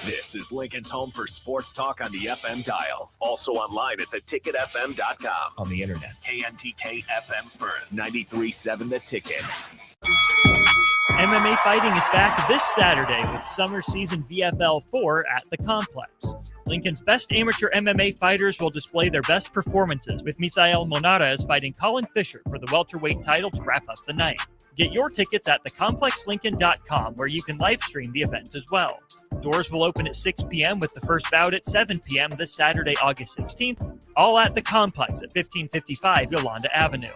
This is Lincoln's home for sports talk on the FM dial. Also online at theticketfm.com. On the internet, KNTK FM Firth, 93.7 The Ticket. MMA fighting is back this Saturday with summer season VFL 4 at the Complex. Lincoln's best amateur MMA fighters will display their best performances, with Misael Monares fighting Colin Fisher for the welterweight title to wrap up the night. Get your tickets at thecomplexlincoln.com, where you can live stream the event as well. Doors will open at 6 p.m. with the first bout at 7 p.m. this Saturday, August 16th, all at the Complex at 1555 Yolanda Avenue.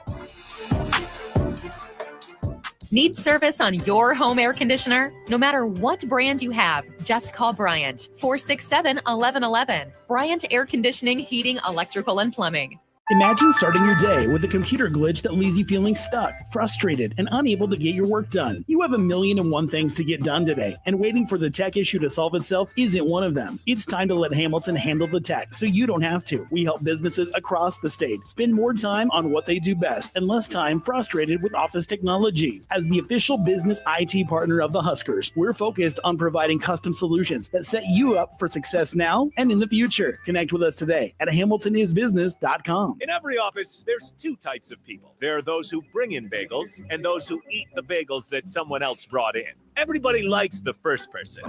Need service on your home air conditioner? No matter what brand you have, just call Bryant, 467-1111. Bryant Air Conditioning, Heating, Electrical, and Plumbing. Imagine starting your day with a computer glitch that leaves you feeling stuck, frustrated, and unable to get your work done. You have 1,000,001 things to get done today, and waiting for the tech issue to solve itself isn't one of them. It's time to let Hamilton handle the tech so you don't have to. We help businesses across the state spend more time on what they do best and less time frustrated with office technology. As the official business IT partner of the Huskers, we're focused on providing custom solutions that set you up for success now and in the future. Connect with us today at hamiltonisbusiness.com. In every office, there's two types of people. There are those who bring in bagels and those who eat the bagels that someone else brought in. Everybody likes the first person.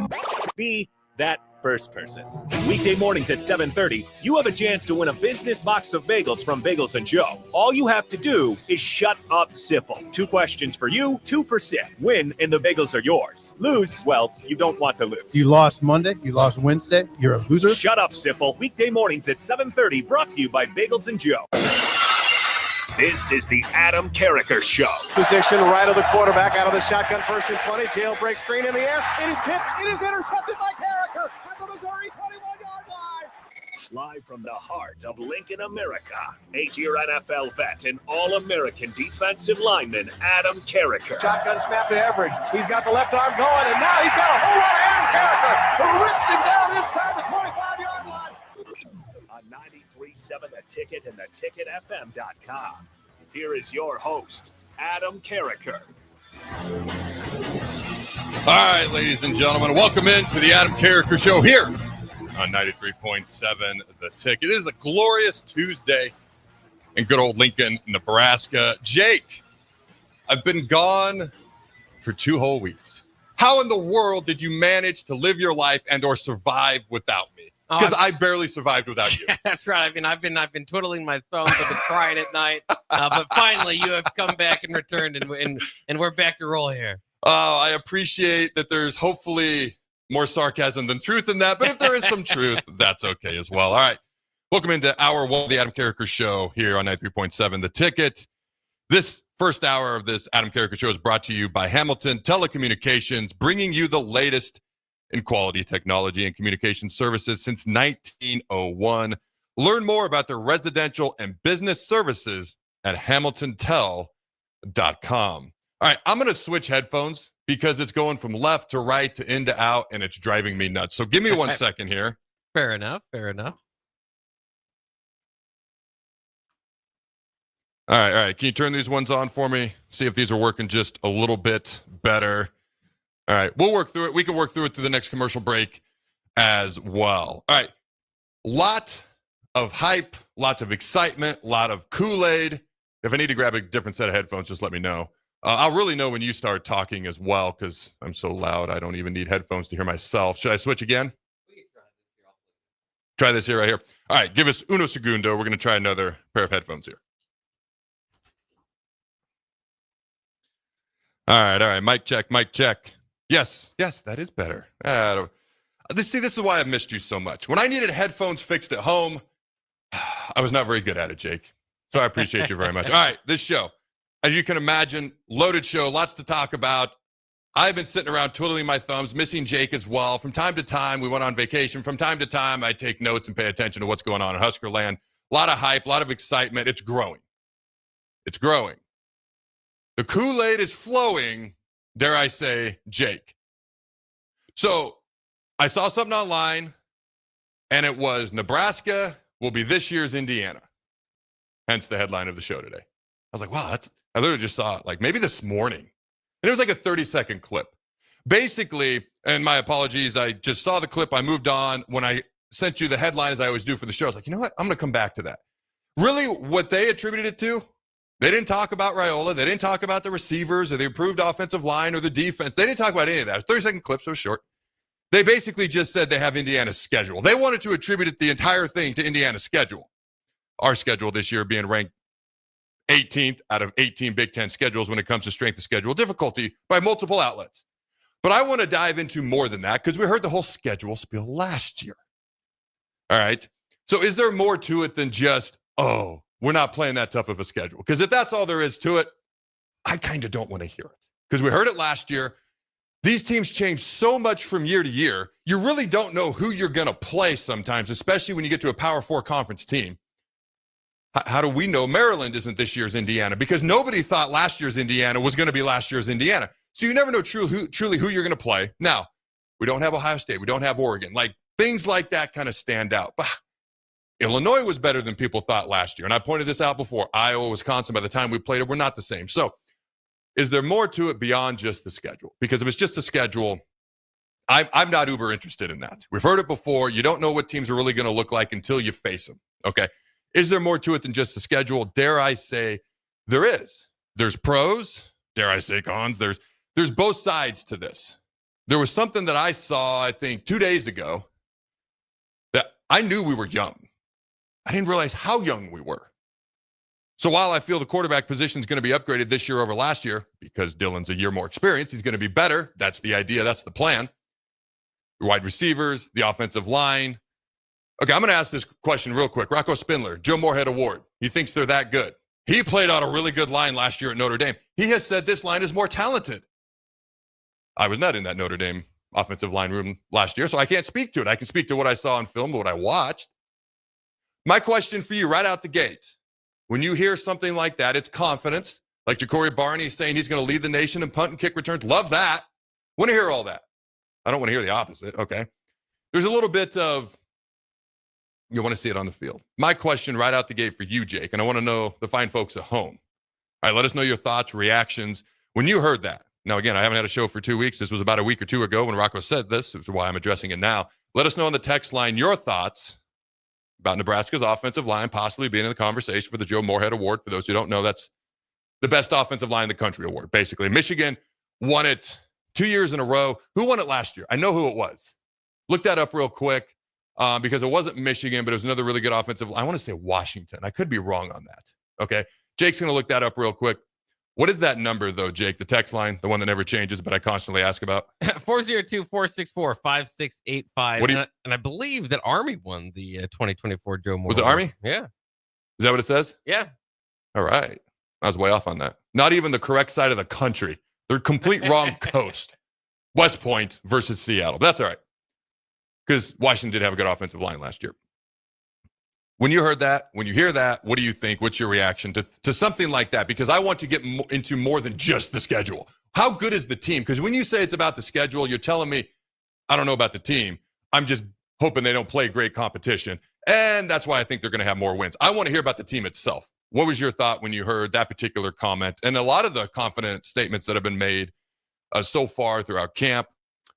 Be that first person. Weekday mornings at 7:30, you have a chance to win a business box of bagels from Bagels & Joe. All you have to do is shut up, Sipple. 2 questions for you, 2 for Sip. Win, and the bagels are yours. Lose, well, you don't want to lose. You lost Monday, you lost Wednesday, you're a loser. Shut up, Sipple. Weekday mornings at 7:30, brought to you by Bagels & Joe. This is the Adam Carriker Show. Position right of the quarterback, out of the shotgun, 1st and 20. Jailbreak screen in the air. It is tipped. It is intercepted by Carriker at the Missouri 21-yard line. Live from the heart of Lincoln, America, 8-year NFL vet and All-American defensive lineman Adam Carriker. Shotgun snap to Everidge. He's got the left arm going, and now he's got a whole lot of Adam Carriker who rips him down inside the 25-yard line. On 93.7 The Ticket and theticketfm.com. Here is your host, Adam Carriker. All right, ladies and gentlemen, welcome into the Adam Carriker Show here on 93.7 The Ticket. It is a glorious Tuesday in good old Lincoln, Nebraska. Jake, I've been gone for 2 whole weeks. How in the world did you manage to live your life and or survive without me? Because I barely survived without you. That's right. I mean, I've been twiddling my thumbs. I've been trying at night, but finally you have come back and returned, and we're back to roll here. Oh, I appreciate that. There's hopefully more sarcasm than truth in that, but if there is some truth, that's okay as well. All right, welcome into hour 1 of the Adam Carriker Show here on 93.7 The Ticket. This first hour of this Adam Carriker Show is brought to you by Hamilton Telecommunications, bringing you the latest in quality technology and communication services since 1901. Learn more about their residential and business services at hamiltontel.com. All right, I'm going to switch headphones because it's going from left to right to in to out, and it's driving me nuts. So give me 1 second here. Fair enough. Fair enough. All right. Can you turn these ones on for me? See if these are working just a little bit better. All right, we'll work through it. We can work through it through the next commercial break as well. All right, lot of hype, lots of excitement, lot of Kool-Aid. If I need to grab a different set of headphones, just let me know. I'll really know when you start talking as well because I'm so loud I don't even need headphones to hear myself. Should I switch again? Try this here right here. All right, give us uno segundo. We're going to try another pair of headphones here. All right. Mic check. Yes, that is better. This is why I've missed you so much. When I needed headphones fixed at home, I was not very good at it, Jake. So I appreciate you very much. All right, this show, as you can imagine, loaded show, lots to talk about. I've been sitting around twiddling my thumbs, missing Jake as well. From time to time, we went on vacation. From time to time, I take notes and pay attention to what's going on in Husker land. A lot of hype, a lot of excitement. It's growing. The Kool-Aid is flowing. Dare I say, Jake. So I saw something online, and it was Nebraska will be this year's Indiana. Hence the headline of the show today. I was like, wow, I literally just saw it like maybe this morning. And it was like a 30-second clip. Basically, And my apologies. I just saw the clip. I moved on. When I sent you the headline, as I always do for the show, I was like, you know what? I'm going to come back to that. Really, what they attributed it to, they didn't talk about Raiola. They didn't talk about the receivers or the improved offensive line or the defense. They didn't talk about any of that. It was 30-second clip, so it was short. They basically just said they have Indiana's schedule. They wanted to attribute the entire thing to Indiana's schedule. Our schedule this year being ranked 18th out of 18 Big Ten schedules when it comes to strength of schedule difficulty by multiple outlets. But I want to dive into more than that because we heard the whole schedule spiel last year. All right. So is there more to it than just, oh, we're not playing that tough of a schedule? Because if that's all there is to it, I kind of don't want to hear it. Because we heard it last year. These teams change so much from year to year. You really don't know who you're going to play sometimes, especially when you get to a Power 4 conference team. How do we know Maryland isn't this year's Indiana? Because nobody thought last year's Indiana was going to be last year's Indiana. So you never know truly who you're going to play. Now, we don't have Ohio State. We don't have Oregon. Like, things like that kind of stand out. But Illinois was better than people thought last year. And I pointed this out before. Iowa, Wisconsin, by the time we played it, we're not the same. So is there more to it beyond just the schedule? Because if it's just the schedule, I'm not uber interested in that. We've heard it before. You don't know what teams are really going to look like until you face them. Okay. Is there more to it than just the schedule? Dare I say there is. There's pros. Dare I say cons? There's both sides to this. There was something that I saw, I think, 2 days ago that I knew we were young. I didn't realize how young we were. So while I feel the quarterback position is going to be upgraded this year over last year, because Dylan's a year more experienced, he's going to be better. That's the idea. That's the plan. The wide receivers, the offensive line. Okay, I'm going to ask this question real quick. Rocco Spindler, Joe Moorhead Award. He thinks they're that good. He played out a really good line last year at Notre Dame. He has said this line is more talented. I was not in that Notre Dame offensive line room last year, so I can't speak to it. I can speak to what I saw on film, what I watched. My question for you right out the gate, when you hear something like that, it's confidence. Like Ja'Cory Barney saying he's going to lead the nation in punt and kick returns. Love that. Want to hear all that. I don't want to hear the opposite. Okay. There's a little bit of, you want to see it on the field. My question right out the gate for you, Jake, and I want to know the fine folks at home. All right, let us know your thoughts, reactions. When you heard that, now again, I haven't had a show for 2 weeks. This was about a week or two ago when Rocco said this, which is why I'm addressing it now. Let us know on the text line your thoughts about Nebraska's offensive line possibly being in the conversation for the Joe Moorhead Award. For those who don't know, that's the best offensive line in the country award, basically. Michigan won it 2 years in a row. Who won it last year? I know who it was. Look that up real quick because it wasn't Michigan, but it was another really good offensive line. I want to say Washington. I could be wrong on that. Okay. Jake's going to look that up real quick. What is that number, though, Jake? The text line, the one that never changes, but I constantly ask about? 402-464-5685. And I believe that Army won the 2024 Joe Moore. Was it Army? Yeah. Is that what it says? Yeah. All right. I was way off on that. Not even the correct side of the country. They're complete wrong coast. West Point versus Seattle. That's all right. Because Washington did have a good offensive line last year. When you heard that, when you hear that, what do you think? What's your reaction to something like that? Because I want to get into more than just the schedule. How good is the team? Because when you say it's about the schedule, you're telling me, I don't know about the team. I'm just hoping they don't play great competition. And that's why I think they're going to have more wins. I want to hear about the team itself. What was your thought when you heard that particular comment? And a lot of the confident statements that have been made so far throughout camp.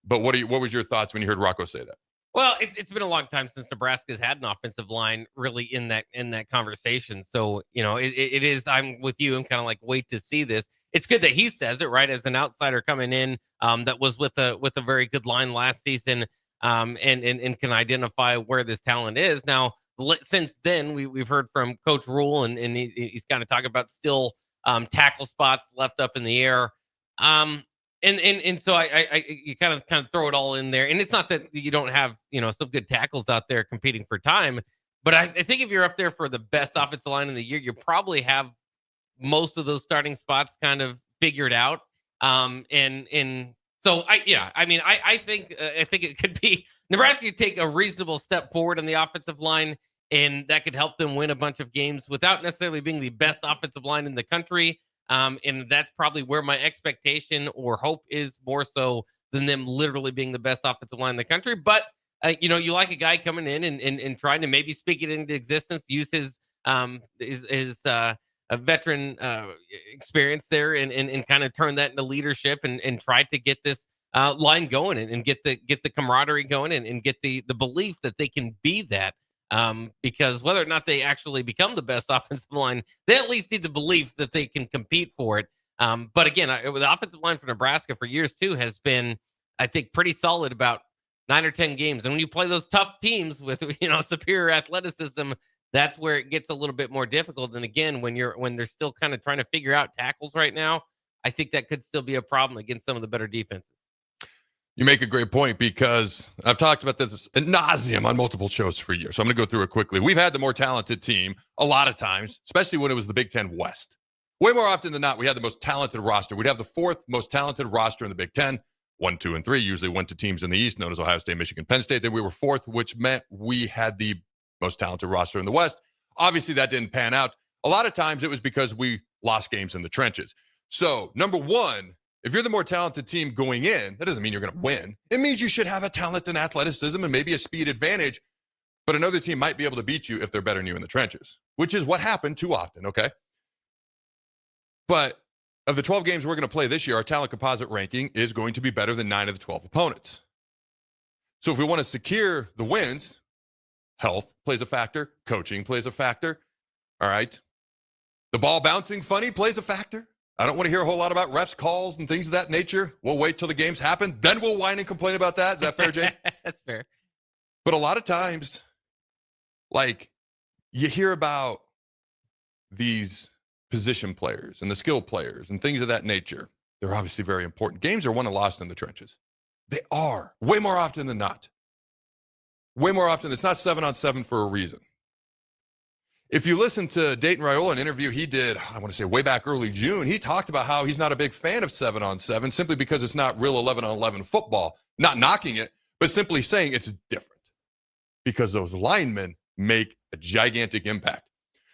But what was your thoughts when you heard Rocco say that? Well, it's been a long time since Nebraska's had an offensive line really in that conversation. So, it is, I'm with you. I'm kind of like, wait to see this. It's good that he says it, right? As an outsider coming in that was with a very good line last season and can identify where this talent is. Now, since then, we've heard from Coach Rule and he's kind of talking about still tackle spots left up in the air. And so I you kind of throw it all in there. And it's not that you don't have, some good tackles out there competing for time. But I think if you're up there for the best offensive line in the year, you probably have most of those starting spots kind of figured out. So I think it could be Nebraska could take a reasonable step forward on the offensive line, and that could help them win a bunch of games without necessarily being the best offensive line in the country. And that's probably where my expectation or hope is more so than them literally being the best offensive line in the country. But, you like a guy coming in and trying to maybe speak it into existence, use his veteran experience there and kind of turn that into leadership and try to get this line going and get the camaraderie going and get the belief that they can be that. Because whether or not they actually become the best offensive line, they at least need the belief that they can compete for it. But again, the offensive line for Nebraska for years too has been, I think, pretty solid about 9 or 10 games. And when you play those tough teams with, superior athleticism, that's where it gets a little bit more difficult. And again, when they're still kind of trying to figure out tackles right now, I think that could still be a problem against some of the better defenses. You make a great point, because I've talked about this ad nauseum on multiple shows for years. So I'm going to go through it quickly. We've had the more talented team a lot of times, especially when it was the Big Ten West. Way more often than not, we had the most talented roster. We'd have the 4th most talented roster in the Big Ten. 1, 2, and 3 usually went to teams in the East, known as Ohio State, Michigan, Penn State. Then we were 4th, which meant we had the most talented roster in the West. Obviously, that didn't pan out. A lot of times it was because we lost games in the trenches. So, number one, if you're the more talented team going in, that doesn't mean you're going to win. It means you should have a talent and athleticism and maybe a speed advantage, but another team might be able to beat you if they're better than you in the trenches, which is what happened too often, okay? But of the 12 games we're going to play this year, our talent composite ranking is going to be better than 9 of the 12 opponents. So if we want to secure the wins, health plays a factor, coaching plays a factor, all right? The ball bouncing funny plays a factor. I don't want to hear a whole lot about refs calls and things of that nature. We'll wait till the games happen. Then we'll whine and complain about that. Is that fair, Jay? That's fair. But a lot of times, like, you hear about these position players and the skill players and things of that nature. They're obviously very important. Games are won and lost in the trenches. They are, way more often than not. Way more often. It's not 7-on-7 for a reason. If you listen to Dayton Raiola, an interview he did, I want to say way back early June, he talked about how he's not a big fan of 7-on-7 simply because it's not real 11-on-11 football. Not knocking it, but simply saying it's different because those linemen make a gigantic impact.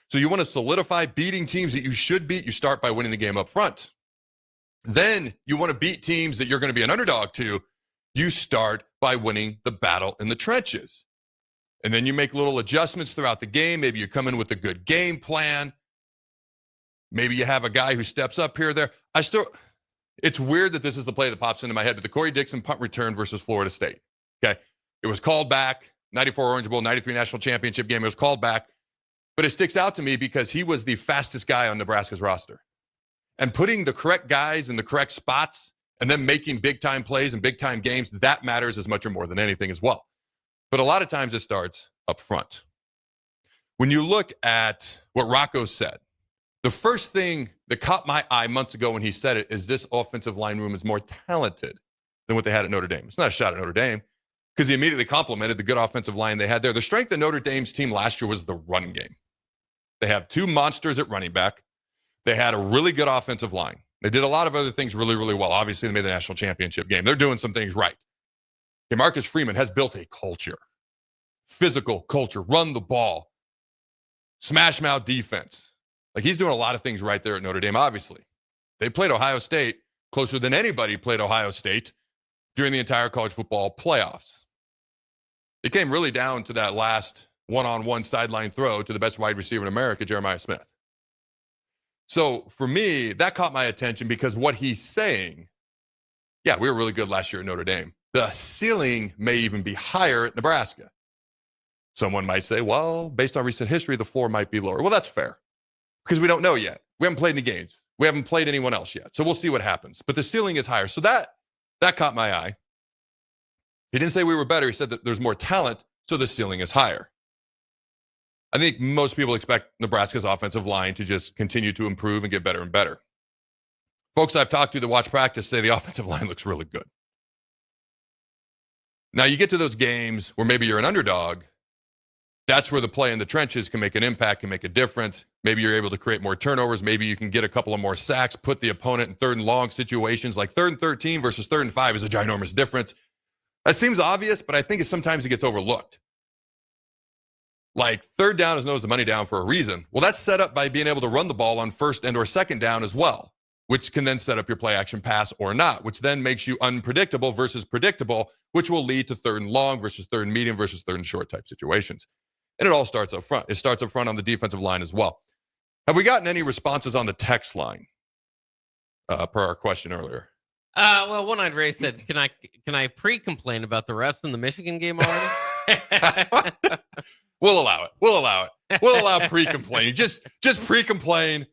So you want to solidify beating teams that you should beat, you start by winning the game up front. Then you want to beat teams that you're going to be an underdog to, you start by winning the battle in the trenches. And then you make little adjustments throughout the game. Maybe you come in with a good game plan. Maybe you have a guy who steps up here or there. It's weird that this is the play that pops into my head, but the Corey Dixon punt return versus Florida State. Okay. It was called back. 94 Orange Bowl, 93 national championship game. It was called back. But it sticks out to me because he was the fastest guy on Nebraska's roster. And putting the correct guys in the correct spots and then making big-time plays and big-time games, that matters as much or more than anything as well. But a lot of times it starts up front. When you look at what Rocco said, the first thing that caught my eye months ago when he said it is this offensive line room is more talented than what they had at Notre Dame. It's not a shot at Notre Dame because he immediately complimented the good offensive line they had there. The strength of Notre Dame's team last year was the run game. They have 2 monsters at running back. They had a really good offensive line. They did a lot of other things really, really well. Obviously, they made the national championship game. They're doing some things right. Okay, Marcus Freeman has built a culture, physical culture, run the ball, smash mouth defense. Like, he's doing a lot of things right there at Notre Dame, obviously. They played Ohio State closer than anybody played Ohio State during the entire college football playoffs. It came really down to that last one-on-one sideline throw to the best wide receiver in America, Jeremiah Smith. So for me, that caught my attention because what he's saying, yeah, we were really good last year at Notre Dame. The ceiling may even be higher at Nebraska. Someone might say, well, based on recent history, the floor might be lower. Well, that's fair because we don't know yet. We haven't played any games. We haven't played anyone else yet. So we'll see what happens. But the ceiling is higher. So that caught my eye. He didn't say we were better. He said that there's more talent, so the ceiling is higher. I think most people expect Nebraska's offensive line to just continue to improve and get better and better. Folks I've talked to that watch practice say the offensive line looks really good. Now, you get to those games where maybe you're an underdog. That's where the play in the trenches can make an impact, can make a difference. Maybe you're able to create more turnovers. Maybe you can get a couple of more sacks, put the opponent in 3rd and long situations. Like 3rd and 13 versus 3rd and 5 is a ginormous difference. That seems obvious, but I think sometimes it gets overlooked. Like 3rd down is known as the money down for a reason. Well, that's set up by being able to run the ball on 1st and or 2nd down as well, which can then set up your play action pass or not, which then makes you unpredictable versus predictable, which will lead to 3rd and long versus 3rd and medium versus 3rd and short type situations. And it all starts up front. It starts up front on the defensive line as well. Have we gotten any responses on the text line per our question earlier? Well, One-Eyed Ray said, "Can I pre-complain about the refs in the Michigan game already?" We'll allow it. We'll allow pre-complaining. Just pre-complain.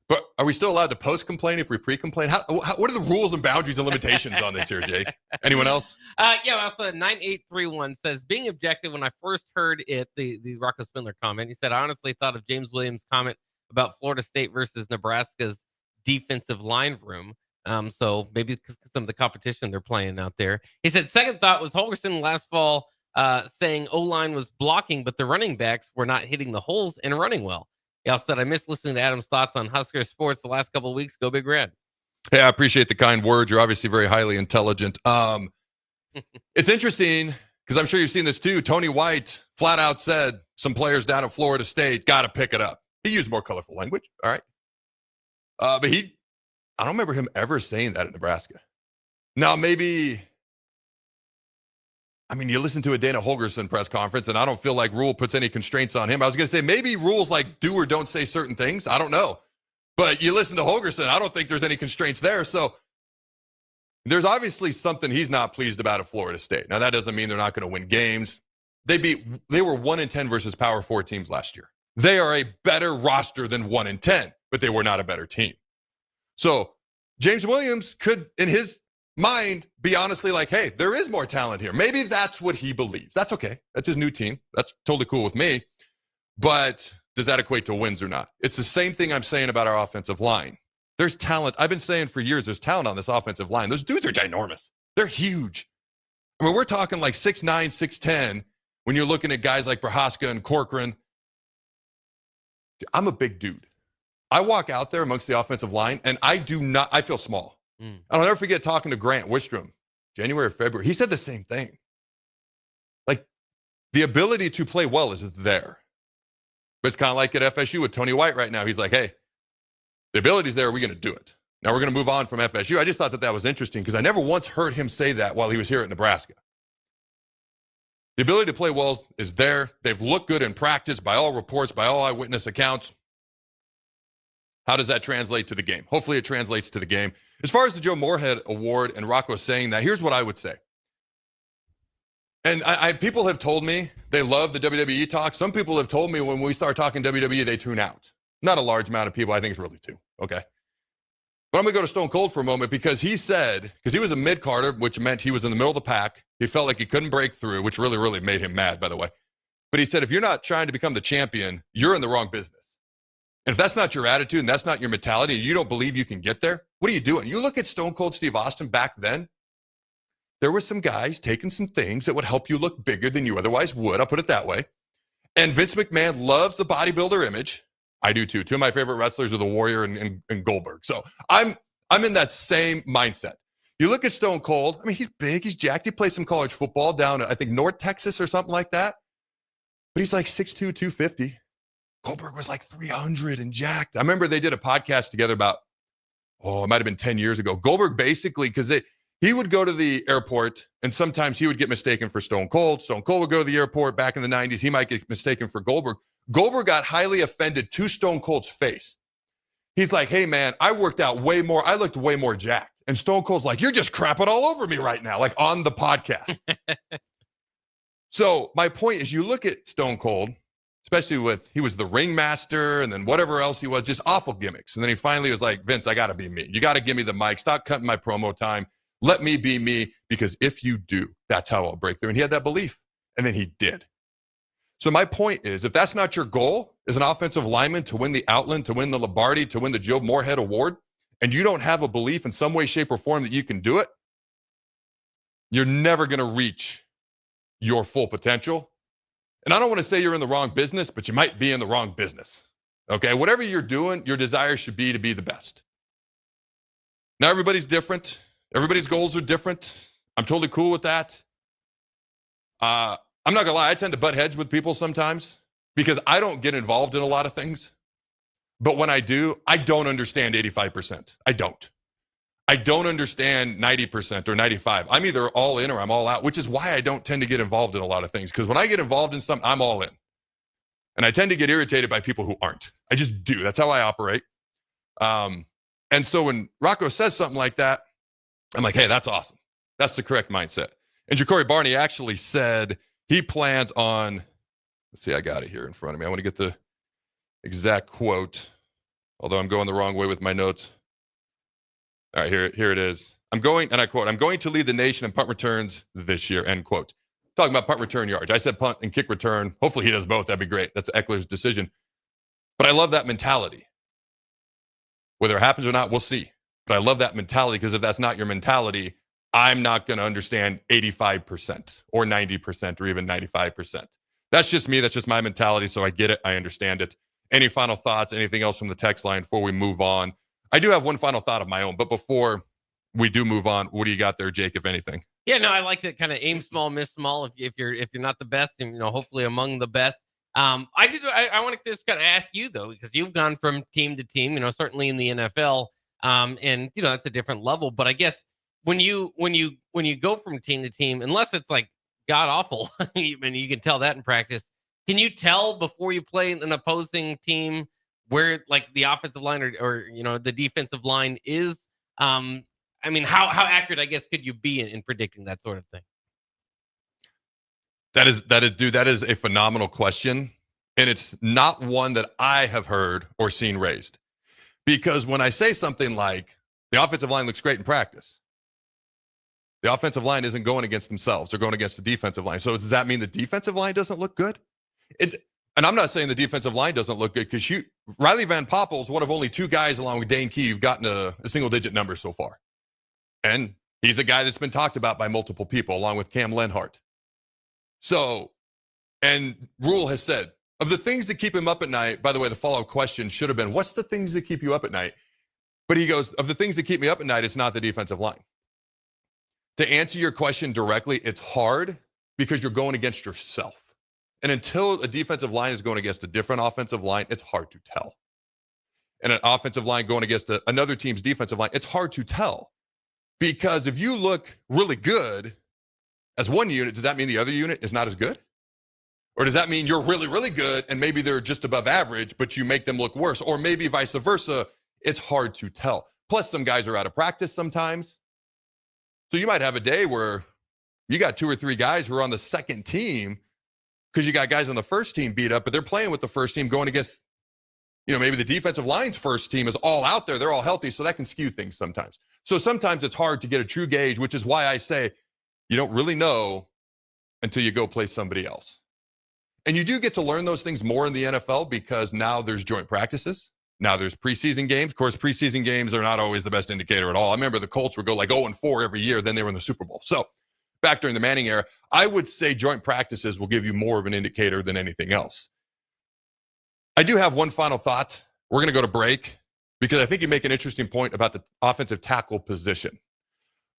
But are we still allowed to post-complain if we pre-complain? What are the rules and boundaries and limitations on this here, Jake? Anyone else? Yeah, also 9831 says, being objective, when I first heard it, the Rocco Spindler comment, he said, I honestly thought of James Williams' comment about Florida State versus Nebraska's defensive line room. So maybe some of the competition they're playing out there. He said, second thought was Holgorsen last fall saying O-line was blocking, but the running backs were not hitting the holes and running well. He also said, I missed listening to Adam's thoughts on Husker sports the last couple of weeks. Go Big Red. Hey, I appreciate the kind words. You're obviously very highly intelligent. It's interesting because I'm sure you've seen this too. Tony White flat out said some players down at Florida State got to pick it up. He used more colorful language. All right. But I don't remember him ever saying that at Nebraska. Now, maybe, you listen to a Dana Holgorsen press conference, and I don't feel like Rule puts any constraints on him. I was going to say maybe rules like do or don't say certain things. I don't know. But you listen to Holgorsen, I don't think there's any constraints there. So there's obviously something he's not pleased about at Florida State. Now, that doesn't mean they're not going to win games. They were 1-10 versus Power 4 teams last year. They are a better roster than 1-10, but they were not a better team. So James Williams could, in his mind, be honestly like, hey, there is more talent here. Maybe that's what he believes. That's okay. That's his new team. That's totally cool with me. But does that equate to wins or not? It's the same thing I'm saying about our offensive line. There's talent. I've been saying for years there's talent on this offensive line. Those dudes are ginormous. They're huge. We're talking like 6'9", 6'10", when you're looking at guys like Prohaska and Corcoran. I'm a big dude. I walk out there amongst the offensive line, and I feel small. I'll never forget talking to Grant Wistrom, January or February. He said the same thing. Like, the ability to play well is there. But it's kind of like at FSU with Tony White right now. He's like, hey, the ability's there. Are we going to do it? Now we're going to move on from FSU. I just thought that was interesting because I never once heard him say that while he was here at Nebraska. The ability to play well is there. They've looked good in practice by all reports, by all eyewitness accounts. How does that translate to the game? Hopefully it translates to the game. As far as the Joe Moorhead Award and Rocco saying that, here's what I would say. And people have told me they love the WWE talk. Some people have told me when we start talking WWE, they tune out. Not a large amount of people. I think it's really two. Okay. But I'm going to go to Stone Cold for a moment because he said, because he was a mid-carder, which meant he was in the middle of the pack. He felt like he couldn't break through, which really, really made him mad, by the way. But he said, if you're not trying to become the champion, you're in the wrong business. And if that's not your attitude and that's not your mentality and you don't believe you can get there, what are you doing? You look at Stone Cold Steve Austin back then, there were some guys taking some things that would help you look bigger than you otherwise would. I'll put it that way. And Vince McMahon loves the bodybuilder image. I do too. Two of my favorite wrestlers are the Warrior and Goldberg. So I'm in that same mindset. You look at Stone Cold. He's big. He's jacked. He plays some college football down at, I think, North Texas or something like that. But he's like 6'2", 250. Goldberg was like 300 and jacked. I remember they did a podcast together about, it might have been 10 years ago. Goldberg basically, because he would go to the airport and sometimes he would get mistaken for Stone Cold. Stone Cold would go to the airport back in the 90s. He might get mistaken for Goldberg. Goldberg got highly offended to Stone Cold's face. He's like, hey, man, I worked out way more. I looked way more jacked. And Stone Cold's like, you're just crapping all over me right now, like on the podcast. So my point is you look at Stone Cold, especially he was the ringmaster and then whatever else he was, just awful gimmicks. And then he finally was like, Vince, I got to be me. You got to give me the mic. Stop cutting my promo time. Let me be me, because if you do, that's how I'll break through. And he had that belief, and then he did. So my point is, if that's not your goal as an offensive lineman to win the Outland, to win the Lombardi, to win the Joe Moorhead Award, and you don't have a belief in some way, shape, or form that you can do it, you're never going to reach your full potential. And I don't want to say you're in the wrong business, but you might be in the wrong business. Okay? Whatever you're doing, your desire should be to be the best. Now, everybody's different. Everybody's goals are different. I'm totally cool with that. I'm not gonna lie, I tend to butt heads with people sometimes because I don't get involved in a lot of things. But when I do, I don't understand 85%. I don't understand 90% or 95%. I'm either all in or I'm all out, which is why I don't tend to get involved in a lot of things. Because when I get involved in something, I'm all in. And I tend to get irritated by people who aren't. I just do. That's how I operate. And so when Rocco says something like that, I'm like, hey, that's awesome. That's the correct mindset. And Ja'Cory Barney actually said he plans on, let's see, I got it here in front of me. I want to get the exact quote, although I'm going the wrong way with my notes. All right, here it is. I'm going to lead the nation in punt returns this year, end quote. Talking about punt return yards. I said punt and kick return. Hopefully he does both. That'd be great. That's Eckler's decision. But I love that mentality. Whether it happens or not, we'll see. But I love that mentality, because if that's not your mentality, I'm not going to understand 85% or 90% or even 95%. That's just me. That's just my mentality. So I get it. I understand it. Any final thoughts? Anything else from the text line before we move on? I do have one final thought of my own, but before we do move on, what do you got there, Jake, if anything? Yeah, no, I like that kind of aim small, miss small. If you're not the best, and hopefully among the best. I want to just kind of ask you though, because you've gone from team to team. Certainly in the NFL, and that's a different level. But I guess when you go from team to team, unless it's like god awful, and you can tell that in practice. Can you tell before you play an opposing team where like the offensive line or the defensive line is? How accurate, I guess, could you be in predicting that sort of thing? That is a phenomenal question. And it's not one that I have heard or seen raised. Because when I say something like the offensive line looks great in practice, the offensive line isn't going against themselves. They're going against the defensive line. So does that mean the defensive line doesn't look good? And I'm not saying the defensive line doesn't look good, because Riley Van Poppel is one of only two guys along with Dane Key who've gotten a single-digit number so far. And he's a guy that's been talked about by multiple people, along with Cam Lenhart. So, and Rule has said, of the things that keep him up at night, by the way, the follow-up question should have been, what's the things that keep you up at night? But he goes, of the things that keep me up at night, it's not the defensive line. To answer your question directly, it's hard because you're going against yourself. And until a defensive line is going against a different offensive line, it's hard to tell. And an offensive line going against another team's defensive line, it's hard to tell. Because if you look really good as one unit, does that mean the other unit is not as good? Or does that mean you're really, really good and maybe they're just above average, but you make them look worse? Or maybe vice versa. It's hard to tell. Plus, some guys are out of practice sometimes. So you might have a day where you got 2 or 3 guys who are on the second team because you got guys on the first team beat up, but they're playing with the first team going against, maybe the defensive line's first team is all out there. They're all healthy. So that can skew things sometimes. So sometimes it's hard to get a true gauge, which is why I say you don't really know until you go play somebody else. And you do get to learn those things more in the NFL because now there's joint practices. Now there's preseason games. Of course, preseason games are not always the best indicator at all. I remember the Colts would go like 0-4 every year. Then they were in the Super Bowl. So back during the Manning era, I would say joint practices will give you more of an indicator than anything else. I do have one final thought. We're going to go to break because I think you make an interesting point about the offensive tackle position.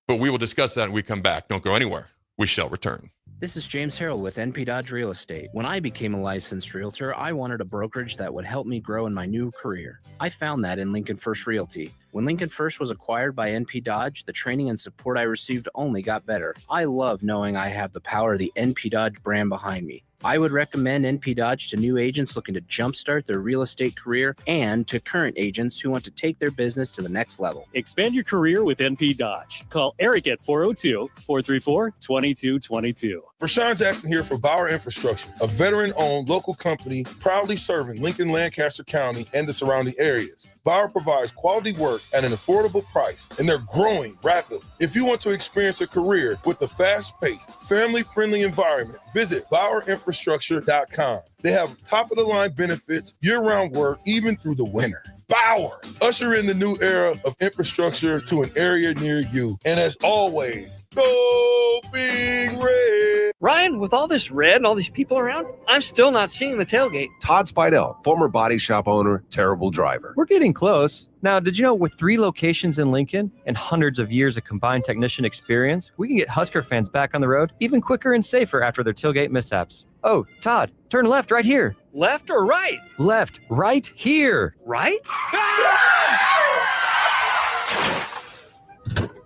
But we will discuss that when we come back. Don't go anywhere. We shall return. This is James Harrell with NP Dodge Real Estate. When I became a licensed realtor, I wanted a brokerage that would help me grow in my new career. I found that in Lincoln First Realty. When Lincoln First was acquired by NP Dodge, the training and support I received only got better. I love knowing I have the power of the NP Dodge brand behind me. I would recommend NP Dodge to new agents looking to jumpstart their real estate career and to current agents who want to take their business to the next level. Expand your career with NP Dodge. Call Eric at 402-434-2222. Rashawn Jackson here for Bauer Infrastructure, a veteran-owned local company proudly serving Lincoln, Lancaster County, and the surrounding areas. Bauer provides quality work at an affordable price, and they're growing rapidly. If you want to experience a career with a fast-paced, family-friendly environment, visit BauerInfrastructure.com. They have top-of-the-line benefits, year-round work, even through the winter. Bauer, usher in the new era of infrastructure to an area near you. And as always, go Big Red! Ryan, with all this red and all these people around, I'm still not seeing the tailgate. Todd Spidell, former body shop owner, terrible driver. We're getting close. Now, did you know with 3 locations in Lincoln and hundreds of years of combined technician experience, we can get Husker fans back on the road even quicker and safer after their tailgate mishaps. Oh, Todd, turn left right here. Left or right? Left, right here. Right?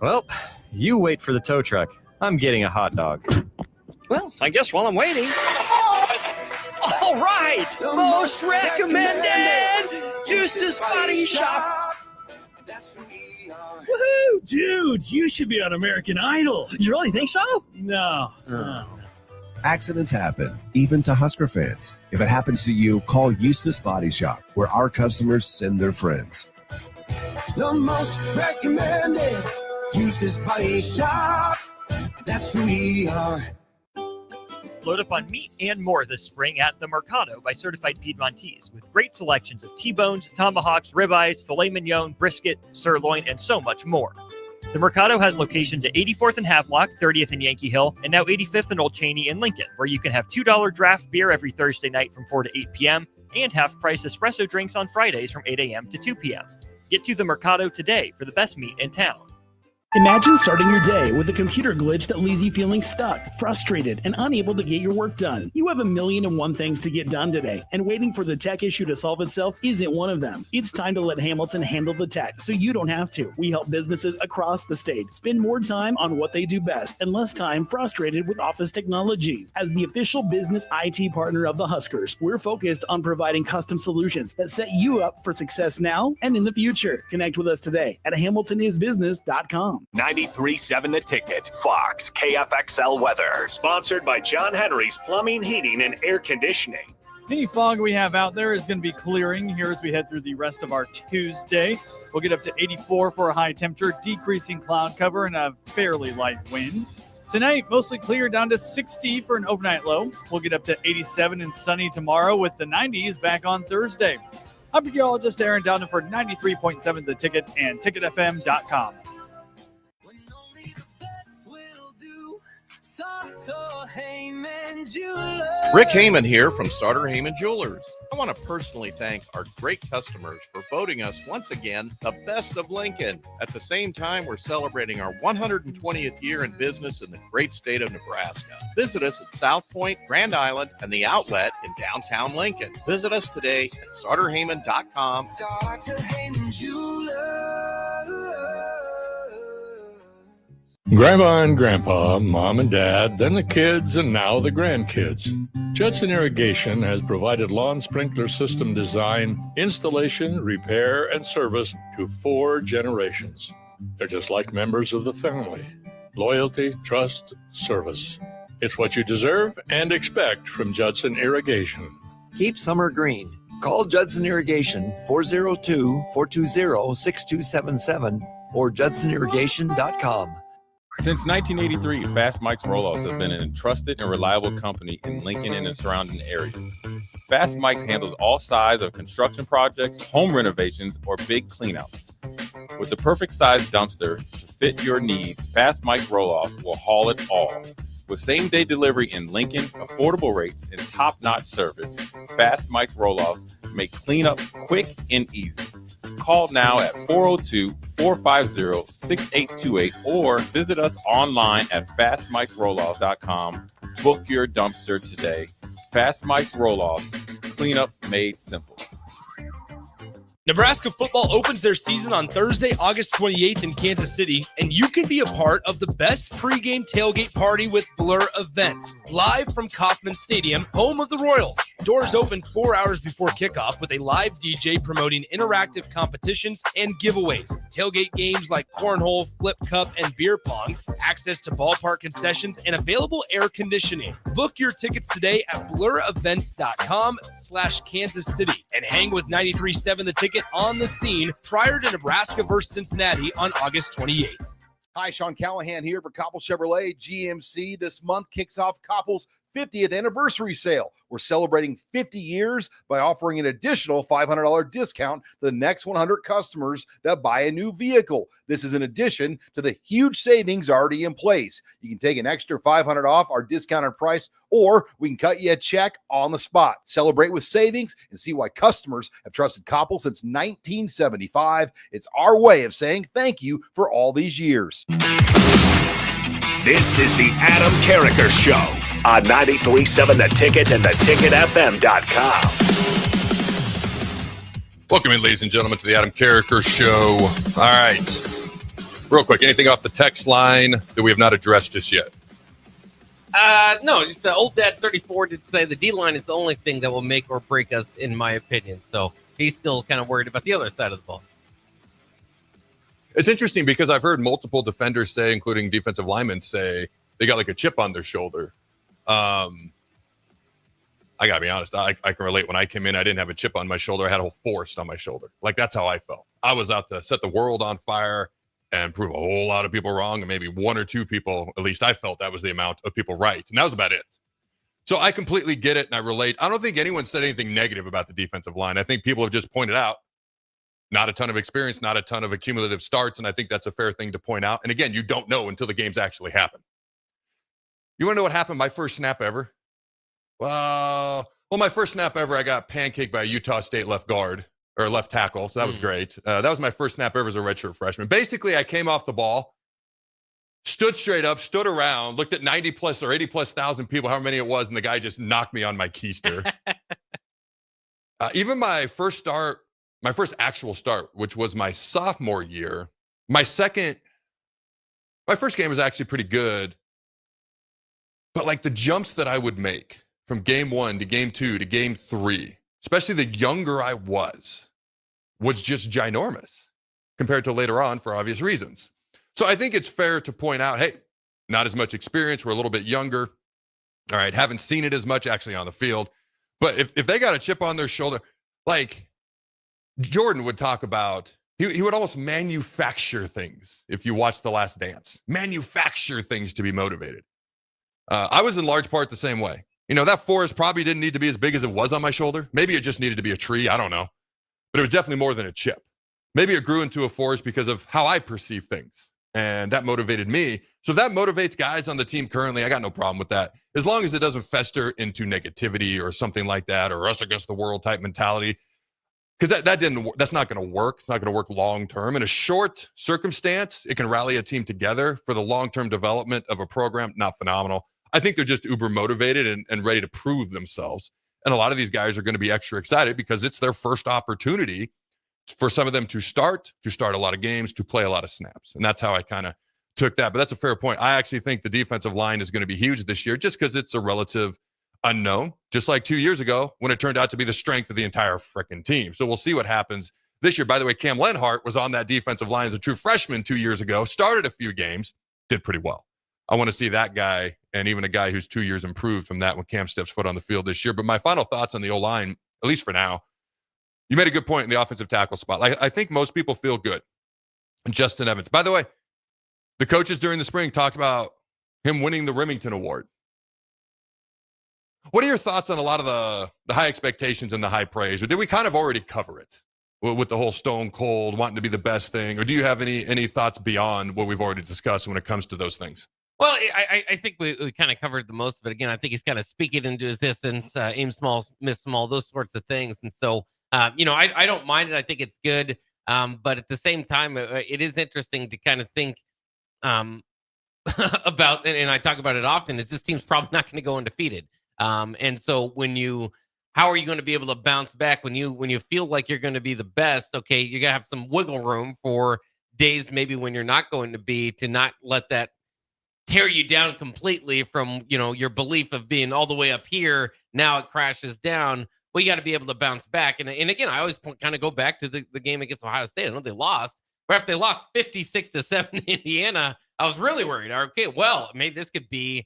Well, you wait for the tow truck. I'm getting a hot dog. Well, I guess while I'm waiting. All right! Most recommended! Eustace Body Shop! Woohoo! Dude, you should be on American Idol. You really think so? No. Accidents happen, even to Husker fans. If it happens to you, call Eustace Body Shop, where our customers send their friends. The most recommended Eustace Body Shop. That's who we are. Load up on meat and more this spring at The Mercado by Certified Piedmontese, with great selections of T-bones, tomahawks, ribeyes, filet mignon, brisket, sirloin, and so much more. The Mercado has locations at 84th and Havelock, 30th and Yankee Hill, and now 85th and Old Cheney in Lincoln, where you can have $2 draft beer every Thursday night from 4 to 8 p.m. and half-price espresso drinks on Fridays from 8 a.m. to 2 p.m. Get to The Mercado today for the best meat in town. Imagine starting your day with a computer glitch that leaves you feeling stuck, frustrated, and unable to get your work done. You have 1,000,001 things to get done today, and waiting for the tech issue to solve itself isn't one of them. It's time to let Hamilton handle the tech so you don't have to. We help businesses across the state spend more time on what they do best and less time frustrated with office technology. As the official business IT partner of the Huskers, we're focused on providing custom solutions that set you up for success now and in the future. Connect with us today at hamiltonisbusiness.com. 93.7 The Ticket, Fox, KFXL weather. Sponsored by John Henry's Plumbing, Heating, and Air Conditioning. Any fog we have out there is going to be clearing here as we head through the rest of our Tuesday. We'll get up to 84 for a high temperature, decreasing cloud cover, and a fairly light wind. Tonight, mostly clear down to 60 for an overnight low. We'll get up to 87 and sunny tomorrow with the 90s back on Thursday. I'm meteorologist Aaron Dowden for 93.7 The Ticket and ticketfm.com. Rick Heyman here from Starter Heyman Jewelers. I want to personally thank our great customers for voting us once again the best of Lincoln. At the same time, we're celebrating our 120th year in business in the great state of Nebraska. Visit us at South Point, Grand Island, and the Outlet in downtown Lincoln. Visit us today at starterheyman.com. Starter Heyman Jewelers. Grandma and Grandpa, Mom and Dad, then the kids, and now the grandkids. Judson Irrigation has provided lawn sprinkler system design, installation, repair, and service to 4 generations. They're just like members of the family. Loyalty, trust, service. It's what you deserve and expect from Judson Irrigation. Keep summer green. Call Judson Irrigation 402-420-6277 or judsonirrigation.com. Since 1983, Fast Mike's Roll-Offs have been a trusted and reliable company in Lincoln and the surrounding areas. Fast Mike's handles all sides of construction projects, home renovations, or big cleanouts. With the perfect size dumpster to fit your needs, Fast Mike's Roll-Offs will haul it all. With same-day delivery in Lincoln, affordable rates, and top-notch service, Fast Mike's Roll-Offs make cleanup quick and easy. Call now at 402-450-6828 or visit us online at fastmikesrolloff.com. Book your dumpster today. Fast Mike's Roll-Offs, cleanup made simple. Nebraska football opens their season on Thursday, August 28th in Kansas City, and you can be a part of the best pregame tailgate party with Blur Events, live from Kauffman Stadium, home of the Royals. Doors open 4 hours before kickoff with a live DJ promoting interactive competitions and giveaways. Tailgate games like cornhole, flip cup, and beer pong, access to ballpark concessions, and available air conditioning. Book your tickets today at blurevents.com/Kansas City and hang with 93.7 The Ticket on the scene prior to Nebraska versus Cincinnati on August 28th. Hi, Sean Callahan here for Koppel Chevrolet GMC. This month kicks off Koppel's 50th anniversary sale. We're celebrating 50 years by offering an additional $500 discount to the next 100 customers that buy a new vehicle. This is in addition to the huge savings already in place. You can take an extra $500 off our discounted price, or we can cut you a check on the spot. Celebrate with savings and see why customers have trusted Koppel since 1975. It's our way of saying thank you for all these years. This is the Adam Carriker Show on 93.7 The Ticket and theticketfm.com. Welcome in, ladies and gentlemen, to the Adam Carriker Show. All right. Real quick, anything off the text line that we have not addressed just yet? No, just the old dad 34 did say the D-line is the only thing that will make or break us, in my opinion. So he's still kind of worried about the other side of the ball. It's interesting because I've heard multiple defenders say, including defensive linemen, say they got like a chip on their shoulder. I gotta be honest. I can relate. When I came in, I didn't have a chip on my shoulder. I had a whole forest on my shoulder. Like, that's how I felt. I was out to set the world on fire and prove a whole lot of people wrong, and maybe one or two people, at least I felt that was the amount of people right. And that was about it. So I completely get it, and I relate. I don't think anyone said anything negative about the defensive line. I think people have just pointed out not a ton of experience, not a ton of accumulative starts, and I think that's a fair thing to point out. And again, you don't know until the games actually happen. You want to know what happened my first snap ever? Well, my first snap ever, I got pancaked by a Utah State left guard, or left tackle, so that was great. That was my first snap ever as a redshirt freshman. Basically, I came off the ball, stood straight up, stood around, looked at 90 plus or 80 plus thousand people, however many it was, and the guy just knocked me on my keister. Even my first actual start, which was my sophomore year, my first game was actually pretty good. But like the jumps that I would make from game 1 to game 2 to game 3, especially the younger I was just ginormous compared to later on for obvious reasons. So I think it's fair to point out, hey, not as much experience. We're a little bit younger. All right, haven't seen it as much actually on the field. But if they got a chip on their shoulder, like Jordan would talk about, he would almost manufacture things. If you watch The Last Dance, manufacture things to be motivated. I was in large part the same way. You know, that forest probably didn't need to be as big as it was on my shoulder. Maybe it just needed to be a tree. I don't know. But it was definitely more than a chip. Maybe it grew into a forest because of how I perceive things. And that motivated me. So if that motivates guys on the team currently, I got no problem with that. As long as it doesn't fester into negativity or something like that, or us against the world type mentality. Because that's not going to work. It's not going to work long-term. In a short circumstance, it can rally a team together. For the long-term development of a program, not phenomenal. I think they're just uber motivated and ready to prove themselves. And a lot of these guys are going to be extra excited because it's their first opportunity for some of them to start a lot of games, to play a lot of snaps. And that's how I kind of took that. But that's a fair point. I actually think the defensive line is going to be huge this year just because it's a relative unknown, just like 2 years ago when it turned out to be the strength of the entire freaking team. So we'll see what happens this year. By the way, Cam Lenhart was on that defensive line as a true freshman 2 years ago, started a few games, did pretty well. I want to see that guy, and even a guy who's 2 years improved from that when Cam steps foot on the field this year. But my final thoughts on the O-line, at least for now, you made a good point in the offensive tackle spot. I think most people feel good. And Justin Evans, by the way, the coaches during the spring talked about him winning the Remington Award. What are your thoughts on a lot of the high expectations and the high praise? Or did we kind of already cover it with the whole Stone Cold wanting to be the best thing? Or do you have any thoughts beyond what we've already discussed when it comes to those things? Well, I think we kind of covered the most of it. Again, I think he's kind of speaking into existence, aim small, miss small, those sorts of things. And so, I don't mind it. I think it's good. But at the same time, it is interesting to kind of think about, and I talk about it often, is this team's probably not going to go undefeated. And so how are you going to be able to bounce back when you feel like you're going to be the best? Okay, you're going to have some wiggle room for days maybe when you're not going to be, to not let that tear you down completely from, your belief of being all the way up here. Now it crashes down. Well, you got to be able to bounce back. And again, I always kind of go back to the game against Ohio State. I know they lost, but after they lost 56-7 to Indiana, I was really worried. Okay, well, maybe this could be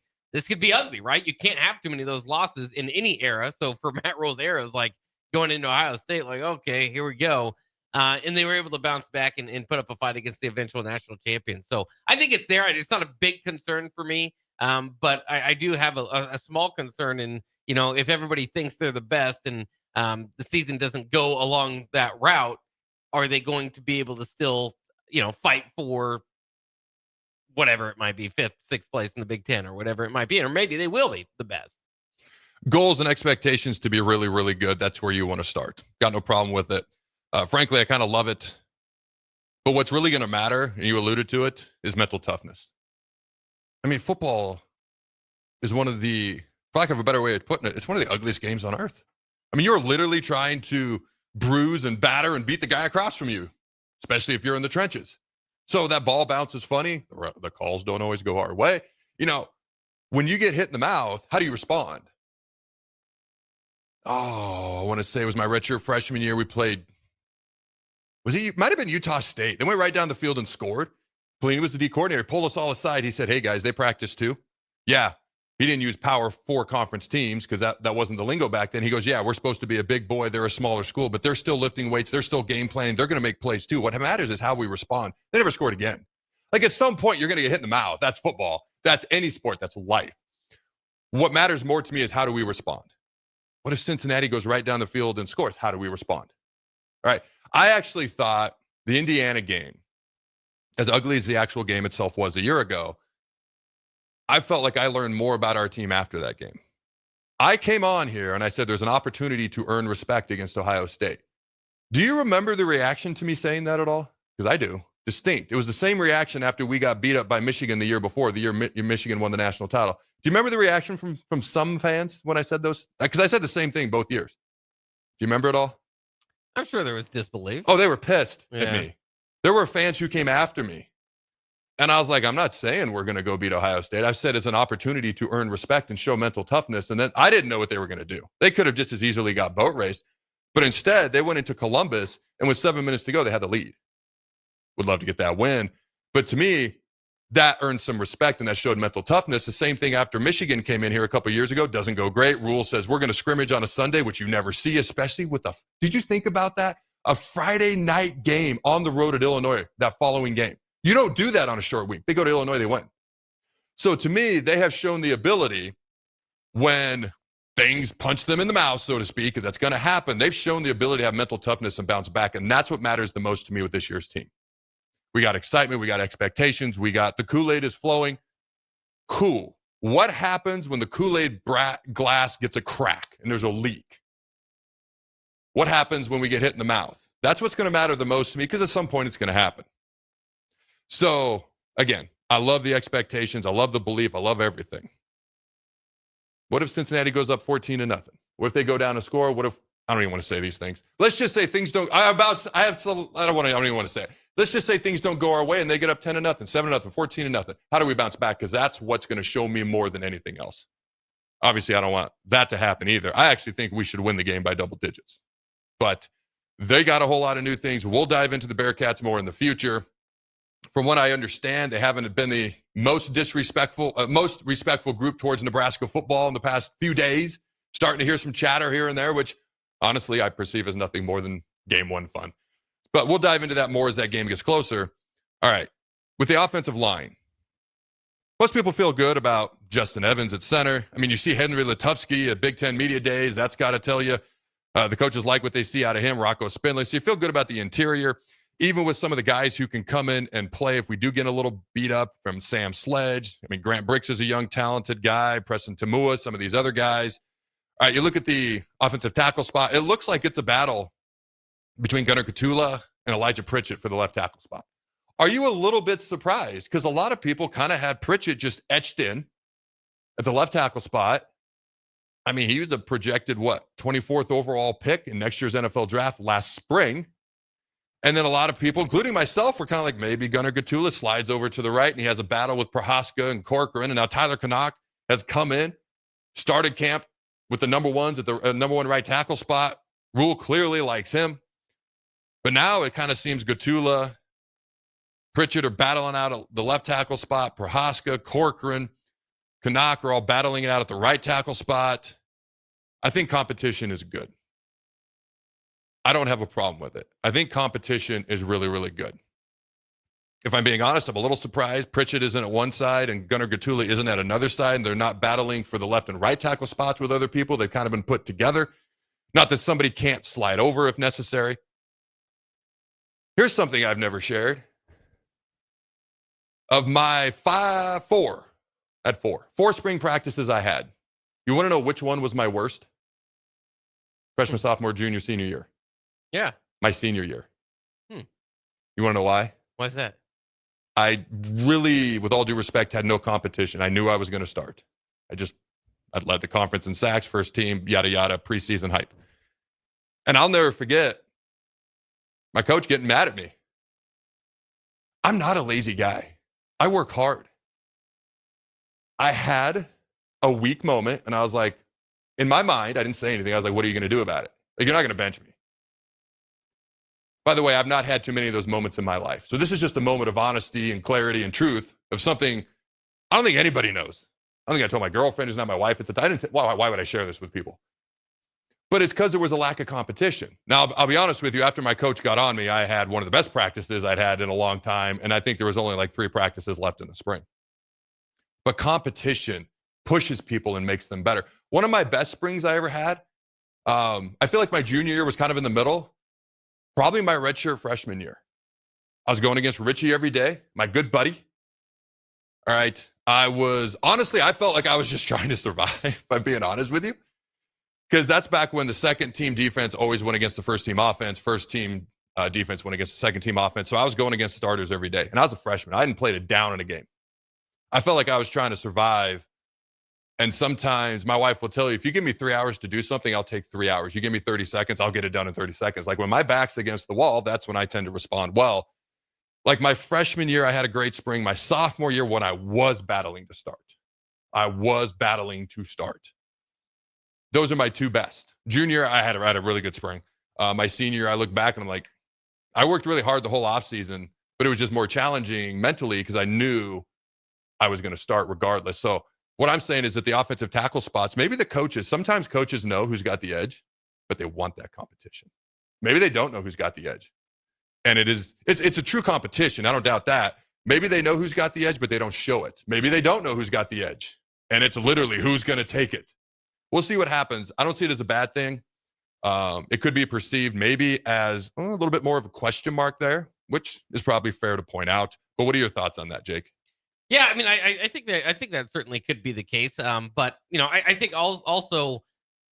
ugly, right? You can't have too many of those losses in any era. So for Matt Rhule's era, it's like going into Ohio State, like, okay, here we go. And they were able to bounce back and put up a fight against the eventual national champion. So I think it's there. It's not a big concern for me, but I do have a small concern in, if everybody thinks they're the best and the season doesn't go along that route, are they going to be able to still, fight for whatever it might be, 5th, 6th place in the Big Ten or whatever it might be, or maybe they will be the best. Goals and expectations to be really, really good. That's where you want to start. Got no problem with it. Frankly, I kind of love it. But what's really going to matter, and you alluded to it, is mental toughness. I mean, football is one of the, for lack of a better way of putting it, it's one of the ugliest games on earth. I mean, you're literally trying to bruise and batter and beat the guy across from you, especially if you're in the trenches. So that ball bounces funny. The calls don't always go our way. When you get hit in the mouth, how do you respond? Oh, I want to say it was my redshirt freshman year. We played Might have been Utah State. They went right down the field and scored. Pelini was the D coordinator. Pulled us all aside. He said, hey, guys, they practice too. Yeah. He didn't use Power 4 conference teams because that wasn't the lingo back then. He goes, yeah, we're supposed to be a big boy. They're a smaller school, but they're still lifting weights. They're still game planning. They're going to make plays too. What matters is how we respond. They never scored again. Like at some point, you're going to get hit in the mouth. That's football. That's any sport. That's life. What matters more to me is how do we respond? What if Cincinnati goes right down the field and scores? How do we respond? All right. I actually thought the Indiana game, as ugly as the actual game itself was a year ago, I felt like I learned more about our team after that game. I came on here and I said there's an opportunity to earn respect against Ohio State. Do you remember the reaction to me saying that at all? Because I do. Distinct. It was the same reaction after we got beat up by Michigan the year before, the year Michigan won the national title. Do you remember the reaction from some fans when I said those? Because I said the same thing both years. Do you remember it all? I'm sure there was disbelief. Oh, they were pissed at me. There were fans who came after me. And I was like, I'm not saying we're going to go beat Ohio State. I've said it's an opportunity to earn respect and show mental toughness. And then I didn't know what they were going to do. They could have just as easily got boat raced. But instead, they went into Columbus, and with 7 minutes to go, they had the lead. Would love to get that win. But to me, that earned some respect, and that showed mental toughness. The same thing after Michigan came in here a couple of years ago. Doesn't go great. Rule says we're going to scrimmage on a Sunday, which you never see, especially with the – did you think about that? A Friday night game on the road at Illinois, that following game. You don't do that on a short week. They go to Illinois, they win. So to me, they have shown the ability when things punch them in the mouth, so to speak, because that's going to happen. They've shown the ability to have mental toughness and bounce back, and that's what matters the most to me with this year's team. We got excitement. We got expectations. We got the Kool-Aid is flowing. Cool. What happens when the Kool-Aid glass gets a crack and there's a leak? What happens when we get hit in the mouth? That's what's going to matter the most to me because at some point it's going to happen. So, again, I love the expectations. I love the belief. I love everything. What if Cincinnati goes up 14-0? What if they go down a score? What if I don't even want to say these things. Let's just say things don't. I don't even want to say it. Let's just say things don't go our way and they get up 10-0, 7-0, 14-0. How do we bounce back? Because that's what's going to show me more than anything else. Obviously, I don't want that to happen either. I actually think we should win the game by double digits. But they got a whole lot of new things. We'll dive into the Bearcats more in the future. From what I understand, they haven't been the most respectful group towards Nebraska football in the past few days. Starting to hear some chatter here and there, which honestly I perceive as nothing more than game one fun. But we'll dive into that more as that game gets closer. All right. With the offensive line, most people feel good about Justin Evans at center. I mean, you see Henry Letufsky at Big Ten Media Days. That's got to tell you the coaches like what they see out of him, Rocco Spindler. So you feel good about the interior, even with some of the guys who can come in and play if we do get a little beat up from Sam Sledge. I mean, Grant Bricks is a young, talented guy. Preston Tamua, some of these other guys. All right, you look at the offensive tackle spot. It looks like it's a battle between Gunnar Katula and Elijah Pritchett for the left tackle spot. Are you a little bit surprised? Because a lot of people kind of had Pritchett just etched in at the left tackle spot. I mean, he was a projected, 24th overall pick in next year's NFL draft last spring. And then a lot of people, including myself, were kind of like, maybe Gunnar Katula slides over to the right and he has a battle with Prohaska and Corcoran. And now Tyler Canuck has come in, started camp with the number ones at the number one right tackle spot. Rule clearly likes him. But now it kind of seems Katula, Pritchett are battling out the left tackle spot. Prohaska, Corcoran, Canuck are all battling it out at the right tackle spot. I think competition is good. I don't have a problem with it. I think competition is really, really good. If I'm being honest, I'm a little surprised Pritchett isn't at one side and Gunnar Katula isn't at another side, and they're not battling for the left and right tackle spots with other people. They've kind of been put together. Not that somebody can't slide over if necessary. Here's something I've never shared. Of my four spring practices I had, you want to know which one was my worst? Freshman, sophomore, junior, senior year. Yeah. My senior year. You want to know why? Why's that? I really, with all due respect, had no competition. I knew I was going to start. I'd led the conference in sacks, first team, yada, yada, preseason hype. And I'll never forget my coach getting mad at me. I'm not a lazy guy. I work hard. I had a weak moment, and I was like, in my mind, I didn't say anything. I was like, what are you going to do about it? Like, you're not going to bench me. By the way, I've not had too many of those moments in my life. So this is just a moment of honesty and clarity and truth of something I don't think anybody knows. I don't think I told my girlfriend, who's not my wife at the time. Why would I share this with people? But it's because there was a lack of competition. Now, I'll be honest with you, after my coach got on me, I had one of the best practices I'd had in a long time, and I think there was only like 3 practices left in the spring. But competition pushes people and makes them better. One of my best springs I ever had, I feel like my junior year was kind of in the middle, probably my redshirt freshman year. I was going against Richie every day, my good buddy. All right. I felt like I was just trying to survive, if I'm being honest with you. Because that's back when the second team defense always went against the first team offense. First team defense went against the second team offense. So I was going against starters every day. And I was a freshman. I hadn't played it down in a game. I felt like I was trying to survive. And sometimes my wife will tell you, if you give me 3 hours to do something, I'll take 3 hours. You give me 30 seconds, I'll get it done in 30 seconds. Like when my back's against the wall, that's when I tend to respond well. Like my freshman year, I had a great spring. My sophomore year, when I was battling to start. Those are my 2 best. Junior, I had a really good spring. My senior year, I look back and I'm like, I worked really hard the whole offseason, but it was just more challenging mentally because I knew I was going to start regardless. So what I'm saying is that the offensive tackle spots, maybe sometimes coaches know who's got the edge, but they want that competition. Maybe they don't know who's got the edge. And it's a true competition. I don't doubt that. Maybe they know who's got the edge, but they don't show it. Maybe they don't know who's got the edge. And it's literally who's going to take it. We'll see what happens. I don't see it as a bad thing. It could be perceived maybe as a little bit more of a question mark there, which is probably fair to point out. But what are your thoughts on that, Jake? Yeah, I mean, I think that certainly could be the case. But I think also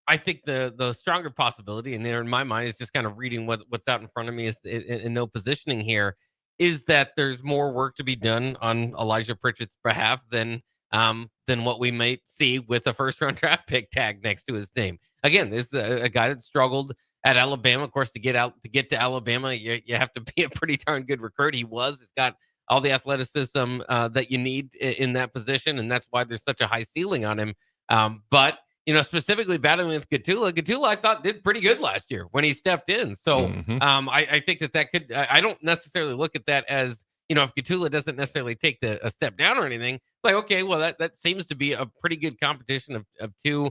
I think the stronger possibility, and there in my mind is just kind of reading what's out in front of me is in no positioning here, is that there's more work to be done on Elijah Pritchett's behalf than what we might see with a first-round draft pick tag next to his name. Again, this is a guy that struggled at Alabama. Of course, to get to Alabama, you have to be a pretty darn good recruit. He's got all the athleticism that you need in that position, and that's why there's such a high ceiling on him. But specifically battling with Gatula, I thought did pretty good last year when he stepped in. So I think that could. I don't necessarily look at that as if Gatula doesn't necessarily take a step down or anything. Like, okay, well that seems to be a pretty good competition of 2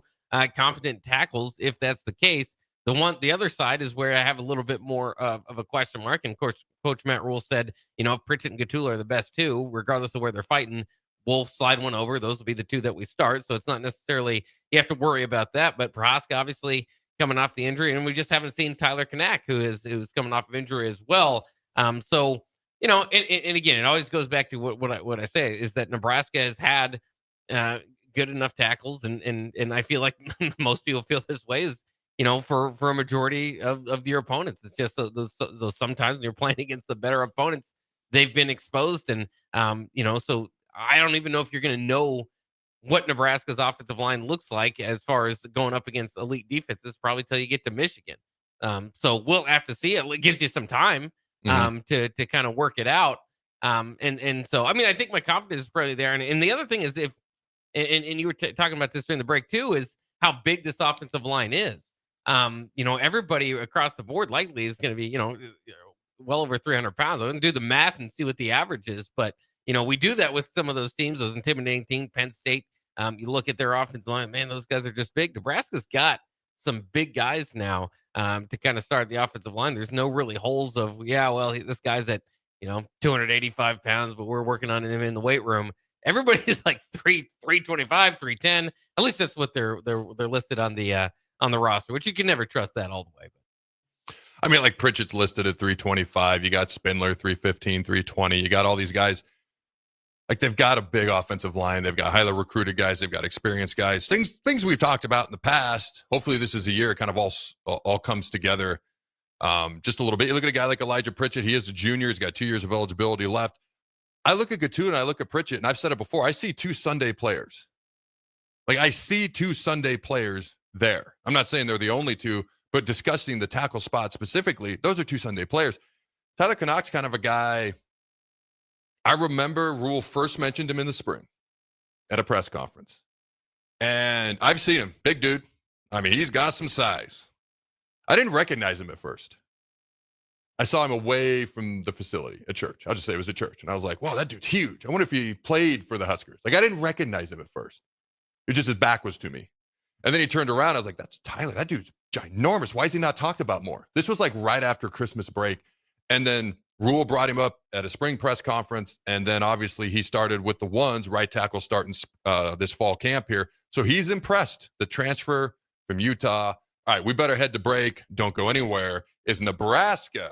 competent tackles. If that's the case, the other side is where I have a little bit more of a question mark. And of course, Coach Matt Rule said, if Pritchett and Gatula are the best 2, regardless of where they're fighting, we'll slide one over. Those will be the 2 that we start. So it's not necessarily you have to worry about that. But Prohaska obviously coming off the injury, and we just haven't seen Tyler Kanak, who's coming off of injury as well. So and again, it always goes back to what I say is that Nebraska has had good enough tackles, and I feel like most people feel this way is for a majority of your opponents. It's just those sometimes when you're playing against the better opponents, they've been exposed, and so I don't even know if you're going to know what Nebraska's offensive line looks like as far as going up against elite defenses probably till you get to Michigan. So we'll have to see. It gives you some time to kind of work it out. And so, I mean, I think my confidence is probably there. And the other thing is and you were talking about this during the break too, is how big this offensive line is. Everybody across the board likely is going to be, well over 300 pounds. I'm going to do the math and see what the average is. But, we do that with some of those teams, those intimidating teams, Penn State. You look at their offensive line, man, those guys are just big. Nebraska's got some big guys now to kind of start the offensive line. There's no really holes of, this guy's at, 285 pounds, but we're working on him in the weight room. Everybody's like 325, 310. At least that's what they're listed on the roster, which you can never trust that all the way. I mean, like Pritchett's listed at 325. You got Spindler 315, 320. You got all these guys. Like they've got a big offensive line. They've got highly recruited guys. They've got experienced guys. Things we've talked about in the past. Hopefully this is a year it kind of all comes together just a little bit. You look at a guy like Elijah Pritchett. He is a junior. He's got 2 years of eligibility left. I look at Gatula and I look at Pritchett, and I've said it before. I see 2 Sunday players. Like I see 2 Sunday players there. I'm not saying they're the only 2, but discussing the tackle spot specifically, those are 2 Sunday players. Tyler Connacht's kind of a guy. I remember Rule first mentioned him in the spring at a press conference. And I've seen him. Big dude. I mean, he's got some size. I didn't recognize him at first. I saw him away from the facility at church. I'll just say it was a church. And I was like, wow, that dude's huge. I wonder if he played for the Huskers. Like, I didn't recognize him at first. It just his back was to me. And then he turned around. I was like, that's Tyler. That dude's ginormous. Why is he not talked about more? This was like right after Christmas break. And then Rule brought him up at a spring press conference. And then obviously he started with the ones, right tackle starting this fall camp here. So he's impressed. The transfer from Utah. All right, we better head to break. Don't go anywhere. Is Nebraska.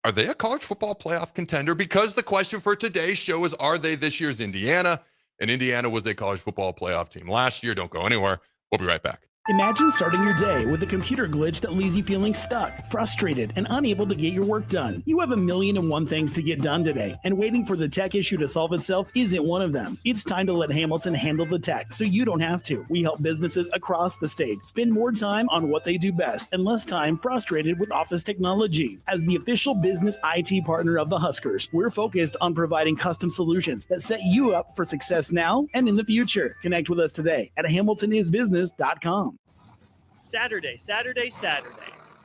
Are they a college football playoff contender? Because the question for today's show is, are they this year's Indiana? And Indiana was a college football playoff team last year. Don't go anywhere. We'll be right back. Imagine starting your day with a computer glitch that leaves you feeling stuck, frustrated, and unable to get your work done. You have 1,000,001 things to get done today, and waiting for the tech issue to solve itself isn't one of them. It's time to let Hamilton handle the tech so you don't have to. We help businesses across the state spend more time on what they do best and less time frustrated with office technology. As the official business IT partner of the Huskers, we're focused on providing custom solutions that set you up for success now and in the future. Connect with us today at hamiltonisbusiness.com. Saturday.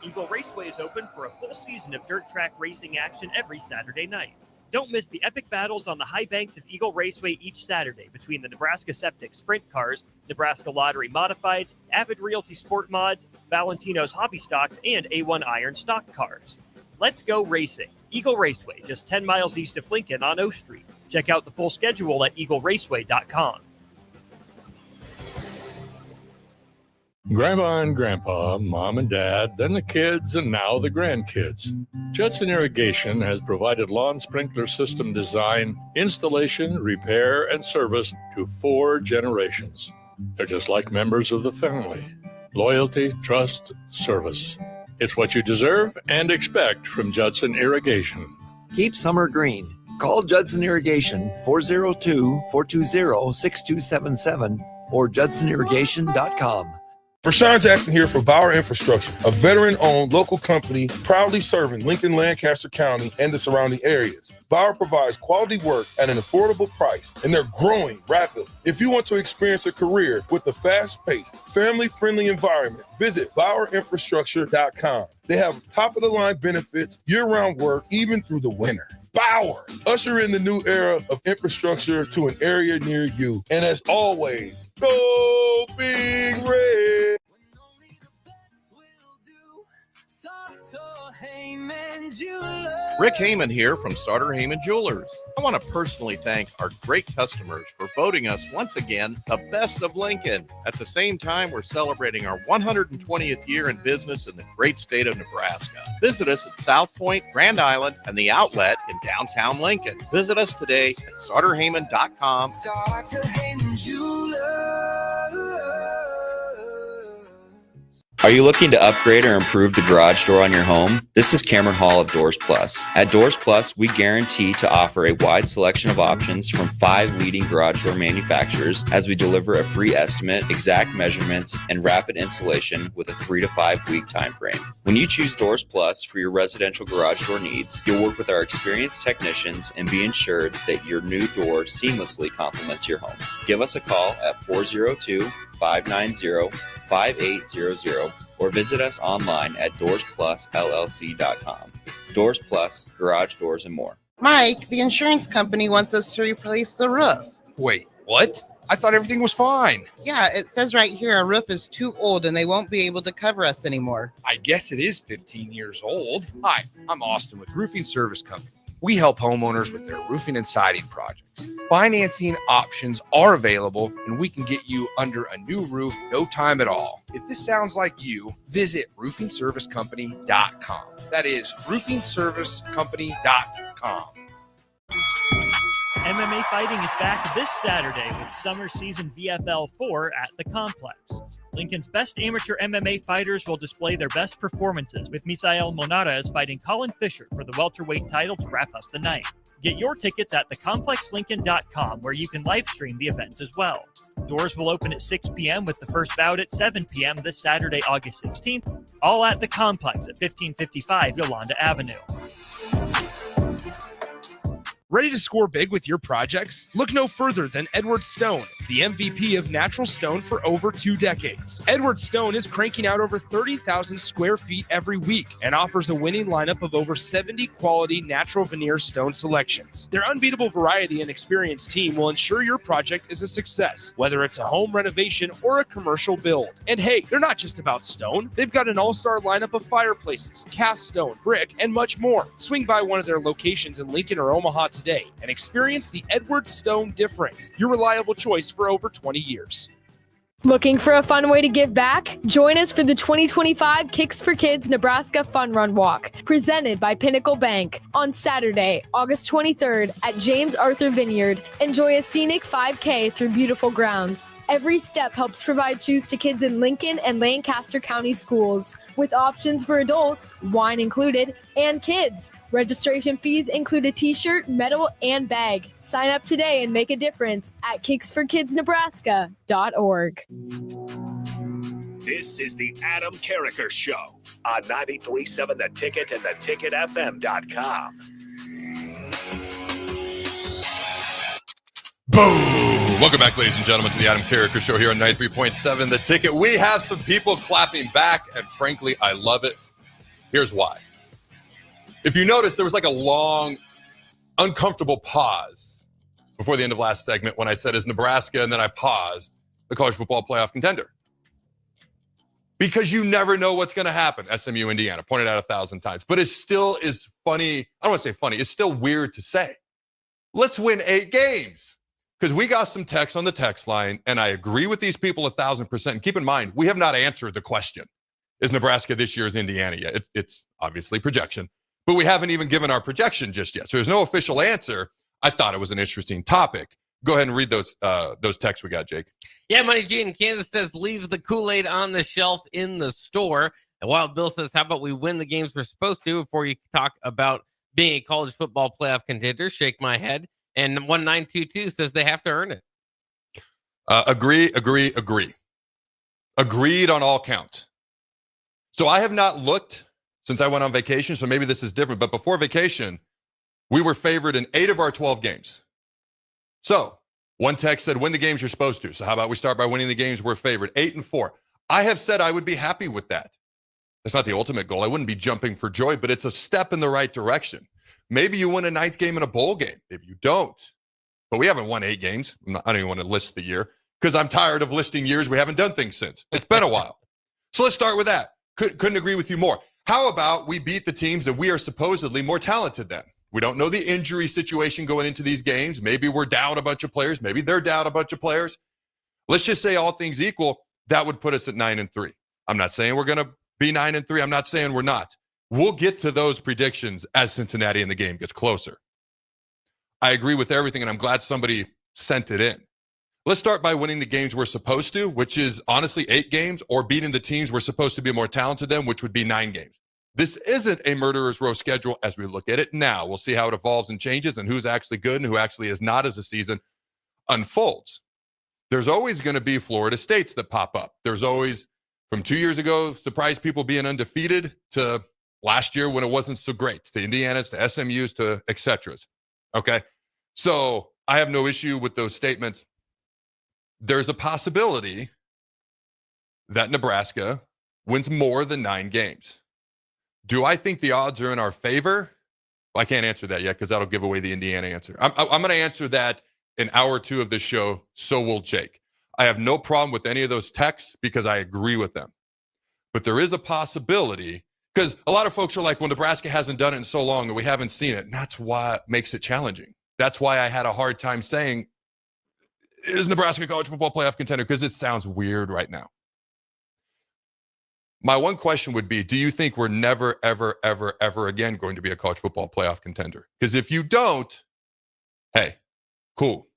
Eagle Raceway is open for a full season of dirt track racing action every Saturday night. Don't miss the epic battles on the high banks of Eagle Raceway each Saturday between the Nebraska Septic Sprint Cars, Nebraska Lottery Modifieds, Avid Realty Sport Mods, Valentino's Hobby Stocks, and A1 Iron Stock Cars. Let's go racing. Eagle Raceway, just 10 miles east of Lincoln on O Street. Check out the full schedule at eagleraceway.com. Grandma and Grandpa, Mom and Dad, then the kids, and now the grandkids. Judson Irrigation has provided lawn sprinkler system design, installation, repair, and service to 4 generations. They're just like members of the family. Loyalty, trust, service. It's what you deserve and expect from Judson Irrigation. Keep summer green. Call Judson Irrigation 402-420-6277 or judsonirrigation.com. Rashawn Jackson here for Bauer Infrastructure, a veteran-owned local company proudly serving Lincoln, Lancaster County, and the surrounding areas. Bauer provides quality work at an affordable price, and they're growing rapidly. If you want to experience a career with a fast-paced, family-friendly environment, visit BauerInfrastructure.com. They have top-of-the-line benefits, year-round work, even through the winter. Bauer, usher in the new era of infrastructure to an area near you. And as always, go Big Red. Rick Heyman here from Starter Heyman Jewelers. I want to personally thank our great customers for voting us once again the best of Lincoln. At the same time, we're celebrating our 120th year in business in the great state of Nebraska. Visit us at South Point, Grand Island, and the Outlet in downtown Lincoln. Visit us today at starterheyman.com. Starter Heyman Jewelers. Are you looking to upgrade or improve the garage door on your home? This is Cameron Hall of Doors Plus. At Doors Plus, we guarantee to offer a wide selection of options from 5 leading garage door manufacturers as we deliver a free estimate, exact measurements, and rapid installation with a 3 to 5 week time frame. When you choose Doors Plus for your residential garage door needs, you'll work with our experienced technicians and be ensured that your new door seamlessly complements your home. Give us a call at 402-590-5800 or visit us online at DoorsPlusLLC.com. Doors Plus, garage doors, and more. Mike, the insurance company wants us to replace the roof. Wait, what? I thought everything was fine. Yeah, it says right here our roof is too old and they won't be able to cover us anymore. I guess it is 15 years old. Hi, I'm Austin with Roofing Service Company. We help homeowners with their roofing and siding projects. Financing options are available, and we can get you under a new roof no time at all. If this sounds like you, visit roofingservicecompany.com. That is roofingservicecompany.com. MMA fighting is back this Saturday with summer season VFL 4 at the Complex. Lincoln's best amateur MMA fighters will display their best performances, with Misael Monarez fighting Colin Fisher for the welterweight title to wrap up the night. Get your tickets at thecomplexlincoln.com, where you can live stream the event as well. Doors will open at 6 p.m. with the first bout at 7 p.m. this Saturday, August 16th, all at the Complex at 1555 Yolanda Avenue. Ready to score big with your projects? Look no further than Edward Stone, the MVP of natural stone for over 2 decades. Edward Stone is cranking out over 30,000 square feet every week and offers a winning lineup of over 70 quality natural veneer stone selections. Their unbeatable variety and experienced team will ensure your project is a success, whether it's a home renovation or a commercial build. And hey, they're not just about stone. They've got an all-star lineup of fireplaces, cast stone, brick, and much more. Swing by one of their locations in Lincoln or Omaha today and experience the Edward Stone difference, your reliable choice for over 20 years. Looking for a fun way to give back? Join us for the 2025 Kicks for Kids Nebraska Fun Run Walk, presented by Pinnacle Bank, on Saturday, August 23rd at James Arthur Vineyard. Enjoy a scenic 5K through beautiful grounds. Every step helps provide shoes to kids in Lincoln and Lancaster County schools, with options for adults, wine included, and kids. Registration fees include a t-shirt, medal, and bag. Sign up today and make a difference at kicksforkidsnebraska.org. This is the Adam Carriker Show on 93.7 The Ticket and theticketfm.com. Boom! Welcome back, ladies and gentlemen, to the Adam Carriker Show here on 93.7 The Ticket. We have some people clapping back, and frankly, I love it. Here's why. If you notice, there was like a long, uncomfortable pause before the end of last segment when I said, is Nebraska, and then I paused, the college football playoff contender. Because you never know what's going to happen. SMU, Indiana, pointed out 1,000 times. But it still is funny. I don't want to say funny. It's still weird to say. Let's win 8 games. Because we got some text on the text line, and I agree with these people 1,000%. And keep in mind, we have not answered the question, is Nebraska this year's Indiana yet? It's obviously projection, but we haven't even given our projection just yet. So there's no official answer. I thought it was an interesting topic. Go ahead and read those texts we got, Jake. Yeah, Money G in Kansas says, leave the Kool-Aid on the shelf in the store. And Wild Bill says, how about we win the games we're supposed to before you talk about being a college football playoff contender? Shake my head. And 1922 says they have to earn it. Agree. Agreed on all counts. So I have not looked since I went on vacation, so maybe this is different. But before vacation, we were favored in 8 of our 12 games. So one text said, win the games you're supposed to. So how about we start by winning the games we're favored? 8-4. I have said I would be happy with that. That's not the ultimate goal. I wouldn't be jumping for joy, but it's a step in the right direction. Maybe you win a 9th game in a bowl game. Maybe you don't. But we haven't won 8 games. I don't even want to list the year because I'm tired of listing years we haven't done things since. It's been a while. So let's start with that. Couldn't agree with you more. How about we beat the teams that we are supposedly more talented than? We don't know the injury situation going into these games. Maybe we're down a bunch of players. Maybe they're down a bunch of players. Let's just say all things equal, that would put us at 9-3. I'm not saying we're going to be 9-3. I'm not saying we're not. We'll get to those predictions as Cincinnati in the game gets closer. I agree with everything, and I'm glad somebody sent it in. Let's start by winning the games we're supposed to, which is honestly 8 games, or beating the teams we're supposed to be more talented than, which would be 9 games. This isn't a murderer's row schedule as we look at it now. We'll see how it evolves and changes and who's actually good and who actually is not as the season unfolds. There's always going to be Florida States that pop up. There's always, from 2 years ago, surprise people being undefeated to last year when it wasn't so great, to Indiana's, to SMU's, to et cetera's. Okay? So I have no issue with those statements. There's a possibility that Nebraska wins more than 9 games. Do I think the odds are in our favor? Well, I can't answer that yet because that'll give away the Indiana answer. I'm going to answer that in hour 2 of this show. So will Jake. I have no problem with any of those texts because I agree with them. But there is a possibility, because a lot of folks are like, well, Nebraska hasn't done it in so long that we haven't seen it. And that's why it makes it challenging. That's why I had a hard time saying, is Nebraska a college football playoff contender? Because it sounds weird right now. My one question would be, do you think we're never, ever, ever, ever again going to be a college football playoff contender? Because if you don't, hey, cool.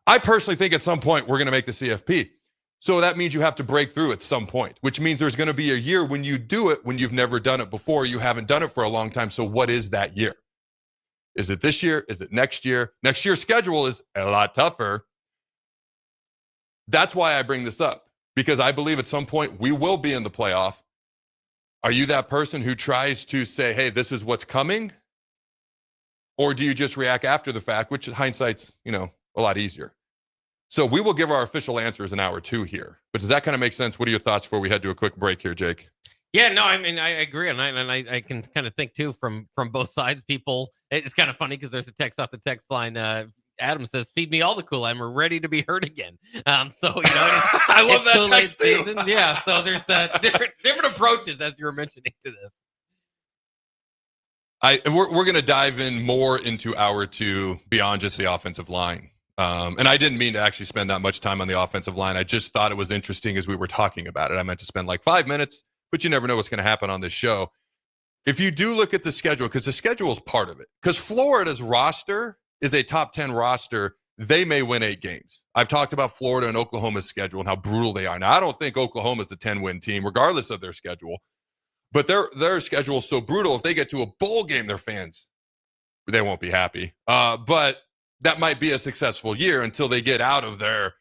I personally think at some point we're going to make the CFP. So that means you have to break through at some point, which means there's going to be a year when you do it when you've never done it before. You haven't done it for a long time. So what is that year? Is it this year? Is it next year? Next year's schedule is a lot tougher. That's why I bring this up, because I believe at some point we will be in the playoff. Are you that person who tries to say, hey, this is what's coming? Or do you just react after the fact, which hindsight's, a lot easier? So we will give our official answers in hour 2 here. But does that kind of make sense? What are your thoughts before we head to a quick break here, Jake? Yeah, no, I mean, I agree. And I can kind of think, too, from both sides. People, it's kind of funny because there's a text off the text line. Adam says, feed me all the Kool-Aid. We're ready to be heard again. So, I love that Kool-Aid text, too. season. Yeah, so there's different approaches, as you were mentioning, to this. We're going to dive in more into hour 2 beyond just the offensive line. And I didn't mean to actually spend that much time on the offensive line. I just thought it was interesting as we were talking about it. I meant to spend like 5 minutes, but you never know what's going to happen on this show. If you do look at the schedule, because the schedule is part of it, because Florida's roster is a top 10 roster, they may win 8 games. I've talked about Florida and Oklahoma's schedule and how brutal they are. Now, I don't think Oklahoma's a 10-win team, regardless of their schedule. But their schedule is so brutal. If they get to a bowl game, their fans, they won't be happy. But that might be a successful year until they get out of their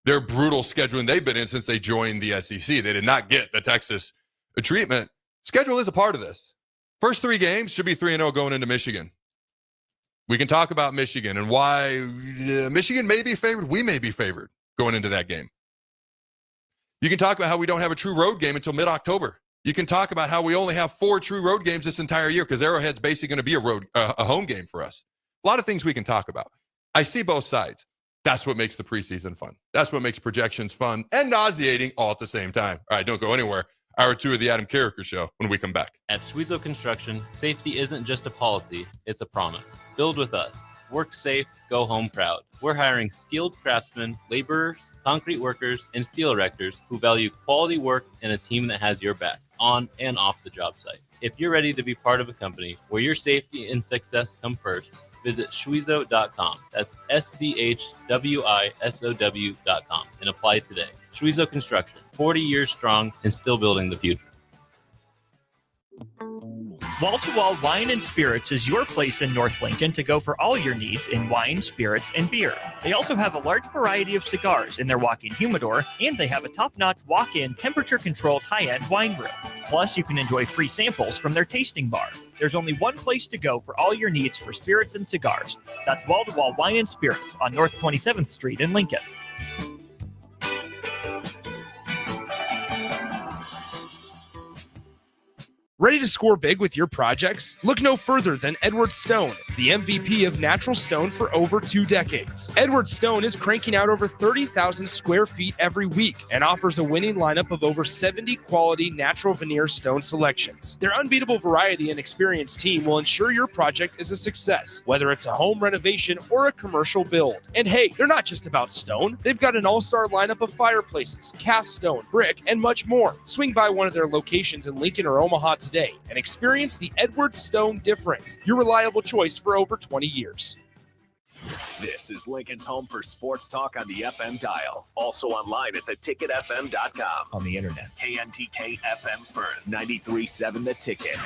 brutal scheduling they've been in since they joined the SEC. They did not get the Texas treatment. Schedule is a part of this. First 3 games should be 3-0 going into Michigan. We can talk about Michigan and why Michigan may be favored. We may be favored going into that game. You can talk about how we don't have a true road game until mid-October. You can talk about how we only have 4 true road games this entire year because Arrowhead's basically going to be a home game for us. A lot of things we can talk about. I see both sides. That's what makes the preseason fun. That's what makes projections fun and nauseating all at the same time. All right, don't go anywhere. Hour 2 of the Adam Carriker Show when we come back. At Schwezo Construction, safety isn't just a policy, it's a promise. Build with us. Work safe, go home proud. We're hiring skilled craftsmen, laborers, concrete workers, and steel erectors who value quality work and a team that has your back on and off the job site. If you're ready to be part of a company where your safety and success come first, visit Schwezo.com. That's SCHWISOW.com and apply today. Schwezo Construction, 40 years strong and still building the future. Wall to Wall Wine and Spirits is your place in North Lincoln to go for all your needs in wine, spirits, and beer. They also have a large variety of cigars in their walk-in humidor, and they have a top-notch walk-in temperature-controlled high-end wine room. Plus, you can enjoy free samples from their tasting bar. There's only one place to go for all your needs for spirits and cigars. That's Wall to Wall Wine and Spirits on North 27th Street in Lincoln. Ready to score big with your projects? Look no further than Edward Stone, the MVP of natural stone for over 2 decades. Edward Stone is cranking out over 30,000 square feet every week and offers a winning lineup of over 70 quality natural veneer stone selections. Their unbeatable variety and experienced team will ensure your project is a success, whether it's a home renovation or a commercial build. And hey, they're not just about stone. They've got an all-star lineup of fireplaces, cast stone, brick, and much more. Swing by one of their locations in Lincoln or Omaha today and experience the Edward Stone difference, your reliable choice for over 20 years. This is Lincoln's home for sports talk on the FM dial. Also online at theticketfm.com. On the internet, KNTK FM Firth, 93.7 The Ticket.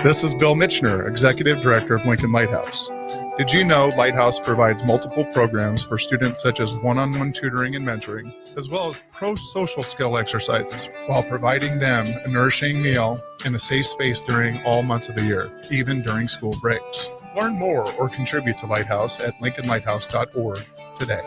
This is Bill Mitchner, Executive Director of Lincoln Lighthouse. Did you know Lighthouse provides multiple programs for students such as one-on-one tutoring and mentoring, as well as pro-social skill exercises, while providing them a nourishing meal and a safe space during all months of the year, even during school breaks? Learn more or contribute to Lighthouse at lincolnlighthouse.org today.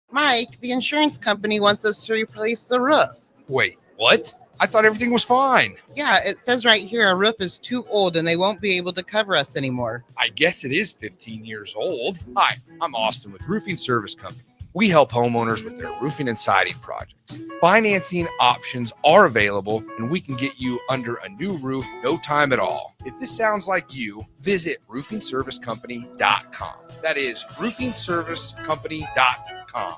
Mike, the insurance company wants us to replace the roof. Wait, what? I thought everything was fine. Yeah, it says right here our roof is too old and they won't be able to cover us anymore. I guess it is 15 years old. Hi, I'm Austin with Roofing Service Company. We help homeowners with their roofing and siding projects. Financing options are available, and we can get you under a new roof no time at all. If this sounds like you, visit roofingservicecompany.com. That is roofingservicecompany.com.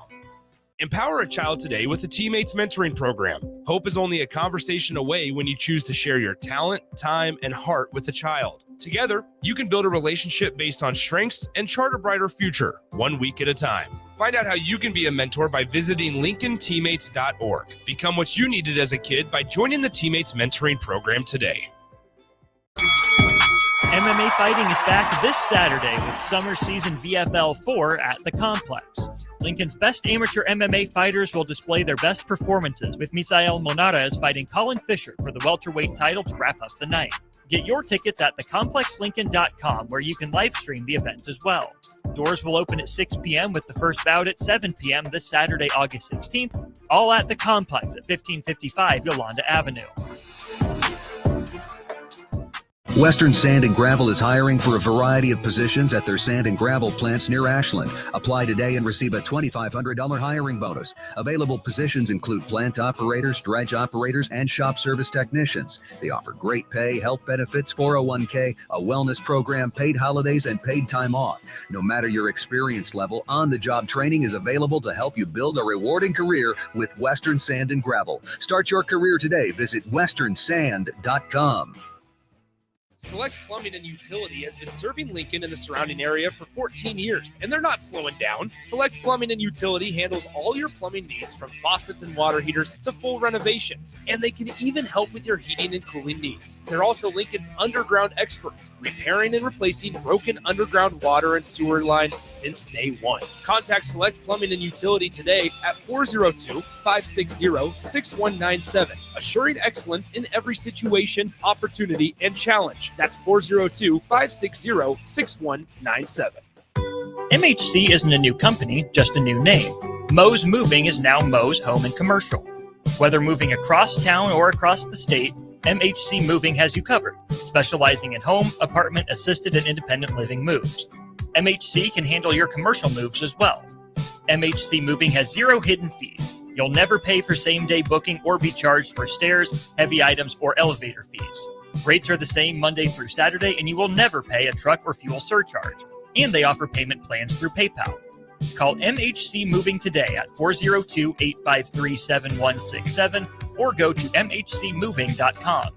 Empower a child today with the Teammates Mentoring Program. Hope is only a conversation away when you choose to share your talent, time, and heart with a child. Together, you can build a relationship based on strengths and chart a brighter future, 1 week at a time. Find out how you can be a mentor by visiting lincolnteammates.org. Become what you needed as a kid by joining the Teammates Mentoring Program today. MMA fighting is back this Saturday with summer season VFL 4 at the complex. Lincoln's best amateur MMA fighters will display their best performances, with Misael Monarez fighting Colin Fisher for the welterweight title to wrap up the night. Get your tickets at thecomplexlincoln.com, where you can live stream the event as well. Doors will open at 6 p.m. with the first bout at 7 p.m. this Saturday, August 16th, all at the Complex at 1555 Yolanda Avenue. Western Sand and Gravel is hiring for a variety of positions at their sand and gravel plants near Ashland. Apply today and receive a $2,500 hiring bonus. Available positions include plant operators, dredge operators, and shop service technicians. They offer great pay, health benefits, 401k, a wellness program, paid holidays, and paid time off. No matter your experience level, on-the-job training is available to help you build a rewarding career with Western Sand and Gravel. Start your career today. Visit westernsand.com. Select Plumbing and Utility has been serving Lincoln and the surrounding area for 14 years, and they're not slowing down. Select Plumbing and Utility handles all your plumbing needs, from faucets and water heaters to full renovations, and they can even help with your heating and cooling needs. They're also Lincoln's underground experts, repairing and replacing broken underground water and sewer lines since day one. Contact Select Plumbing and Utility today at 402-560-6197, assuring excellence in every situation, opportunity, and challenge. That's 402-560-6197. MHC isn't a new company, just a new name. Moe's Moving is now Moe's Home and Commercial. Whether moving across town or across the state, MHC Moving has you covered, specializing in home, apartment, assisted, and independent living moves. MHC can handle your commercial moves as well. MHC Moving has 0 hidden fees. You'll never pay for same-day booking or be charged for stairs, heavy items, or elevator fees. Rates are the same Monday through Saturday, and you will never pay a truck or fuel surcharge. And they offer payment plans through PayPal. Call MHC Moving today at 402-853-7167 or go to mhcmoving.com.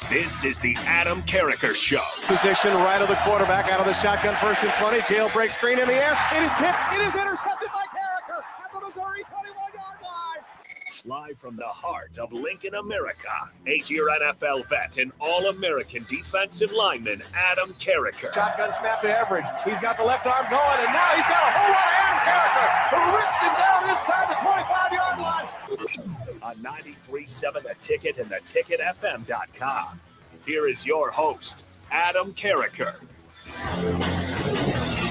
This is the Adam Carriker Show. Position right of the quarterback, out of the shotgun, 1st and 20. Jailbreak screen in the air. It is tipped. It is intercepted by Carriker at the Missouri 21-yard line. Live from the heart of Lincoln, America, 8-year NFL vet and All-American defensive lineman Adam Carriker. Shotgun snap to Everidge. He's got the left arm going, and now he's got a whole lot of Adam Carriker who rips him down inside the 25-yard line. On 93.7 The Ticket and theticketfm.com. Here is your host, Adam Carriker.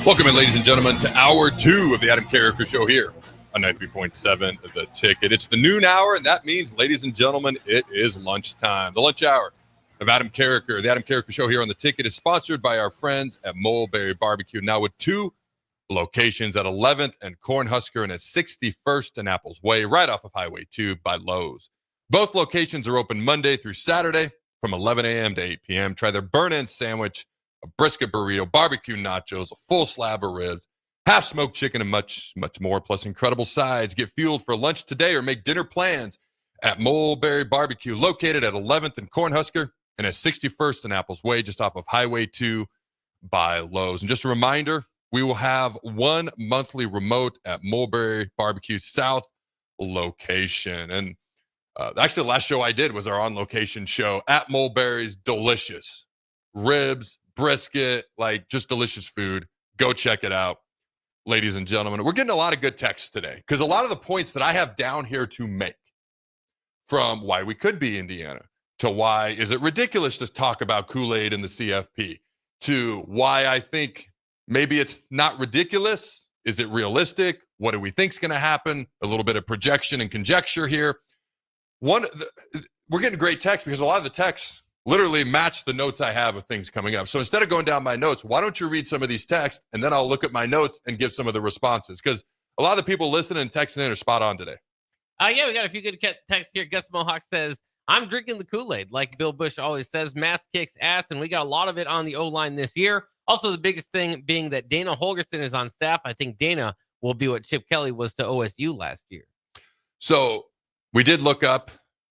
Welcome in, ladies and gentlemen, to hour 2 of the Adam Carriker Show here on 93.7 The Ticket. It's the noon hour, and that means, ladies and gentlemen, it is lunchtime. The lunch hour of Adam Carriker. The Adam Carriker Show here on The Ticket is sponsored by our friends at Mulberry Barbecue, now with 2 locations at 11th and Cornhusker and at 61st and Apples Way, right off of Highway 2 by Lowe's. Both locations are open Monday through Saturday from 11 a.m. to 8 p.m. Try their burn-in sandwich, a brisket burrito, barbecue nachos, a full slab of ribs, half-smoked chicken, and much, much more, plus incredible sides. Get fueled for lunch today or make dinner plans at Mulberry Barbecue, located at 11th and Cornhusker and at 61st and Apples Way, just off of Highway 2 by Lowe's. And just a reminder, we will have 1 monthly remote at Mulberry Barbecue South location. And actually, the last show I did was our on-location show at Mulberry's. Delicious ribs, brisket, like just delicious food. Go check it out, ladies and gentlemen. We're getting a lot of good texts today because a lot of the points that I have down here to make, from why we could be Indiana to why is it ridiculous to talk about Kool-Aid in the CFP, to why I think maybe it's not ridiculous. Is it realistic? What do we think is going to happen? A little bit of projection and conjecture here. We're getting great text because a lot of the texts literally match the notes I have of things coming up. So instead of going down my notes, why don't you read some of these texts and then I'll look at my notes and give some of the responses, because a lot of the people listening and texting in are spot on today. Yeah, we got a few good texts here. Gus Mohawk says, I'm drinking the Kool-Aid, like Bill Bush always says. Mass kicks ass, and we got a lot of it on the O-line this year. Also, the biggest thing being that Dana Holgerson is on staff. I think Dana will be what Chip Kelly was to OSU last year. So we did look up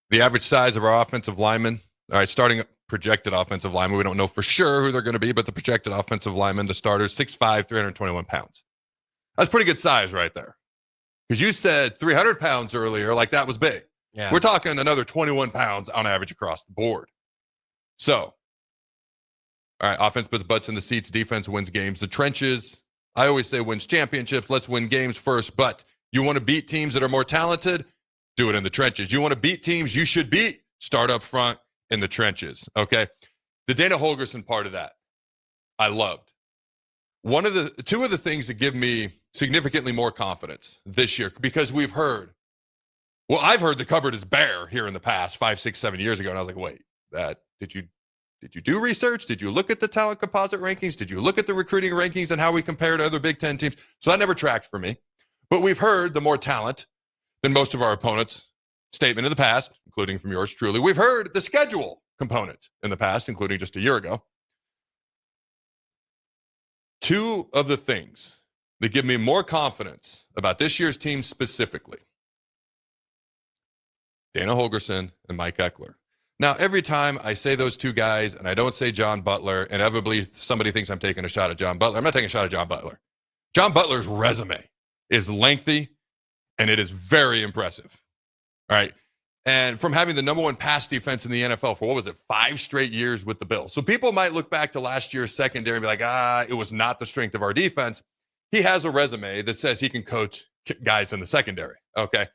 the average size of our offensive linemen. All right, starting projected offensive linemen. We don't know for sure who they're going to be, but the projected offensive linemen, the starters, 6'5", 321 pounds. That's pretty good size right there. Because you said 300 pounds earlier, like that was big. Yeah. We're talking another 21 pounds on average across the board. So, all right, offense puts butts in the seats, defense wins games. The trenches I always say wins championships. Let's win games first. But you want to beat teams that are more talented? Do it in the trenches. You want to beat teams you should beat? Start up front in the trenches. Okay. The Dana Holgorsen part of that, I loved. Two of the things that give me significantly more confidence this year, because I've heard the cupboard is bare here in the past 5, 6, 7 years ago. And I was like, wait, did you do research? Did you look at the talent composite rankings? Did you look at the recruiting rankings and how we compare to other Big Ten teams? So that never tracked for me. But we've heard the more talent than most of our opponents statement in the past, including from yours truly. We've heard the schedule component in the past, including just a year ago. Two of the things that give me more confidence about this year's team specifically, Dana Holgorsen and Mike Eckler. Now, every time I say those two guys and I don't say John Butler, and inevitably somebody thinks I'm taking a shot at John Butler. I'm not taking a shot at John Butler. John Butler's resume is lengthy and it is very impressive. All right. And from having the number one pass defense in the NFL for 5 straight years with the Bills. So people might look back to last year's secondary and be like, it was not the strength of our defense. He has a resume that says he can coach guys in the secondary. Okay.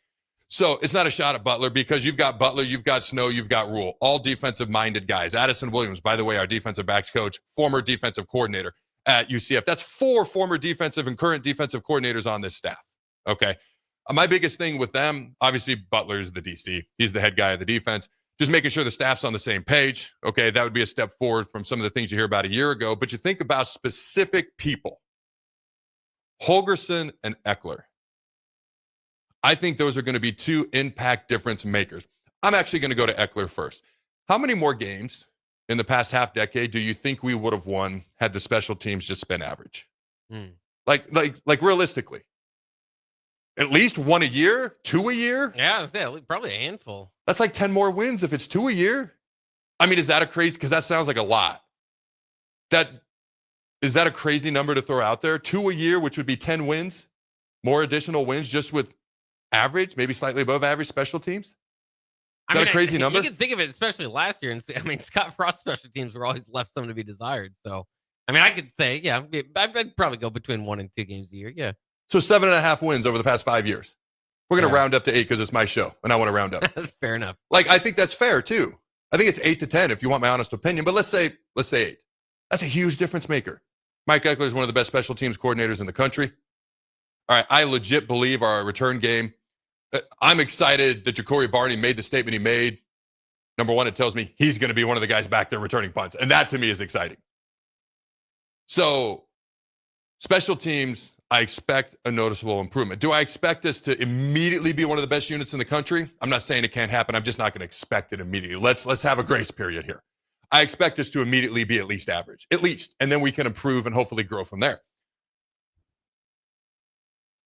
So it's not a shot at Butler because you've got Butler, you've got Snow, you've got Rule, all defensive-minded guys. Addison Williams, by the way, our defensive backs coach, former defensive coordinator at UCF. That's 4 former defensive and current defensive coordinators on this staff, okay? My biggest thing with them, obviously Butler's the DC. He's the head guy of the defense. Just making sure the staff's on the same page, okay? That would be a step forward from some of the things you hear about a year ago. But you think about specific people, Holgorsen and Eckler. I think those are going to be 2 impact difference makers. I'm actually going to go to Eckler first. How many more games in the past half decade do you think we would have won had the special teams just been average? Like realistically, at least 1 a year, 2 a year? Yeah, probably a handful. That's like 10 more wins if it's 2 a year. I mean, is that a crazy? Because that sounds like a lot. Is that a crazy number to throw out there? 2 a year, which would be 10 wins, more additional wins just with average, maybe slightly above average special teams? Is that a crazy number? You can think of it, especially last year. And Scott Frost's special teams were always left some to be desired. So, I could say, yeah, I'd probably go between 1 and 2 games a year. Yeah. So 7.5 wins over the past 5 years. We're going to round up to 8 because it's my show and I want to round up. Fair enough. I think that's fair too. I think it's 8 to 10 if you want my honest opinion, but let's say 8. That's a huge difference maker. Mike Eckler is one of the best special teams coordinators in the country. All right, I legit believe our return game. I'm excited that Ja'Cory Barney made the statement he made. Number one, it tells me he's going to be one of the guys back there returning punts, and that to me is exciting. So, special teams, I expect a noticeable improvement. Do I expect us to immediately be one of the best units in the country? I'm not saying it can't happen. I'm just not going to expect it immediately. Let's have a grace period here. I expect us to immediately be at least average, and then we can improve and hopefully grow from there.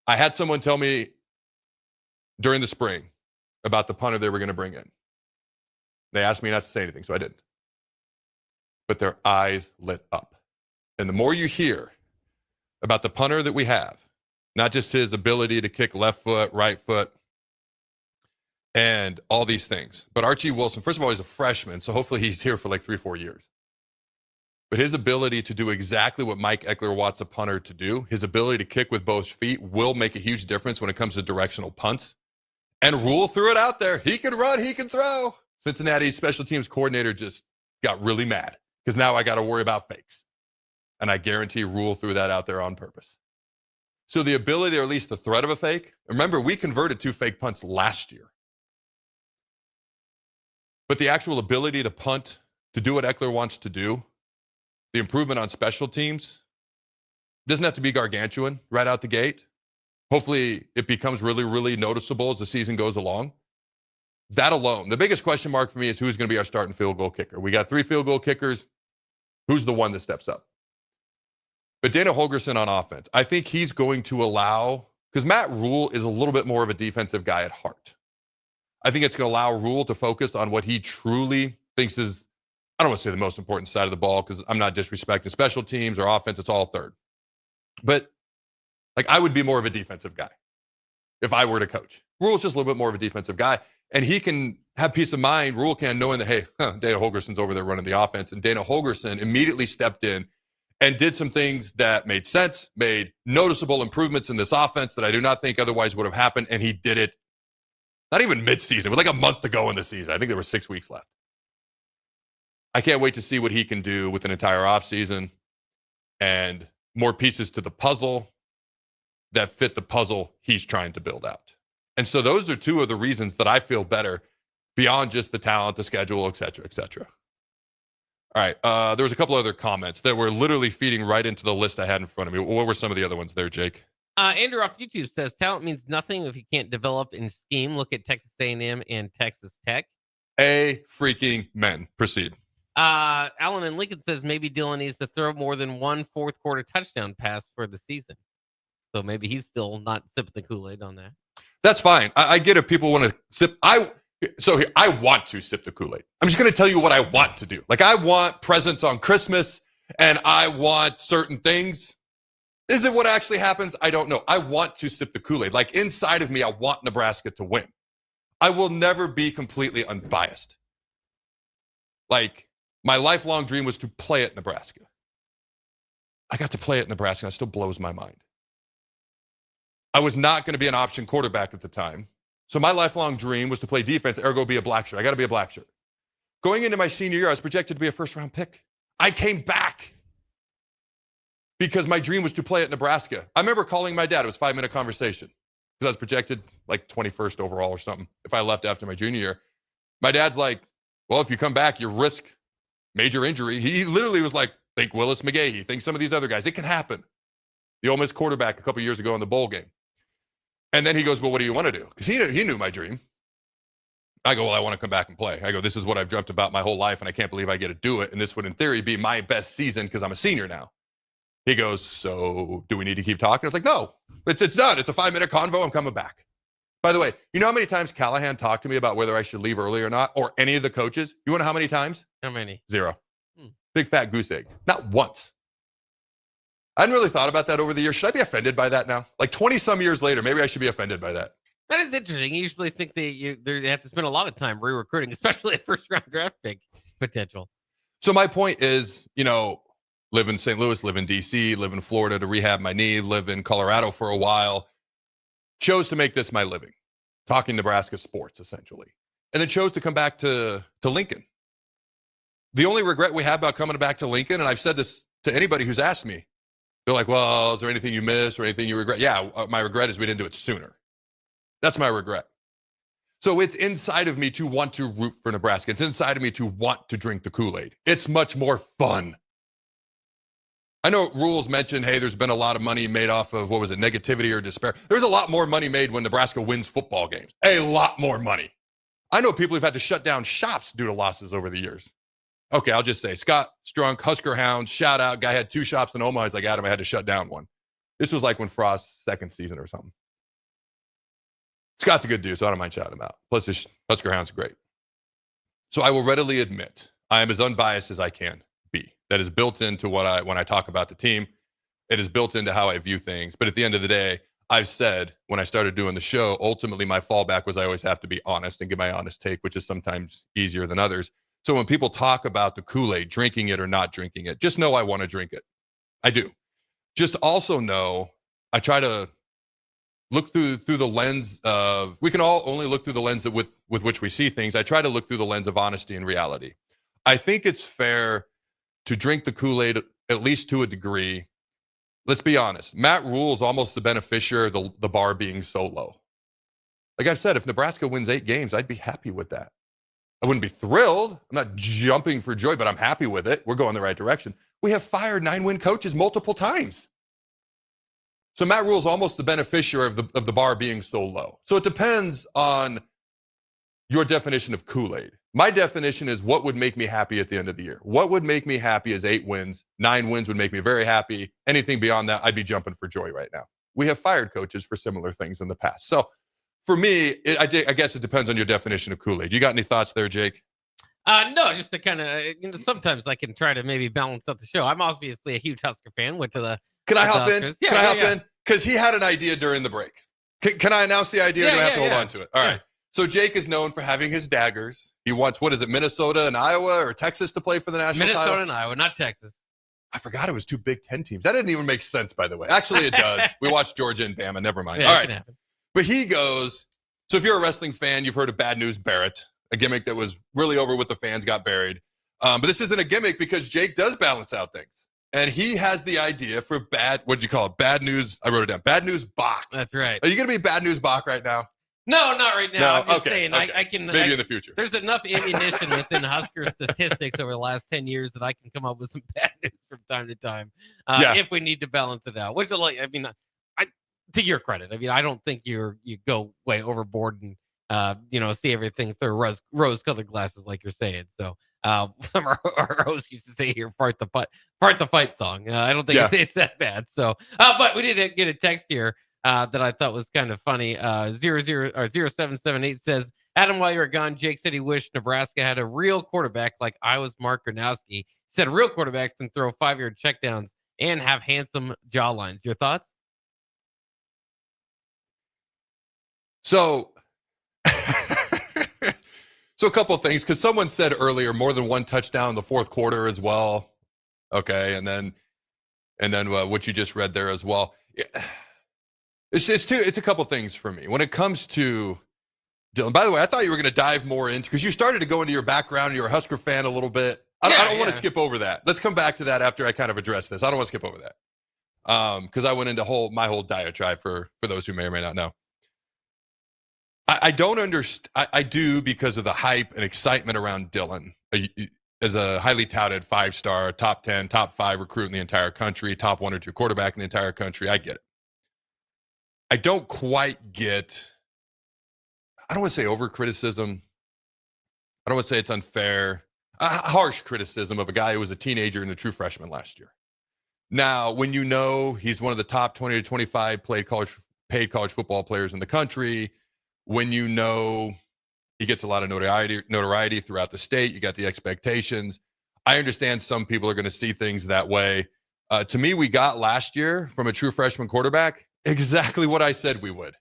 I had someone tell me during the spring about the punter they were going to bring in. They asked me not to say anything, so I didn't. But their eyes lit up. And the more you hear about the punter that we have, not just his ability to kick left foot, right foot, and all these things. But Archie Wilson, first of all, he's a freshman, so hopefully he's here for like 3-4 years. But his ability to do exactly what Mike Eckler wants a punter to do, his ability to kick with both feet will make a huge difference when it comes to directional punts. And Rule threw it out there. He can run, he can throw. Cincinnati's special teams coordinator just got really mad because now I got to worry about fakes. And I guarantee Rule threw that out there on purpose. So the ability, or at least the threat of a fake, remember, we converted 2 fake punts last year. But the actual ability to punt, to do what Eckler wants to do, the improvement on special teams, doesn't have to be gargantuan right out the gate. Hopefully it becomes really, really noticeable as the season goes along. That alone, the biggest question mark for me is who's going to be our starting field goal kicker. We got 3 field goal kickers. Who's the one that steps up? But Dana Holgorsen on offense, I think he's going to allow, because Matt Rule is a little bit more of a defensive guy at heart. I think it's going to allow Rule to focus on what he truly thinks is, I don't want to say the most important side of the ball because I'm not disrespecting special teams or offense. It's all third. But I would be more of a defensive guy if I were to coach. Rule's just a little bit more of a defensive guy. And he can have peace of mind, Rule can, knowing that, hey, Dana Holgorsen's over there running the offense. And Dana Holgorsen immediately stepped in and did some things that made sense, made noticeable improvements in this offense that I do not think otherwise would have happened. And he did it not even mid-season. It was like a month to go in the season. I think there were 6 weeks left. I can't wait to see what he can do with an entire offseason and more pieces to the puzzle that fit the puzzle he's trying to build out. And so those are two of the reasons that I feel better beyond just the talent, the schedule, et cetera, et cetera. All right. There was a couple other comments that were literally feeding right into the list I had in front of me. What were some of the other ones there, Jake? Andrew off YouTube says, talent means nothing if you can't develop and scheme. Look at Texas A&M and Texas Tech. A freaking men. Proceed. Alan in Lincoln says maybe Dylan needs to throw more than one fourth quarter touchdown pass for the season. So maybe he's still not sipping the Kool-Aid on that. That's fine. I get if people want to sip. I want to sip the Kool-Aid. I'm just going to tell you what I want to do. Like, I want presents on Christmas and I want certain things. Is it what actually happens? I don't know. I want to sip the Kool-Aid. Like, inside of me, I want Nebraska to win. I will never be completely unbiased. Like, my lifelong dream was to play at Nebraska. I got to play at Nebraska, and it still blows my mind. I was not going to be an option quarterback at the time. So my lifelong dream was to play defense, ergo be a black shirt. I got to be a black shirt. Going into my senior year, I was projected to be a first-round pick. I came back because my dream was to play at Nebraska. I remember calling my dad. It was a 5-minute conversation because I was projected like 21st overall or something if I left after my junior year. My dad's like, well, if you come back, you risk major injury. He literally was like, think Willis McGahee, think some of these other guys. It can happen. The Ole Miss quarterback a couple years ago in the bowl game. And then he goes, well, what do you want to do? Because he knew my dream. I go, well, I want to come back and play. I go, this is what I've dreamt about my whole life, and I can't believe I get to do it. And this would, in theory, be my best season because I'm a senior now. He goes, so do we need to keep talking? I was like, no, it's done. It's a 5-minute convo. I'm coming back. By the way, you know how many times Callahan talked to me about whether I should leave early or not, or any of the coaches? You want to know how many times? How many? 0. Big fat goose egg. Not once. I hadn't really thought about that over the years. Should I be offended by that now? Like 20-some years later, maybe I should be offended by that. That is interesting. You usually think they have to spend a lot of time re-recruiting, especially a first-round draft pick potential. So my point is, live in St. Louis, live in D.C., live in Florida to rehab my knee, live in Colorado for a while. Chose to make this my living, talking Nebraska sports, essentially. And then chose to come back to Lincoln. The only regret we have about coming back to Lincoln, and I've said this to anybody who's asked me, they're like, well, is there anything you miss or anything you regret? Yeah, my regret is we didn't do it sooner. That's my regret. So it's inside of me to want to root for Nebraska. It's inside of me to want to drink the Kool-Aid. It's much more fun. I know Rules mentioned, hey, there's been a lot of money made off of, negativity or despair. There's a lot more money made when Nebraska wins football games. A lot more money. I know people who've had to shut down shops due to losses over the years. Okay, I'll just say, Scott Strunk, Husker Hounds, shout out. Guy had 2 shops in Omaha. He's like, Adam, I had to shut down one. This was like when Frost's second season or something. Scott's a good dude, so I don't mind shouting him out. Plus, his Husker Hounds are great. So I will readily admit, I am as unbiased as I can be. That is built into when I talk about the team. It is built into how I view things. But at the end of the day, I've said when I started doing the show, ultimately my fallback was I always have to be honest and give my honest take, which is sometimes easier than others. So when people talk about the Kool-Aid, drinking it or not drinking it, just know I want to drink it. I do. Just also know I try to look through the lens of, we can all only look through the lens with which we see things. I try to look through the lens of honesty and reality. I think it's fair to drink the Kool-Aid, at least to a degree. Let's be honest. Matt Rule is almost the beneficiary of the bar being so low. Like I've said, if Nebraska wins 8 games, I'd be happy with that. I wouldn't be thrilled. I'm not jumping for joy, but I'm happy with it. We're going the right direction. We have fired 9-win coaches multiple times. So Matt Rule is almost the beneficiary of the bar being so low. So it depends on your definition of Kool-Aid. My definition is what would make me happy at the end of the year. What would make me happy is 8 wins. 9 wins would make me very happy. Anything beyond that, I'd be jumping for joy right now. We have fired coaches for similar things in the past. So for me, I guess it depends on your definition of Kool-Aid. You got any thoughts there, Jake? No, just to kind of, sometimes I can try to maybe balance out the show. I'm obviously a huge Husker fan. Went to the. Can I hop in? Yeah, Can I hop in? Because he had an idea during the break. Can I announce the idea or do I have to hold on to it? All right. So Jake is known for having his daggers. He wants, Minnesota and Iowa or Texas to play for the national title? Minnesota and Iowa, not Texas. I forgot it was 2 Big Ten teams. That didn't even make sense, by the way. Actually, it does. We watched Georgia and Bama. Never mind. Yeah, All it right. can happen. But he goes, so if you're a wrestling fan, you've heard of Bad News Barrett, a gimmick that was really over with the fans, got buried. But this isn't a gimmick because Jake does balance out things. And he has the idea for what'd you call it? Bad News. I wrote it down. Bad News Bach. That's right. Are you going to be Bad News Bach right now? No, not right now. No? I'm just Okay, saying okay. I can. Maybe in the future. There's enough ammunition within Husker statistics over the last 10 years that I can come up with some bad news from time to time if we need to balance it out. Which, I mean, to your credit, I mean, I don't think you go way overboard and see everything through rose-colored glasses like you're saying. So some of our hosts used to say here, part the fight song. I don't think it's that bad. So, but we did get a text here that I thought was kind of funny. 0778 says, Adam, while you were gone, Jake said he wished Nebraska had a real quarterback like I was Mark Gronowski. He said real quarterbacks can throw 5-yard checkdowns and have handsome jawlines. Your thoughts? So a couple of things, because someone said earlier more than one touchdown in the fourth quarter as well. Okay, and then what you just read there as well. It's a couple things for me when it comes to Dylan. By the way, I thought you were going to dive more into, because you started to go into your background. You're a Husker fan a little bit. I don't want to skip over that. Let's come back to that after I kind of address this. I don't want to skip over that because I went into my whole diatribe for those who may or may not know. I don't understand. I do, because of the hype and excitement around Dylan as a highly touted 5-star, top 10, top 5 recruit in the entire country, top 1 or 2 quarterback in the entire country. I get it. I don't quite get, I don't want to say over criticism. I don't want to say it's unfair. Harsh criticism of a guy who was a teenager and a true freshman last year. Now, when you know he's one of the top 20 to 25 paid college football players in the country, when you know he gets a lot of notoriety throughout the state, you got the expectations. I understand some people are going to see things that way. To me, we got last year from a true freshman quarterback exactly what I said we would.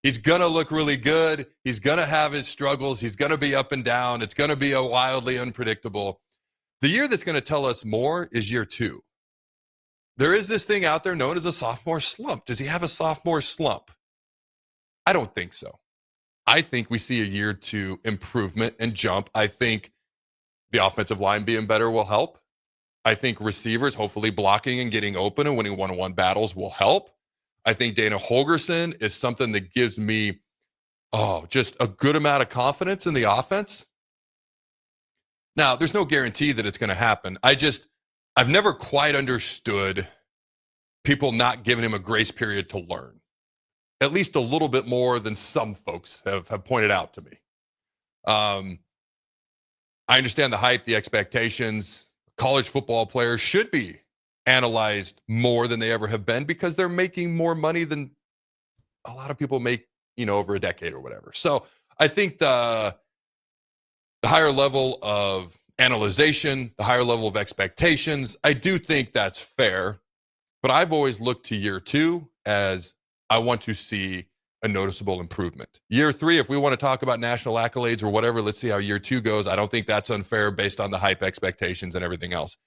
He's going to look really good. He's going to have his struggles. He's going to be up and down. It's going to be a wildly unpredictable. The year that's going to tell us more is year 2. There is this thing out there known as a sophomore slump. Does he have a sophomore slump? I don't think so. I think we see a year 2 improvement and jump. I think the offensive line being better will help. I think receivers hopefully blocking and getting open and winning one-on-one battles will help. I think Dana Holgorsen is something that gives me just a good amount of confidence in the offense. Now, there's no guarantee that it's going to happen. I've never quite understood people not giving him a grace period to learn, at least a little bit more than some folks have pointed out to me. I understand the hype, the expectations. College football players should be analyzed more than they ever have been because they're making more money than a lot of people make, over a decade or whatever. So I think the higher level of analyzation, the higher level of expectations, I do think that's fair. But I've always looked to year 2 as I want to see a noticeable improvement. Year 3, if we want to talk about national accolades or whatever, let's see how year 2 goes. I don't think that's unfair based on the hype, expectations, and everything else.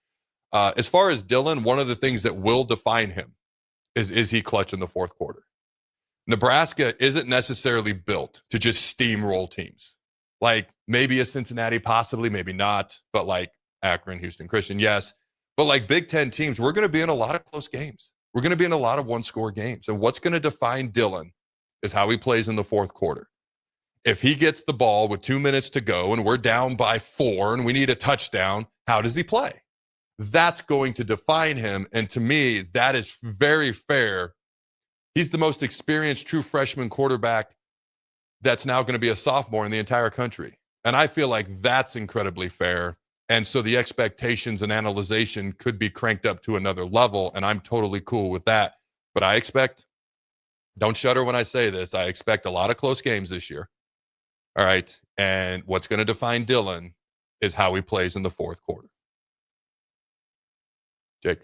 As far as Dylan, one of the things that will define him is he clutch in the fourth quarter. Nebraska isn't necessarily built to just steamroll teams. Like maybe a Cincinnati, possibly, maybe not, but like Akron, Houston Christian, yes. But like Big Ten teams, we're going to be in a lot of close games. We're going to be in a lot of one-score games. And what's going to define Dylan is how he plays in the fourth quarter. If he gets the ball with 2 minutes to go and we're down by 4 and we need a touchdown, how does he play? That's going to define him. And to me, that is very fair. He's the most experienced true freshman quarterback that's now going to be a sophomore in the entire country. And I feel like that's incredibly fair. And so the expectations and analyzation could be cranked up to another level. And I'm totally cool with that. But I expect, don't shudder when I say this, I expect a lot of close games this year. All right. And what's going to define Dylan is how he plays in the fourth quarter. Jake.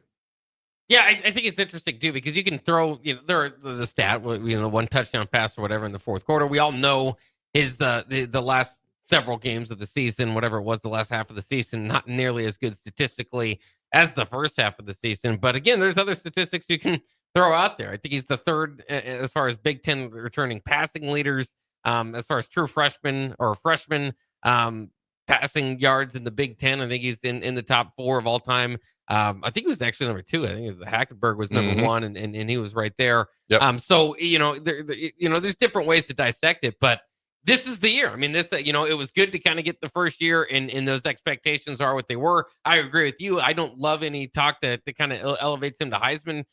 Yeah, I think it's interesting too because you can throw, the stat, one touchdown pass or whatever in the fourth quarter. We all know the last several games of the season, whatever it was, the last half of the season, not nearly as good statistically as the first half of the season. But again, there's other statistics you can throw out there. I think he's the third as far as Big Ten returning passing leaders, as far as true freshmen passing yards in the Big Ten. I think he's in the top 4 of all time. I think he was actually number 2. I think it was Hackenberg was number 1, and he was right there. Yep. So there's different ways to dissect it, but this is the year. I mean, it was good to kind of get the first year, and those expectations are what they were. I agree with you. I don't love any talk that kind of elevates him to Heisman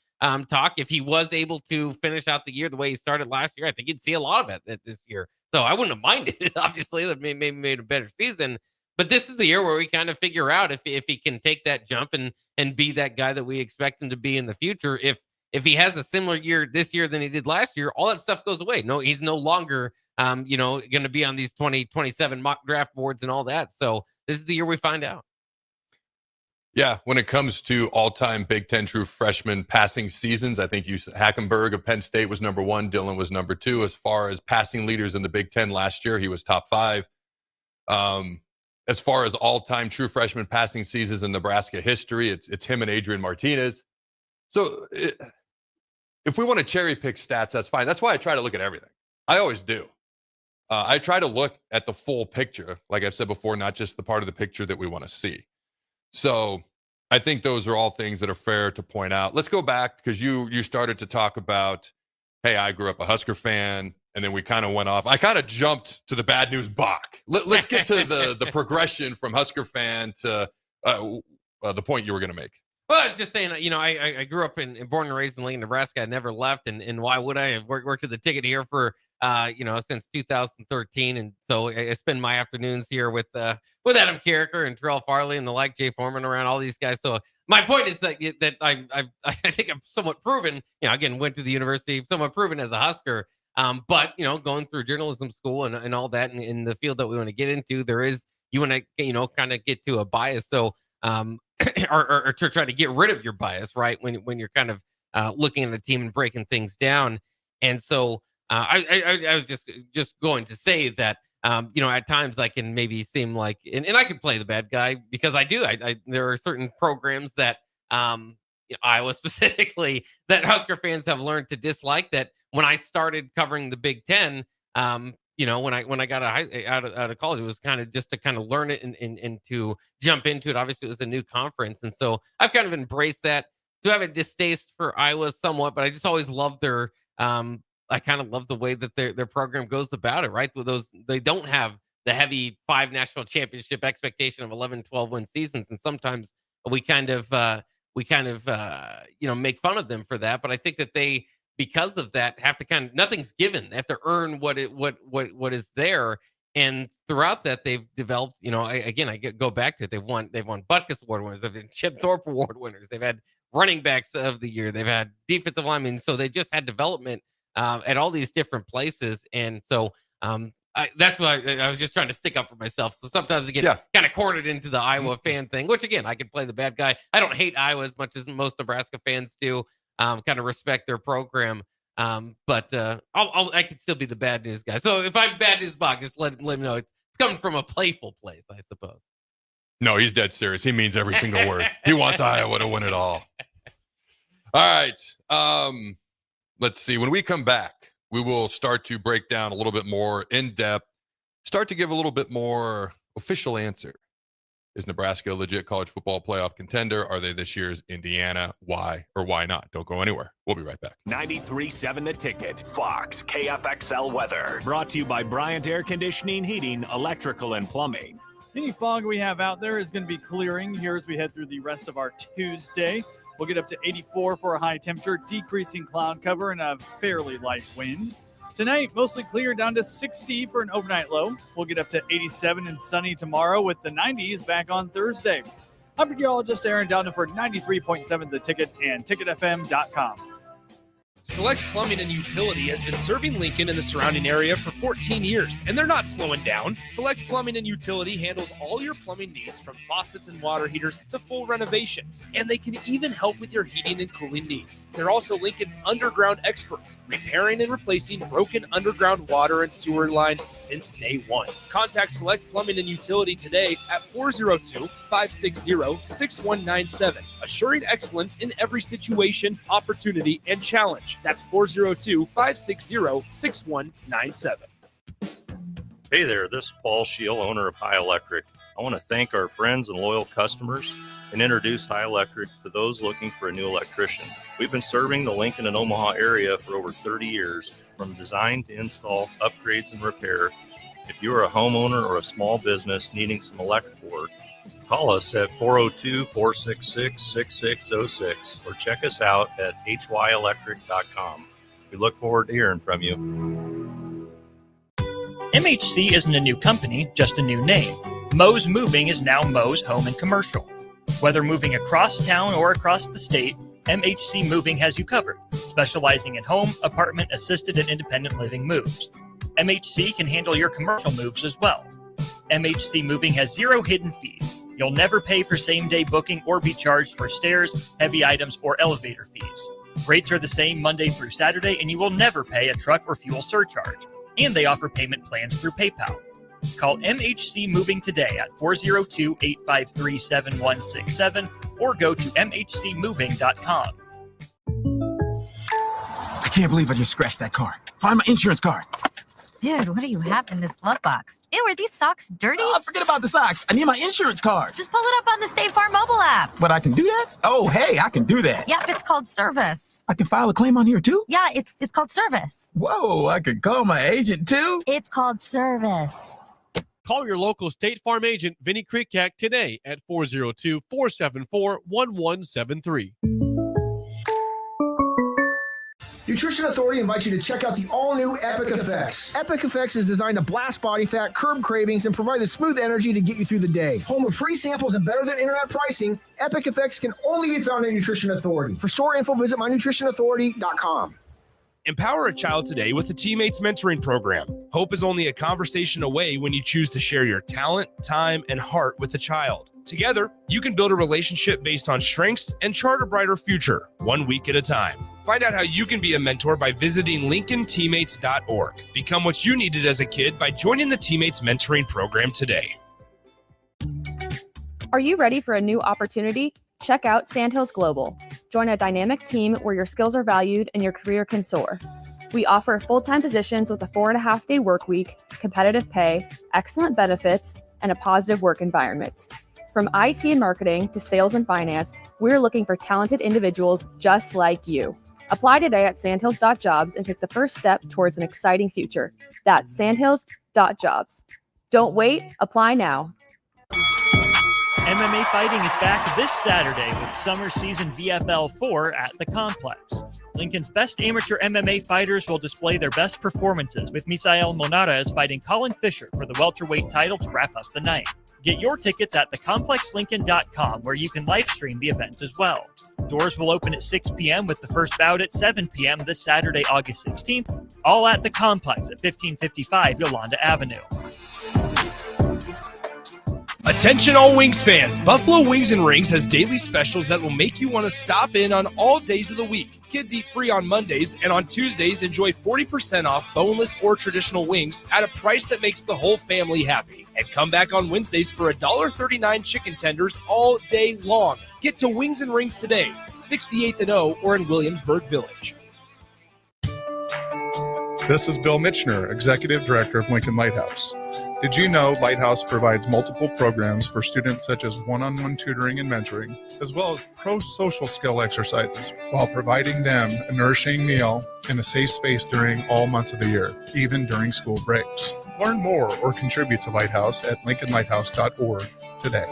talk. If he was able to finish out the year the way he started last year, I think you'd see a lot of it this year. So I wouldn't have minded it. Obviously, that maybe made a better season. But this is the year where we kind of figure out if he can take that jump and be that guy that we expect him to be in the future. If he has a similar year this year than he did last year, all that stuff goes away. No, he's no longer going to be on these 2027 mock draft boards and all that. So this is the year we find out. Yeah, when it comes to all-time Big Ten true freshman passing seasons, I think Hackenberg of Penn State was number 1. Dillon was number 2. As far as passing leaders in the Big Ten last year, he was top 5. As far as all-time true freshman passing seasons in Nebraska history, it's him and Adrian Martinez. So if we want to cherry pick stats, that's fine. That's why I try to look at everything. I always do. I try to look at the full picture, like I've said before, not just the part of the picture that we want to see. So I think those are all things that are fair to point out. Let's go back because you started to talk about, hey, I grew up a Husker fan, and then we kind of went off. I kind of jumped to the bad news Bach. Let's get to the progression from Husker fan to the point you were going to make. Well, I was just saying, I grew up born and raised in Lincoln, Nebraska. I never left, and why would I? I've worked at the ticket here for since 2013, and so I spend my afternoons here with Adam Carriker and Terrell Farley and the like, Jay Foreman around, all these guys. So my point is that I think I'm somewhat proven. Again, went to the university, somewhat proven as a Husker. But going through journalism school and all that, and in the field that we want to get into, you want to kind of get to a bias. So or to try to get rid of your bias, right? When you're kind of looking at a team and breaking things down. And so I was just going to say that at times I can maybe seem like, and I can play the bad guy because I do. There are certain programs that Iowa specifically that Husker fans have learned to dislike. That when I started covering the Big Ten, when I got out of college, it was kind of just to kind of learn it and to jump into it. Obviously, it was a new conference, and so I've kind of embraced that. Do have a distaste for Iowa somewhat, but I just always loved their. I kind of love the way that their program goes about it. Right, with those, they don't have the heavy 5 national championship expectation of 11, 12 win seasons, and sometimes we kind of make fun of them for that. But I think that they, because of that, have to nothing's given. They have to earn what is there. And throughout that, they've developed, I go back to it. They've won Butkus Award winners. They've been Chip Thorpe Award winners. They've had running backs of the year. They've had defensive linemen. So they just had development at all these different places. And so that's why I was just trying to stick up for myself. So sometimes I get kind of cornered into the Iowa fan thing, which again, I can play the bad guy. I don't hate Iowa as much as most Nebraska fans do. Kind of respect their program. But I could still be the bad news guy. So if I'm bad news Bach, just let him know it's coming from a playful place, I suppose. No, he's dead serious. He means every single word. He wants Iowa to win it all. All right. Let's see. When we come back, we will start to break down a little bit more in depth, start to give a little bit more official answer. Is Nebraska a legit college football playoff contender? Are they this year's Indiana? Why or why not? Don't go anywhere. We'll be right back. 93.7 The Ticket, Fox, KFXL weather. Brought to you by Bryant Air Conditioning, Heating, Electrical, and Plumbing. Any fog we have out there is going to be clearing here as we head through the rest of our Tuesday. We'll get up to 84 for a high temperature, decreasing cloud cover, and a fairly light wind. Tonight, mostly clear down to 60 for an overnight low. We'll get up to 87 and sunny tomorrow with the 90s back on Thursday. I'm meteorologist Aaron Dowden for 93.7 The Ticket and ticketfm.com. Select Plumbing and Utility has been serving Lincoln and the surrounding area for 14 years, and they're not slowing down. Select Plumbing and Utility handles all your plumbing needs from faucets and water heaters to full renovations, and they can even help with your heating and cooling needs. They're also Lincoln's underground experts, repairing and replacing broken underground water and sewer lines since day one. Contact Select Plumbing and Utility today at 402-560-6197, assuring excellence in every situation, opportunity, and challenge. That's 402-560-6197. Hey there, this is Paul Scheel, owner of High Electric. I want to thank our friends and loyal customers and introduce High Electric to those looking for a new electrician. We've been serving the Lincoln and Omaha area for over 30 years, from design to install, upgrades, and repair. If you are a homeowner or a small business needing some electrical work, call us at 402-466-6606 or check us out at hyelectric.com. We look forward to hearing from you. MHC isn't a new company, just a new name. Moe's Moving is now Moe's Home and Commercial. Whether moving across town or across the state, MHC Moving has you covered, specializing in home, apartment, assisted, and independent living moves. MHC can handle your commercial moves as well. MHC Moving has 0 hidden fees. You'll never pay for same-day booking or be charged for stairs, heavy items, or elevator fees. Rates are the same Monday through Saturday, and you will never pay a truck or fuel surcharge. And they offer payment plans through PayPal. Call MHC Moving today at 402-853-7167 or go to mhcmoving.com. I can't believe I just scratched that car. Find my insurance card. Dude, what do you have in this glove box? Ew, are these socks dirty? Oh, forget about the socks. I need my insurance card. Just pull it up on the State Farm mobile app. But I can do that? Oh, hey, I can do that. Yep, it's called service. I can file a claim on here too? Yeah, it's called service. Whoa, I could call my agent too? It's called service. Call your local State Farm agent, Vinny Krikak, today at 402-474-1173. Nutrition Authority invites you to check out the all-new Epic Effects. Epic Effects is designed to blast body fat, curb cravings, and provide the smooth energy to get you through the day. Home of free samples and better than internet pricing, Epic Effects can only be found at Nutrition Authority. For store info, visit mynutritionauthority.com. Empower a child today with the Teammates Mentoring Program. Hope is only a conversation away when you choose to share your talent, time, and heart with the child. Together, you can build a relationship based on strengths and chart a brighter future, 1 week at a time. Find out how you can be a mentor by visiting LincolnTeammates.org. Become what you needed as a kid by joining the Teammates Mentoring Program today. Are you ready for a new opportunity? Check out Sandhills Global. Join a dynamic team where your skills are valued and your career can soar. We offer full-time positions with a 4.5-day work week, competitive pay, excellent benefits, and a positive work environment. From IT and marketing to sales and finance, we're looking for talented individuals just like you. Apply today at sandhills.jobs and take the first step towards an exciting future. That's sandhills.jobs. Don't wait, apply now. MMA fighting is back this Saturday with summer season VFL 4 at the Complex. Lincoln's best amateur MMA fighters will display their best performances, with Misael Monarez fighting Colin Fisher for the welterweight title to wrap up the night. Get your tickets at thecomplexlincoln.com, where you can live stream the event as well. Doors will open at 6 p.m. with the first bout at 7 p.m. this Saturday, August 16th, all at the Complex at 1555 Yolanda Avenue. Attention all Wings fans, Buffalo Wings and Rings has daily specials that will make you want to stop in on all days of the week. Kids eat free on Mondays, and on Tuesdays enjoy 40% off boneless or traditional wings at a price that makes the whole family happy. And come back on Wednesdays for $1.39 chicken tenders all day long. Get to Wings and Rings today, 68th and O or in Williamsburg Village. This is Bill Mitchner, Executive Director of Lincoln Lighthouse. Did you know Lighthouse provides multiple programs for students such as one-on-one tutoring and mentoring, as well as pro-social skill exercises, while providing them a nourishing meal and a safe space during all months of the year, even during school breaks? Learn more or contribute to Lighthouse at lincolnlighthouse.org today.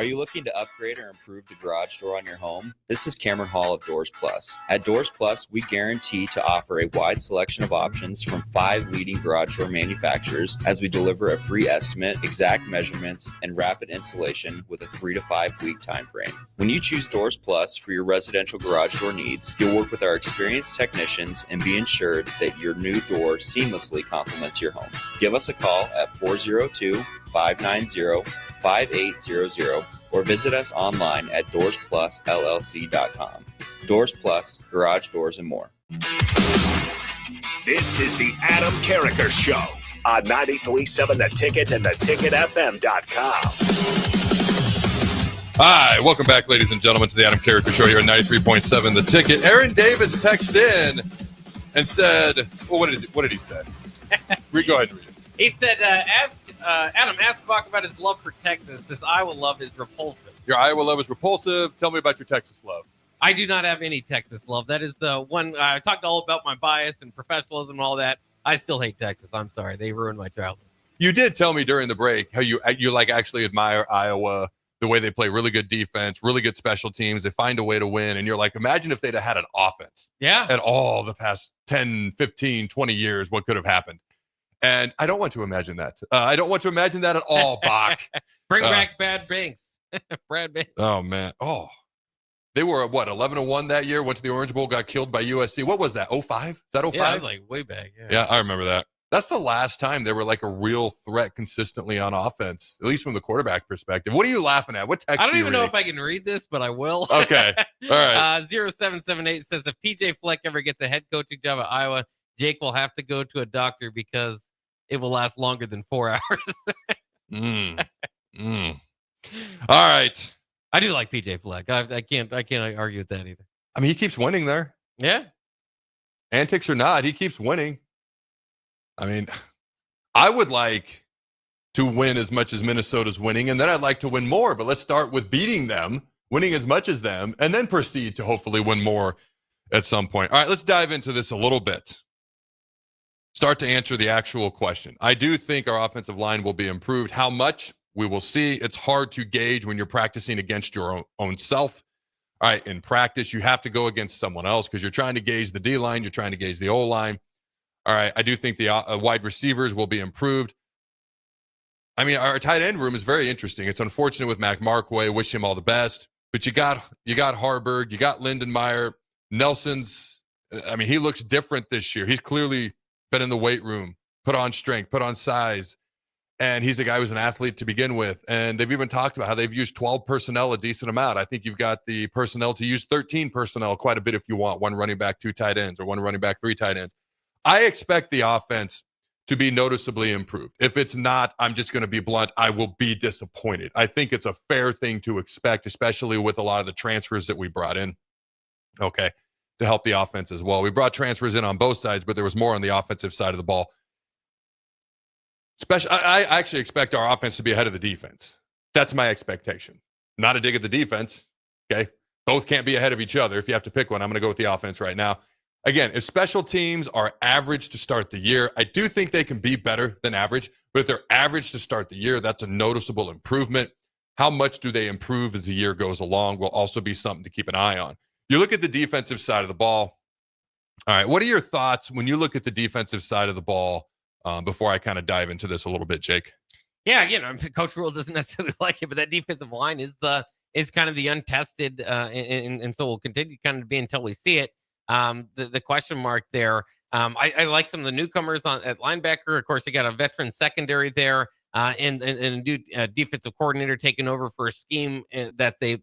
Are you looking to upgrade or improve the garage door on your home? This is Cameron Hall of Doors Plus. At Doors Plus, we guarantee to offer a wide selection of options from 5 leading garage door manufacturers as we deliver a free estimate, exact measurements, and rapid installation with a 3 to 5 week time frame. When you choose Doors Plus for your residential garage door needs, you'll work with our experienced technicians and be ensured that your new door seamlessly complements your home. Give us a call at 402-590-5800 or visit us online at DoorsPlusLLC.com. Doors Plus, garage doors, and more. This is the Adam Carriker Show on 93.7 The Ticket and theticketfm.com. Hi, welcome back, ladies and gentlemen, to the Adam Carriker Show here at 93.7 The Ticket. Aaron Davis texted in and said, well, what did he say? Go ahead and read it. He said, Adam, ask Bach about his love for Texas. This Iowa love is repulsive. Your Iowa love is repulsive. Tell me about your Texas love. I do not have any Texas love. That is the one. I talked all about my bias and professionalism and all that. I still hate Texas. I'm sorry. They ruined my childhood. You did tell me during the break how you like actually admire Iowa, the way they play really good defense, really good special teams. They find a way to win. And you're like, imagine if they'd have had an offense. Yeah. At all the past 10, 15, 20 years, what could have happened? And I don't want to imagine that. I don't want to imagine that at all, Bach. Bring back Bad Banks. Brad Banks. Oh, man. Oh, they were, 11-1 that year, went to the Orange Bowl, got killed by USC. What was that, 05? Is that 05? Yeah, that was like way back. Yeah, I remember that. That's the last time they were like a real threat consistently on offense, at least from the quarterback perspective. What are you laughing at? What text I don't even know reading? if I can read this, but I will. Okay. All right. 0778 says, if PJ Fleck ever gets a head coaching job at Iowa, Jake will have to go to a doctor because it will last longer than 4 hours. All right. I do like PJ Fleck. I can't argue with that either. I mean, he keeps winning there. Yeah. Antics or not, he keeps winning. I mean, I would like to win as much as Minnesota's winning, and then I'd like to win more. But let's start with beating them, winning as much as them, and then proceed to hopefully win more at some point. All right, let's dive into this a little bit. Start to answer the actual question. I do think our offensive line will be improved. How much? We will see. It's hard to gauge when you're practicing against your own self. All right, in practice, you have to go against someone else because you're trying to gauge the D-line, you're trying to gauge the O-line. All right, I do think the wide receivers will be improved. I mean, our tight end room is very interesting. It's unfortunate with Mac Markway. Wish him all the best. But you got Harburg, you got Lindenmeyer. Nelson's, I mean, he looks different this year. He's clearly been in the weight room, put on strength, put on size. And he's a guy who's an athlete to begin with. And they've even talked about how they've used 12 personnel a decent amount. I think you've got the personnel to use 13 personnel quite a bit if you want. 1 running back, 2 tight ends, or 1 running back, 3 tight ends. I expect the offense to be noticeably improved. If it's not, I'm just going to be blunt, I will be disappointed. I think it's a fair thing to expect, especially with a lot of the transfers that we brought in, okay, to help the offense as well. We brought transfers in on both sides, but there was more on the offensive side of the ball. I actually expect our offense to be ahead of the defense. That's my expectation. Not a dig at the defense, okay? Both can't be ahead of each other. If you have to pick one, I'm going to go with the offense right now. Again, if special teams are average to start the year, I do think they can be better than average. But if they're average to start the year, that's a noticeable improvement. How much do they improve as the year goes along will also be something to keep an eye on. You look at the defensive side of the ball. All right, what are your thoughts when you look at the defensive side of the ball before I kind of dive into this a little bit, Jake? Yeah, Coach Rule doesn't necessarily like it, but that defensive line is kind of the untested, and so we'll continue kind of to be until we see it. The question mark there. I like some of the newcomers at linebacker. Of course, you got a veteran secondary there, and a new defensive coordinator taking over for a scheme that they've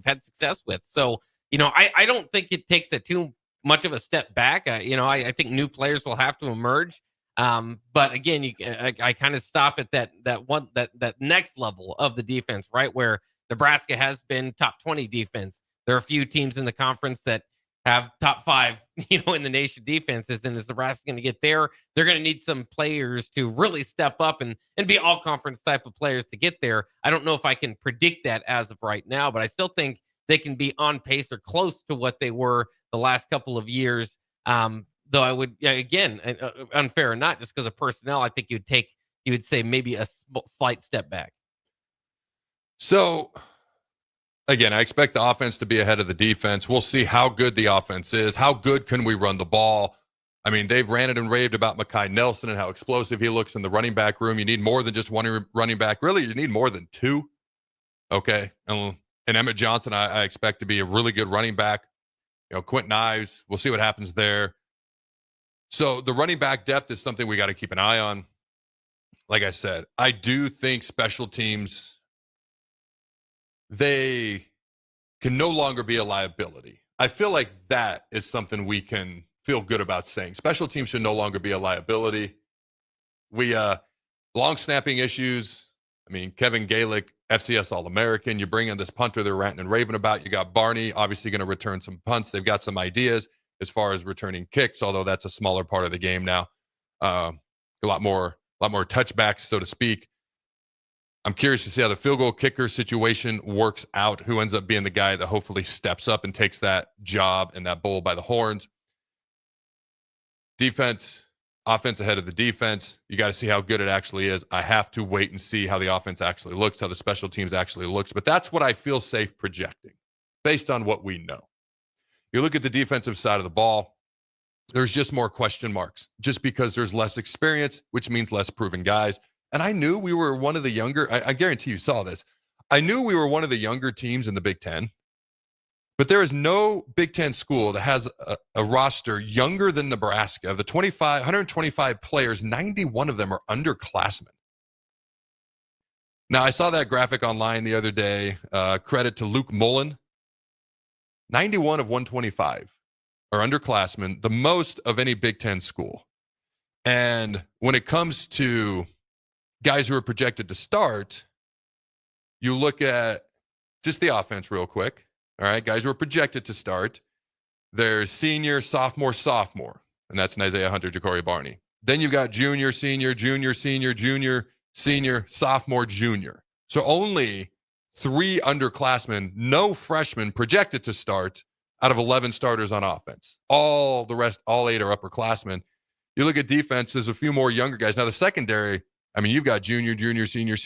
had success with. So, I don't think it takes too much of a step back. I think new players will have to emerge. But again, I kind of stop at that next level of the defense, right? Where Nebraska has been top 20 defense. There are a few teams in the conference that have top 5, in the nation defenses. And is Nebraska going to get there? They're going to need some players to really step up and be all conference type of players to get there. I don't know if I can predict that as of right now, but I still think they can be on pace or close to what they were the last couple of years. Though I would, again, unfair or not, just because of personnel, I think you would say maybe a slight step back. So, again, I expect the offense to be ahead of the defense. We'll see how good the offense is. How good can we run the ball? I mean, they've ranted and raved about Mekhi Nelson and how explosive he looks in the running back room. You need more than just one running back. Really, you need more than two. Okay. And Emmett Johnson, I expect to be a really good running back. Quentin Ives, we'll see what happens there. So the running back depth is something we got to keep an eye on. Like I said, I do think special teams, they can no longer be a liability. I feel like that is something we can feel good about saying. Special teams should no longer be a liability. Long snapping issues. I mean, Kevin Galick, FCS All-American. You bring in this punter they're ranting and raving about. You got Barney, obviously going to return some punts. They've got some ideas as far as returning kicks, although that's a smaller part of the game now. A lot more touchbacks, so to speak. I'm curious to see how the field goal kicker situation works out. Who ends up being the guy that hopefully steps up and takes that job and that bull by the horns. Defense, offense ahead of the defense. You got to see how good it actually is. I have to wait and see how the offense actually looks, how the special teams actually looks. But that's what I feel safe projecting based on what we know. You look at the defensive side of the ball, there's just more question marks just because there's less experience, which means less proven guys. And I knew we were one of the younger, I guarantee you saw this. I knew we were one of the younger teams in the Big Ten, but there is no Big Ten school that has a roster younger than Nebraska. Of the 125 players, 91 of them are underclassmen. Now, I saw that graphic online the other day. Credit to Luke Mullen. 91 of 125 are underclassmen, the most of any Big Ten school. And when it comes to guys who are projected to start, you look at just the offense real quick. All right, guys who are projected to start. There's senior, sophomore, and that's Isaiah Hunter, Ja'Cory Barney. Then you've got junior, senior, junior, senior, junior, senior, sophomore, junior. So only 3 underclassmen, no freshmen projected to start out of 11 starters on offense. All the rest, all 8 are upperclassmen. You look at defense, there's a few more younger guys. Now the secondary, I mean, you've got junior, senior.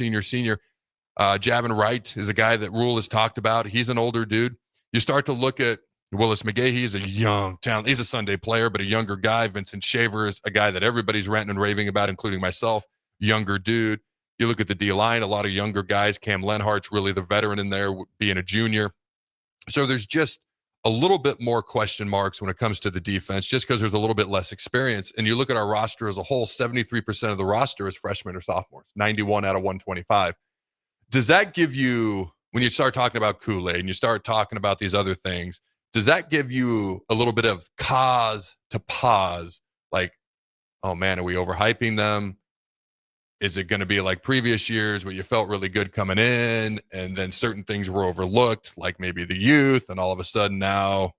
Javin Wright is a guy that Rule has talked about. He's an older dude. You start to look at Willis McGahee. He's a young talent. He's a Sunday player, but a younger guy. Vincent Shaver is a guy that everybody's ranting and raving about, including myself. Younger dude. You look at the D-line, a lot of younger guys. Cam Lenhart's really the veteran in there, being a junior. So there's just a little bit more question marks when it comes to the defense, just because there's a little bit less experience. And you look at our roster as a whole, 73% of the roster is freshmen or sophomores, 91 out of 125. Does that give you, when you start talking about Kool-Aid and you start talking about these other things, does that give you a little bit of cause to pause? Like, oh man, are we overhyping them? Is it going to be like previous years where you felt really good coming in and then certain things were overlooked, like maybe the youth, and all of a sudden now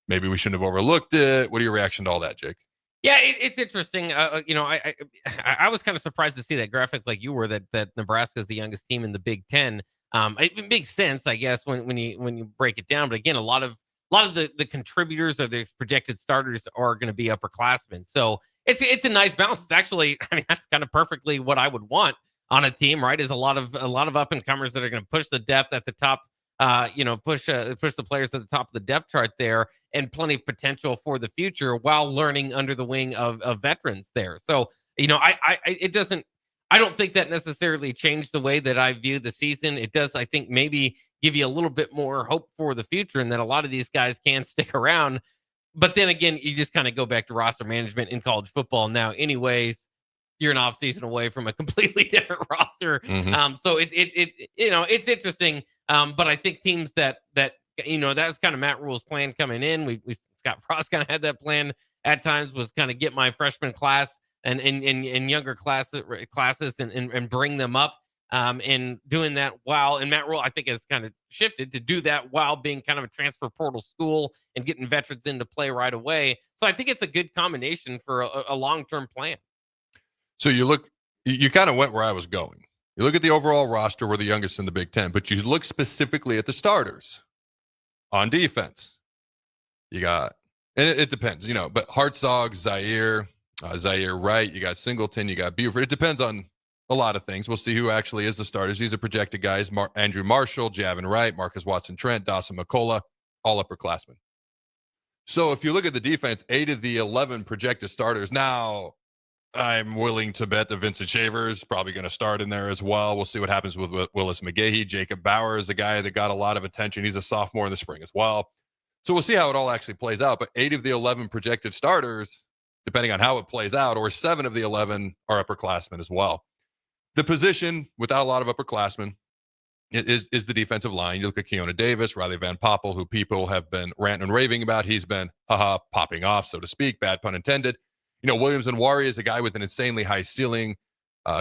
maybe we shouldn't have overlooked it? What are your reaction to all that, Jake? Yeah, it's interesting. I was kind of surprised to see that graphic like you were, that Nebraska is the youngest team in the Big Ten. It makes sense, I guess, when you break it down. But again, a lot of the contributors or the projected starters are going to be upperclassmen. So it's a nice balance. It's actually, I mean, that's kind of perfectly what I would want on a team, right? Is a lot of up and comers that are going to push the depth at the top. Push the players at the top of the depth chart there, and plenty of potential for the future while learning under the wing of veterans there. So, I don't think that necessarily changed the way that I view the season. It does, I think, maybe give you a little bit more hope for the future and that a lot of these guys can stick around. But then again, you just kind of go back to roster management in college football now. Anyways, you're an off season away from a completely different roster. Mm-hmm. So it's interesting. But I think teams that's kind of Matt Rule's plan coming in. Scott Frost kind of had that plan at times, was kind of get my freshman class and younger classes and bring them up. And doing that and Matt Rule, I think, has kind of shifted to do that while being kind of a transfer portal school and getting veterans into play right away. So I think it's a good combination for a long-term plan. So you kind of went where I was going. You look at the overall roster, we're the youngest in the Big Ten, but you look specifically at the starters on defense. You got, and it depends, but Hartzog, Zaire Wright, you got Singleton, you got Buford. It depends on a lot of things. We'll see who actually is the starters. These are projected guys: Andrew Marshall, Javin Wright, Marcus Watson-Trent, Dawson McCullough, all upperclassmen. So if you look at the defense, 8 of the 11 projected starters. Now, I'm willing to bet that Vincent Shaver is probably going to start in there as well. We'll see what happens with Willis McGahee. Jacob Bauer is the guy that got a lot of attention. He's a sophomore in the spring as well. So we'll see how it all actually plays out. But 8 of the 11 projected starters, depending on how it plays out, or 7 of the 11 are upperclassmen as well. The position without a lot of upperclassmen is the defensive line. You look at Keona Davis, Riley Van Poppel, who people have been ranting and raving about. He's been, popping off, so to speak, bad pun intended. Williams and Wari is a guy with an insanely high ceiling.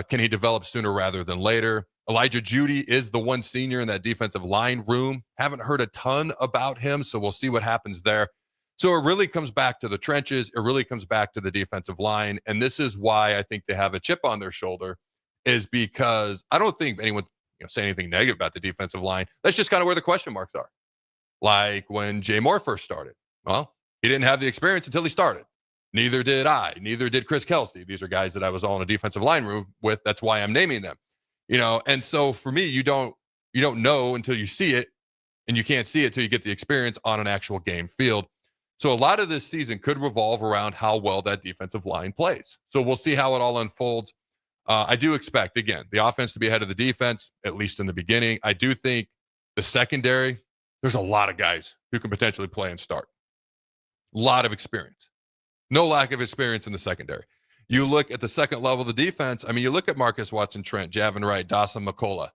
Can he develop sooner rather than later? Elijah Judy is the one senior in that defensive line room. Haven't heard a ton about him, so we'll see what happens there. So it really comes back to the trenches. It really comes back to the defensive line. And this is why I think they have a chip on their shoulder, is because I don't think anyone's saying anything negative about the defensive line. That's just kind of where the question marks are. Like when Jay Moore first started. Well, he didn't have the experience until he started. Neither did I. Neither did Chris Kelsey. These are guys that I was all in a defensive line room with. That's why I'm naming them. And so for me, you don't know until you see it, and you can't see it till you get the experience on an actual game field. So a lot of this season could revolve around how well that defensive line plays. So we'll see how it all unfolds. I do expect, again, the offense to be ahead of the defense, at least in the beginning. I do think the secondary, there's a lot of guys who can potentially play and start. A lot of experience. No lack of experience in the secondary. You look at the second level of the defense. I mean, you look at Marcus Watson-Trent, Javin Wright, Dawson McCullough.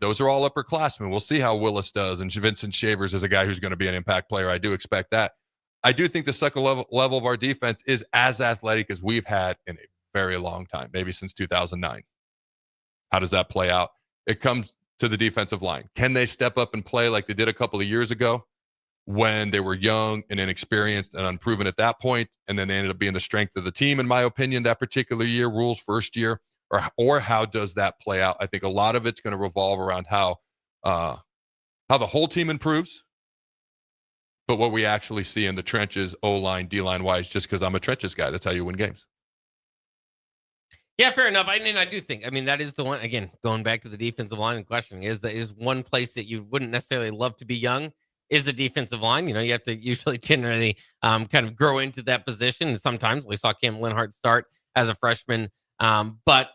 Those are all upperclassmen. We'll see how Willis does. And Vincent Shavers is a guy who's going to be an impact player. I do expect that. I do think the second level of our defense is as athletic as we've had in a very long time, maybe since 2009. How does that play out? It comes to the defensive line. Can they step up and play like they did a couple of years ago when they were young and inexperienced and unproven at that point, and then they ended up being the strength of the team, in my opinion, that particular year, Rule's first year? Or how does that play out? I think a lot of it's going to revolve around how the whole team improves, but what we actually see in the trenches, O-line, D-line wise, just because I'm a trenches guy. That's how you win games. Yeah, fair enough. I do think, that is the one, again, going back to the defensive line and questioning, is one place that you wouldn't necessarily love to be young is the defensive line. You have to usually generally kind of grow into that position. And sometimes we saw Cam Linhart start as a freshman. But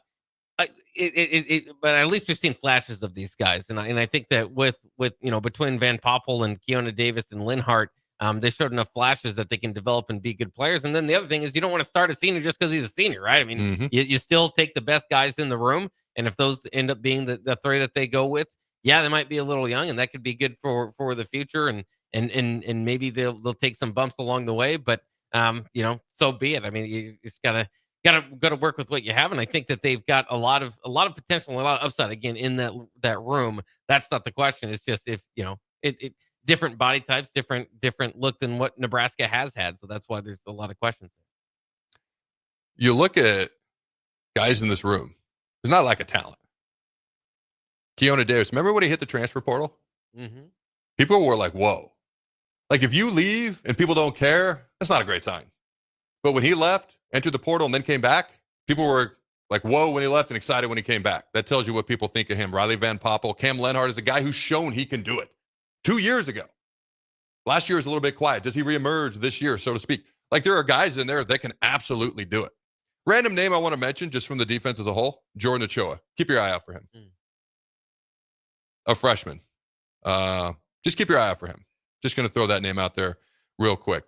at least we've seen flashes of these guys. And I think that with between Van Poppel and Keona Davis and Linhart, they showed enough flashes that they can develop and be good players. And then the other thing is you don't want to start a senior just because he's a senior, right? You still take the best guys in the room. And if those end up being the three that they go with, yeah, they might be a little young, and that could be good for the future. And maybe they'll take some bumps along the way, but so be it. You just gotta work with what you have. And I think that they've got a lot of potential, a lot of upside again in that room. That's not the question. It's just if different body types, different look than what Nebraska has had. So that's why there's a lot of questions. You look at guys in this room, there's not lack of talent. Keona Davis, remember when he hit the transfer portal? Mm-hmm. People were like, whoa. Like if you leave and people don't care, that's not a great sign. But when he left, entered the portal, and then came back, people were like, whoa, when he left and excited when he came back. That tells you what people think of him. Riley Van Poppel, Cam Linhart is a guy who's shown he can do it 2 years ago. Last year was a little bit quiet. Does he reemerge this year, so to speak? Like there are guys in there that can absolutely do it. Random name I want to mention just from the defense as a whole, Jordan Ochoa. Keep your eye out for him. A freshman. Just keep your eye out for him. Just going to throw that name out there real quick.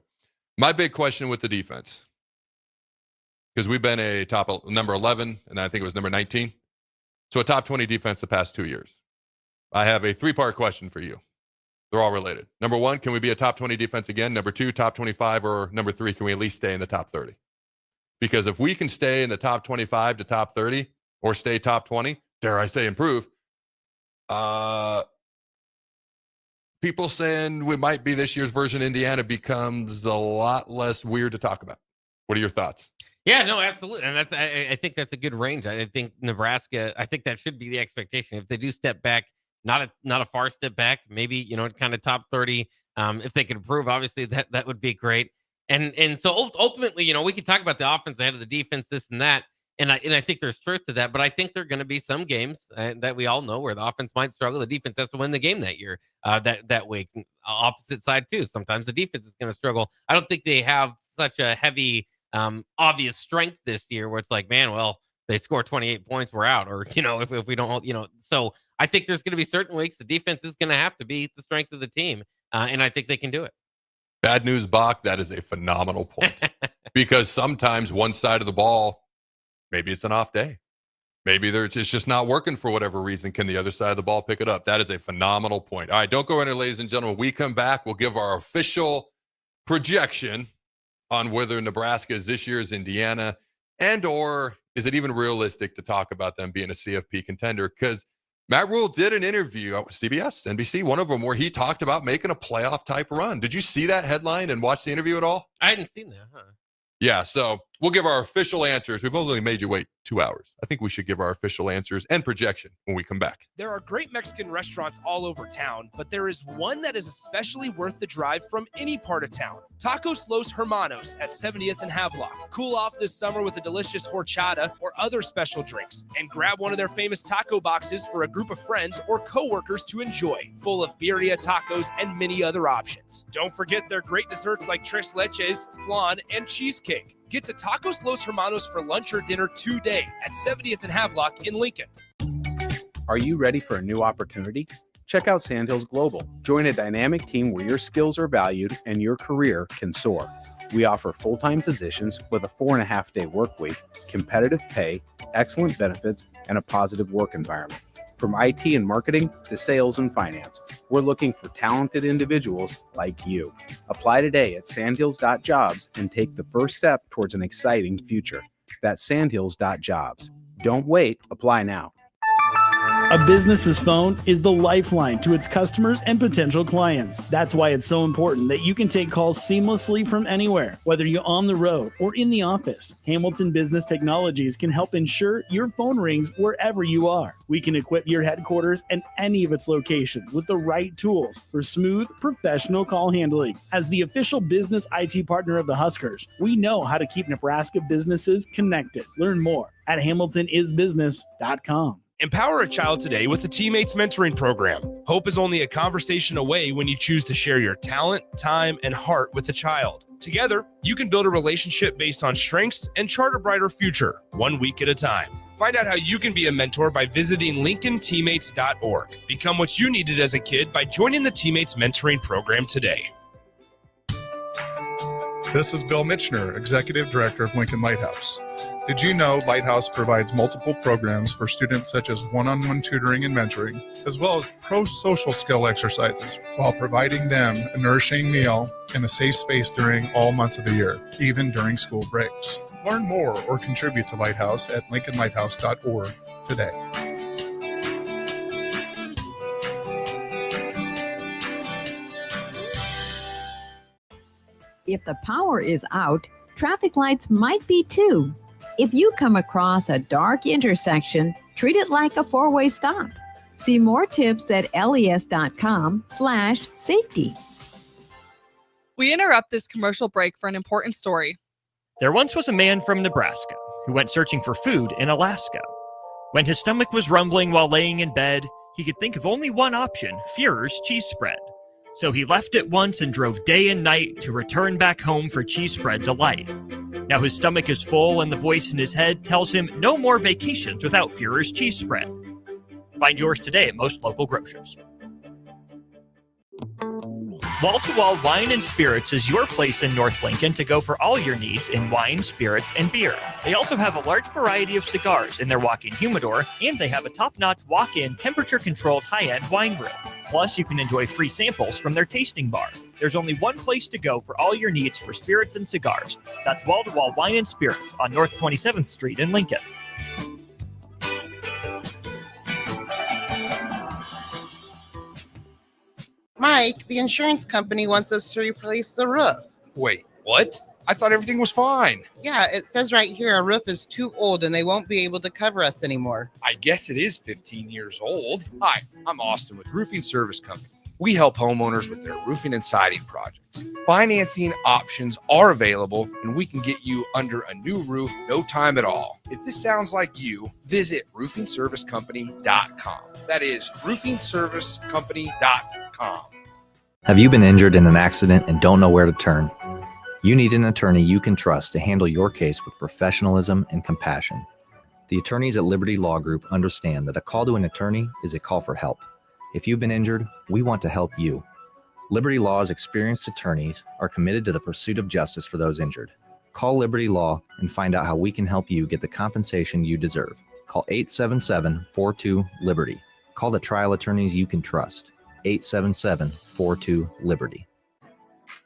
My big question with the defense, because we've been a top number 11, and I think it was number 19. So a top 20 defense the past 2 years. I have a 3-part question for you. They're all related. Number 1, can we be a top 20 defense again? Number 2, top 25, or number 3, can we at least stay in the top 30? Because if we can stay in the top 25 to top 30, or stay top 20, dare I say improve, people saying we might be this year's version of Indiana becomes a lot less weird to talk about. What are your thoughts? Yeah, no, absolutely. And I think that's a good range. I think Nebraska, I think that should be the expectation. If they do step back, not a far step back, maybe, kind of top 30. If they could improve, obviously that would be great. And so ultimately, we could talk about the offense ahead of the defense, this and that. And I think there's truth to that, but I think there are going to be some games that we all know where the offense might struggle. The defense has to win the game that year. That week, opposite side too. Sometimes the defense is going to struggle. I don't think they have such a heavy, obvious strength this year where it's like, man, well, they score 28 points, we're out, or if we don't, So I think there's going to be certain weeks the defense is going to have to be the strength of the team, and I think they can do it. Bad news, Bach. That is a phenomenal point because sometimes one side of the ball. Maybe it's an off day. Maybe it's just not working for whatever reason. Can the other side of the ball pick it up? That is a phenomenal point. All right, don't go anywhere, ladies and gentlemen. We come back. We'll give our official projection on whether Nebraska is this year's Indiana and or is it even realistic to talk about them being a CFP contender? Because Matt Rule did an interview at CBS, NBC, one of them where he talked about making a playoff type run. Did you see that headline and watch the interview at all? I hadn't seen that, huh? Yeah, so we'll give our official answers. We've only made you wait 2 hours. I think we should give our official answers and projection when we come back. There are great Mexican restaurants all over town, but there is one that is especially worth the drive from any part of town. Tacos Los Hermanos at 70th and Havelock. Cool off this summer with a delicious horchata or other special drinks. And grab one of their famous taco boxes for a group of friends or coworkers to enjoy, full of birria tacos and many other options. Don't forget their great desserts like tres leches, flan, and cheesecake. Get to Tacos Los Hermanos for lunch or dinner today at 70th and Havelock in Lincoln. Are you ready for a new opportunity? Check out Sandhills Global. Join a dynamic team where your skills are valued and your career can soar. We offer full-time positions with a 4.5-day work week, competitive pay, excellent benefits, and a positive work environment. From IT and marketing to sales and finance, we're looking for talented individuals like you. Apply today at sandhills.jobs and take the first step towards an exciting future. That's sandhills.jobs. Don't wait. Apply now. A business's phone is the lifeline to its customers and potential clients. That's why it's so important that you can take calls seamlessly from anywhere, whether you're on the road or in the office. Hamilton Business Technologies can help ensure your phone rings wherever you are. We can equip your headquarters and any of its locations with the right tools for smooth, professional call handling. As the official business IT partner of the Huskers, we know how to keep Nebraska businesses connected. Learn more at hamiltonisbusiness.com. Empower a child today with the Teammates Mentoring Program. Hope is only a conversation away when you choose to share your talent, time, and heart with a child. Together, you can build a relationship based on strengths and chart a brighter future, 1 week at a time. Find out how you can be a mentor by visiting LincolnTeammates.org. Become what you needed as a kid by joining the Teammates Mentoring Program today. This is Bill Mitchner, Executive Director of Lincoln Lighthouse. Did you know Lighthouse provides multiple programs for students such as one-on-one tutoring and mentoring, as well as pro-social skill exercises, while providing them a nourishing meal and a safe space during all months of the year, even during school breaks? Learn more or contribute to Lighthouse at lincolnlighthouse.org today. If the power is out, traffic lights might be too. If you come across a dark intersection, treat it like a four-way stop. See more tips at les.com/safety. We interrupt this commercial break for an important story. There once was a man from Nebraska who went searching for food in Alaska. When his stomach was rumbling while laying in bed, he could think of only one option, Führer's cheese spread. So he left at once and drove day and night to return back home for cheese spread delight. Now his stomach is full and the voice in his head tells him no more vacations without Führer's cheese spread. Find yours today at most local grocers. Wall to Wall Wine and Spirits is your place in North Lincoln to go for all your needs in wine, spirits, and beer. They also have a large variety of cigars in their walk-in humidor, and they have a top-notch walk-in temperature-controlled high-end wine room. Plus, you can enjoy free samples from their tasting bar. There's only one place to go for all your needs for spirits and cigars. That's Wall to Wall Wine and Spirits on North 27th Street in Lincoln. Mike, the insurance company wants us to replace the roof. Wait, what? I thought everything was fine. Yeah, it says right here our roof is too old and they won't be able to cover us anymore. I guess it is 15 years old. Hi, I'm Austin with Roofing Service Company. We help homeowners with their roofing and siding projects. Financing options are available, and we can get you under a new roof no time at all. If this sounds like you, visit roofingservicecompany.com. That is roofingservicecompany.com. Have you been injured in an accident and don't know where to turn? You need an attorney you can trust to handle your case with professionalism and compassion. The attorneys at Liberty Law Group understand that a call to an attorney is a call for help. If you've been injured, we want to help you. Liberty Law's experienced attorneys are committed to the pursuit of justice for those injured. Call Liberty Law and find out how we can help you get the compensation you deserve. Call 877-42-LIBERTY. Call the trial attorneys you can trust. 877-42-LIBERTY.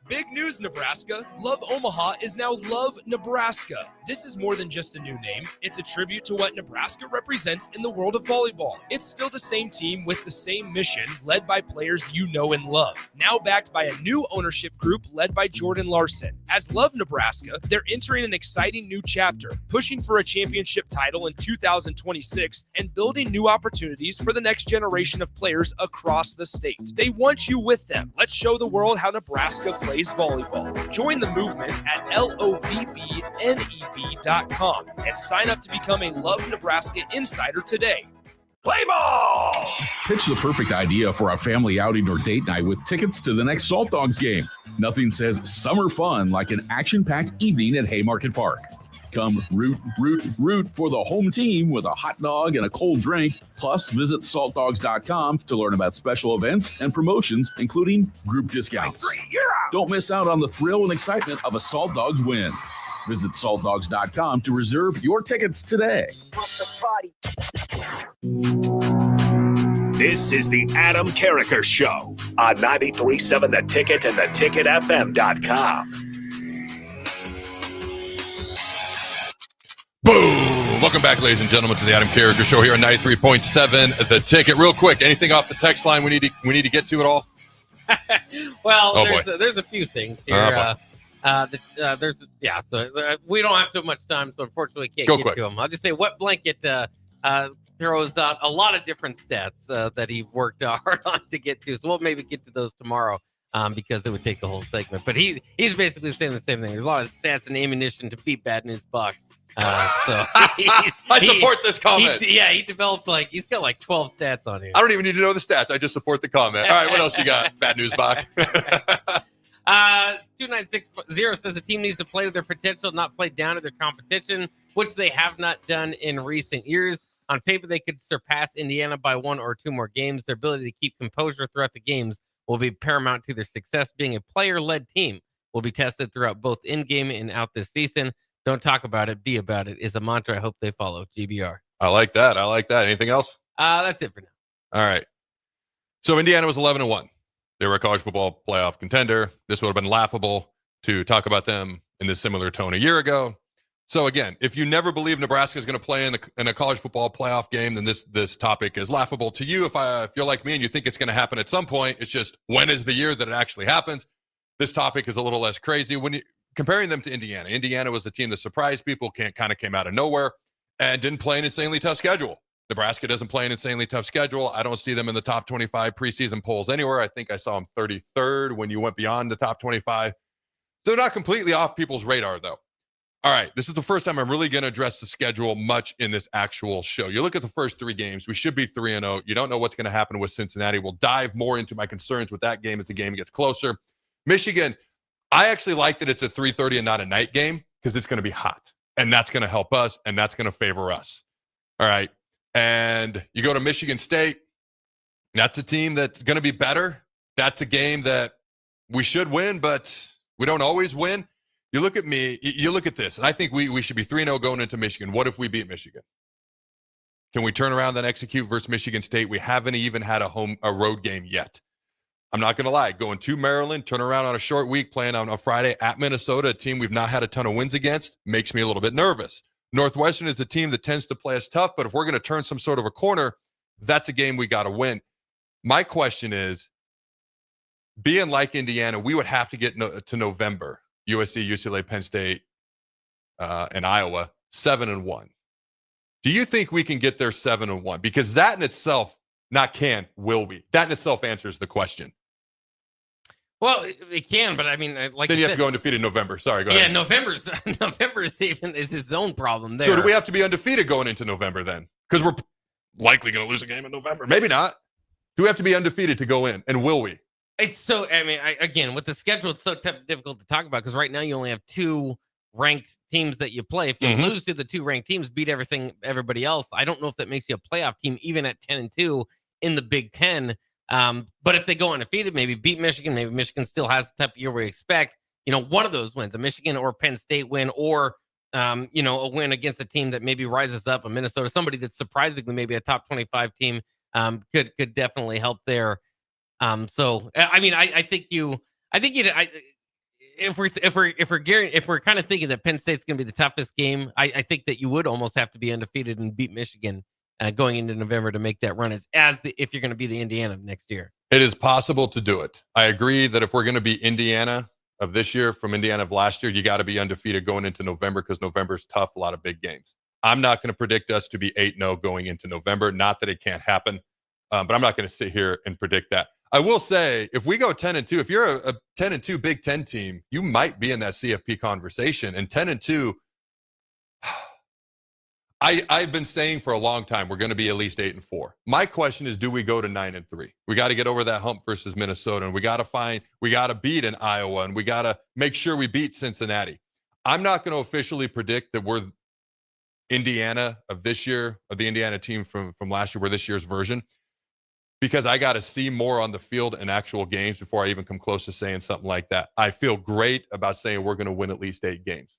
Big news, Nebraska. Love Omaha is now Love Nebraska. This is more than just a new name. It's a tribute to what Nebraska represents in the world of volleyball. It's still the same team with the same mission, led by players you know and love. Now backed by a new ownership group led by Jordan Larson. As Love Nebraska, they're entering an exciting new chapter, pushing for a championship title in 2026 and building new opportunities for the next generation of players across the state. They want you with them. Let's show the world how Nebraska plays volleyball. Join the movement at lovneb.com and sign up to become a Love Nebraska insider today. Play ball! Pitch the perfect idea for a family outing or date night with tickets to the next Salt Dogs game. Nothing says summer fun like an action-packed evening at Haymarket Park. Come root for the home team with a hot dog and a cold drink. Plus, visit saltdogs.com to learn about special events and promotions, including group discounts. Don't miss out on the thrill and excitement of a Salt Dogs win. Visit saltdogs.com to reserve your tickets today. This is the Adam Carriker Show on 93.7 The Ticket and theticketfm.com. Boom! Welcome back, ladies and gentlemen, to the Adam Carriker Show here on 93.7 The Ticket. Real quick, anything off the text line we need to get to at all? Well, there's a few things here. So we don't have too much time, so unfortunately can't get to them. I'll just say Wet Blanket throws out a lot of different stats that he worked hard on to get to. So we'll maybe get to those tomorrow because it would take the whole segment. But he's basically saying the same thing. There's a lot of stats and ammunition to beat Bad News Buck. I support this comment. He developed he's got 12 stats on here. I don't even need to know the stats. I just support the comment. All right, what else you got? Bad News Buck. 2960 says the team needs to play to their potential, not play down to their competition, which they have not done in recent years. On paper, they could surpass Indiana by 1 or 2 more games. Their ability to keep composure throughout the games will be paramount to their success. Being a player-led team will be tested throughout both in-game and out this season. Don't talk about it, be about it is a mantra I hope they follow. GBR. I like that. Anything else? That's it for now. All right. So Indiana was 11-1. They were a college football playoff contender. This would have been laughable to talk about them in this similar tone a year ago. So again, if you never believe Nebraska is going to play in a college football playoff game, then this topic is laughable to you. If you're like me and you think it's going to happen at some point, it's just when is the year that it actually happens? This topic is a little less crazy. When you comparing them to Indiana, Indiana was the team that surprised people, kind of came out of nowhere, and didn't play an insanely tough schedule. Nebraska doesn't play an insanely tough schedule. I don't see them in the top 25 preseason polls anywhere. I think I saw them 33rd when you went beyond the top 25. They're not completely off people's radar, though. All right, this is the first time I'm really going to address the schedule much in this actual show. You look at the first 3 games, we should be 3-0. You don't know what's going to happen with Cincinnati. We'll dive more into my concerns with that game as the game gets closer. Michigan, I actually like that it's a 3:30 and not a night game because it's going to be hot, and that's going to help us, and that's going to favor us. All right, and you go to Michigan State. That's a team that's going to be better. That's a game that we should win, but we don't always win. You look at me, you look at this, and I think we should be 3-0 going into Michigan. What if we beat Michigan? Can we turn around and execute versus Michigan State? We haven't even had a road game yet. I'm not going to lie. Going to Maryland, turn around on a short week, playing on a Friday at Minnesota, a team we've not had a ton of wins against, makes me a little bit nervous. Northwestern is a team that tends to play us tough, but if we're going to turn some sort of a corner, that's a game we got to win. My question is, being like Indiana, we would have to get to November. USC, UCLA, Penn State, and Iowa, 7-1. Do you think we can get there 7-1? Because that in itself, will we? That in itself answers the question. Well, it can, but I mean, like then you have said, to go undefeated in November. Sorry, go yeah, ahead. November is his own problem there. So do we have to be undefeated going into November then? Because we're likely going to lose a game in November. Maybe not. Do we have to be undefeated to go in? And will we? It's so, I mean, again, with the schedule, it's so difficult to talk about because right now you only have 2 ranked teams that you play. If you lose to the 2 ranked teams, beat everybody else, I don't know if that makes you a playoff team, even at 10-2 in the Big Ten. But if they go undefeated, maybe beat Michigan, maybe Michigan still has the type of year we expect. One of those wins, a Michigan or Penn State win, or a win against a team that maybe rises up, a Minnesota, somebody that's surprisingly maybe a top 25 team, could definitely help there. So I mean, I think if we're kind of thinking that Penn State's going to be the toughest game, I think that you would almost have to be undefeated and beat Michigan going into November to make that run if you're going to be the Indiana of next year. It is possible to do it. I agree that if we're going to be Indiana of this year from Indiana of last year, you got to be undefeated going into November because November is tough, a lot of big games. I'm not going to predict us to be 8-0 going into November. Not that it can't happen, but I'm not going to sit here and predict that. I will say, if we go 10-2, if you're a 10-2 Big Ten team, you might be in that CFP conversation. And 10-2, I've been saying for a long time, we're going to be at least 8-4. My question is, do we go to 9-3? We got to get over that hump versus Minnesota, and we got to beat in Iowa, and we got to make sure we beat Cincinnati. I'm not going to officially predict that we're Indiana of this year, or the Indiana team from last year, we're this year's version, because I got to see more on the field in actual games before I even come close to saying something like that. I feel great about saying we're going to win at least 8 games.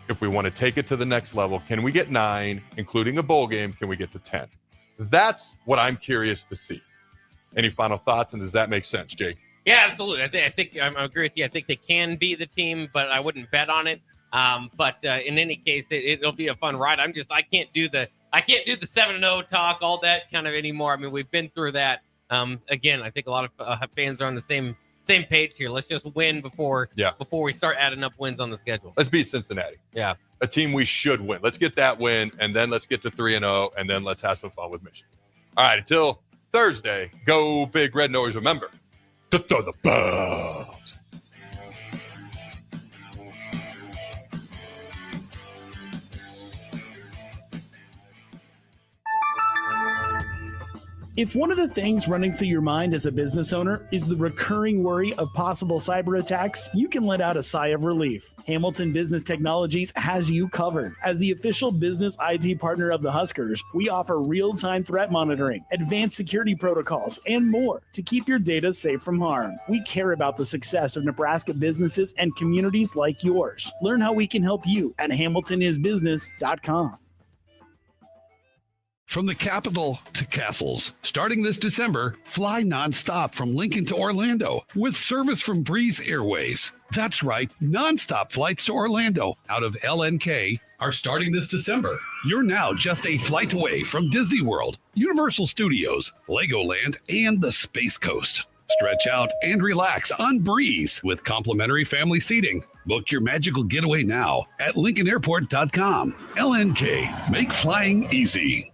If we want to take it to the next level, can we get 9, including a bowl game? Can we get to 10? That's what I'm curious to see. Any final thoughts, and does that make sense, Jake? Yeah, absolutely. I think I agree with you. I think they can be the team, but I wouldn't bet on it. But in any case, it'll be a fun ride. I can't do the 7-0 talk, all that kind of anymore. I mean, we've been through that. Again, I think a lot of fans are on the same page here. Let's just win before we start adding up wins on the schedule. Let's beat Cincinnati. Yeah. A team we should win. Let's get that win, and then let's get to 3-0, and then let's have some fun with Michigan. All right, until Thursday, go Big Red, and always remember to throw the belt. If one of the things running through your mind as a business owner is the recurring worry of possible cyber attacks, you can let out a sigh of relief. Hamilton Business Technologies has you covered. As the official business IT partner of the Huskers, we offer real-time threat monitoring, advanced security protocols, and more to keep your data safe from harm. We care about the success of Nebraska businesses and communities like yours. Learn how we can help you at hamiltonisbusiness.com. From the capital to castles, starting this December, fly nonstop from Lincoln to Orlando with service from Breeze Airways. That's right, nonstop flights to Orlando out of LNK are starting this December. You're now just a flight away from Disney World, Universal Studios, Legoland, and the Space Coast. Stretch out and relax on Breeze with complimentary family seating. Book your magical getaway now at LincolnAirport.com. LNK, make flying easy.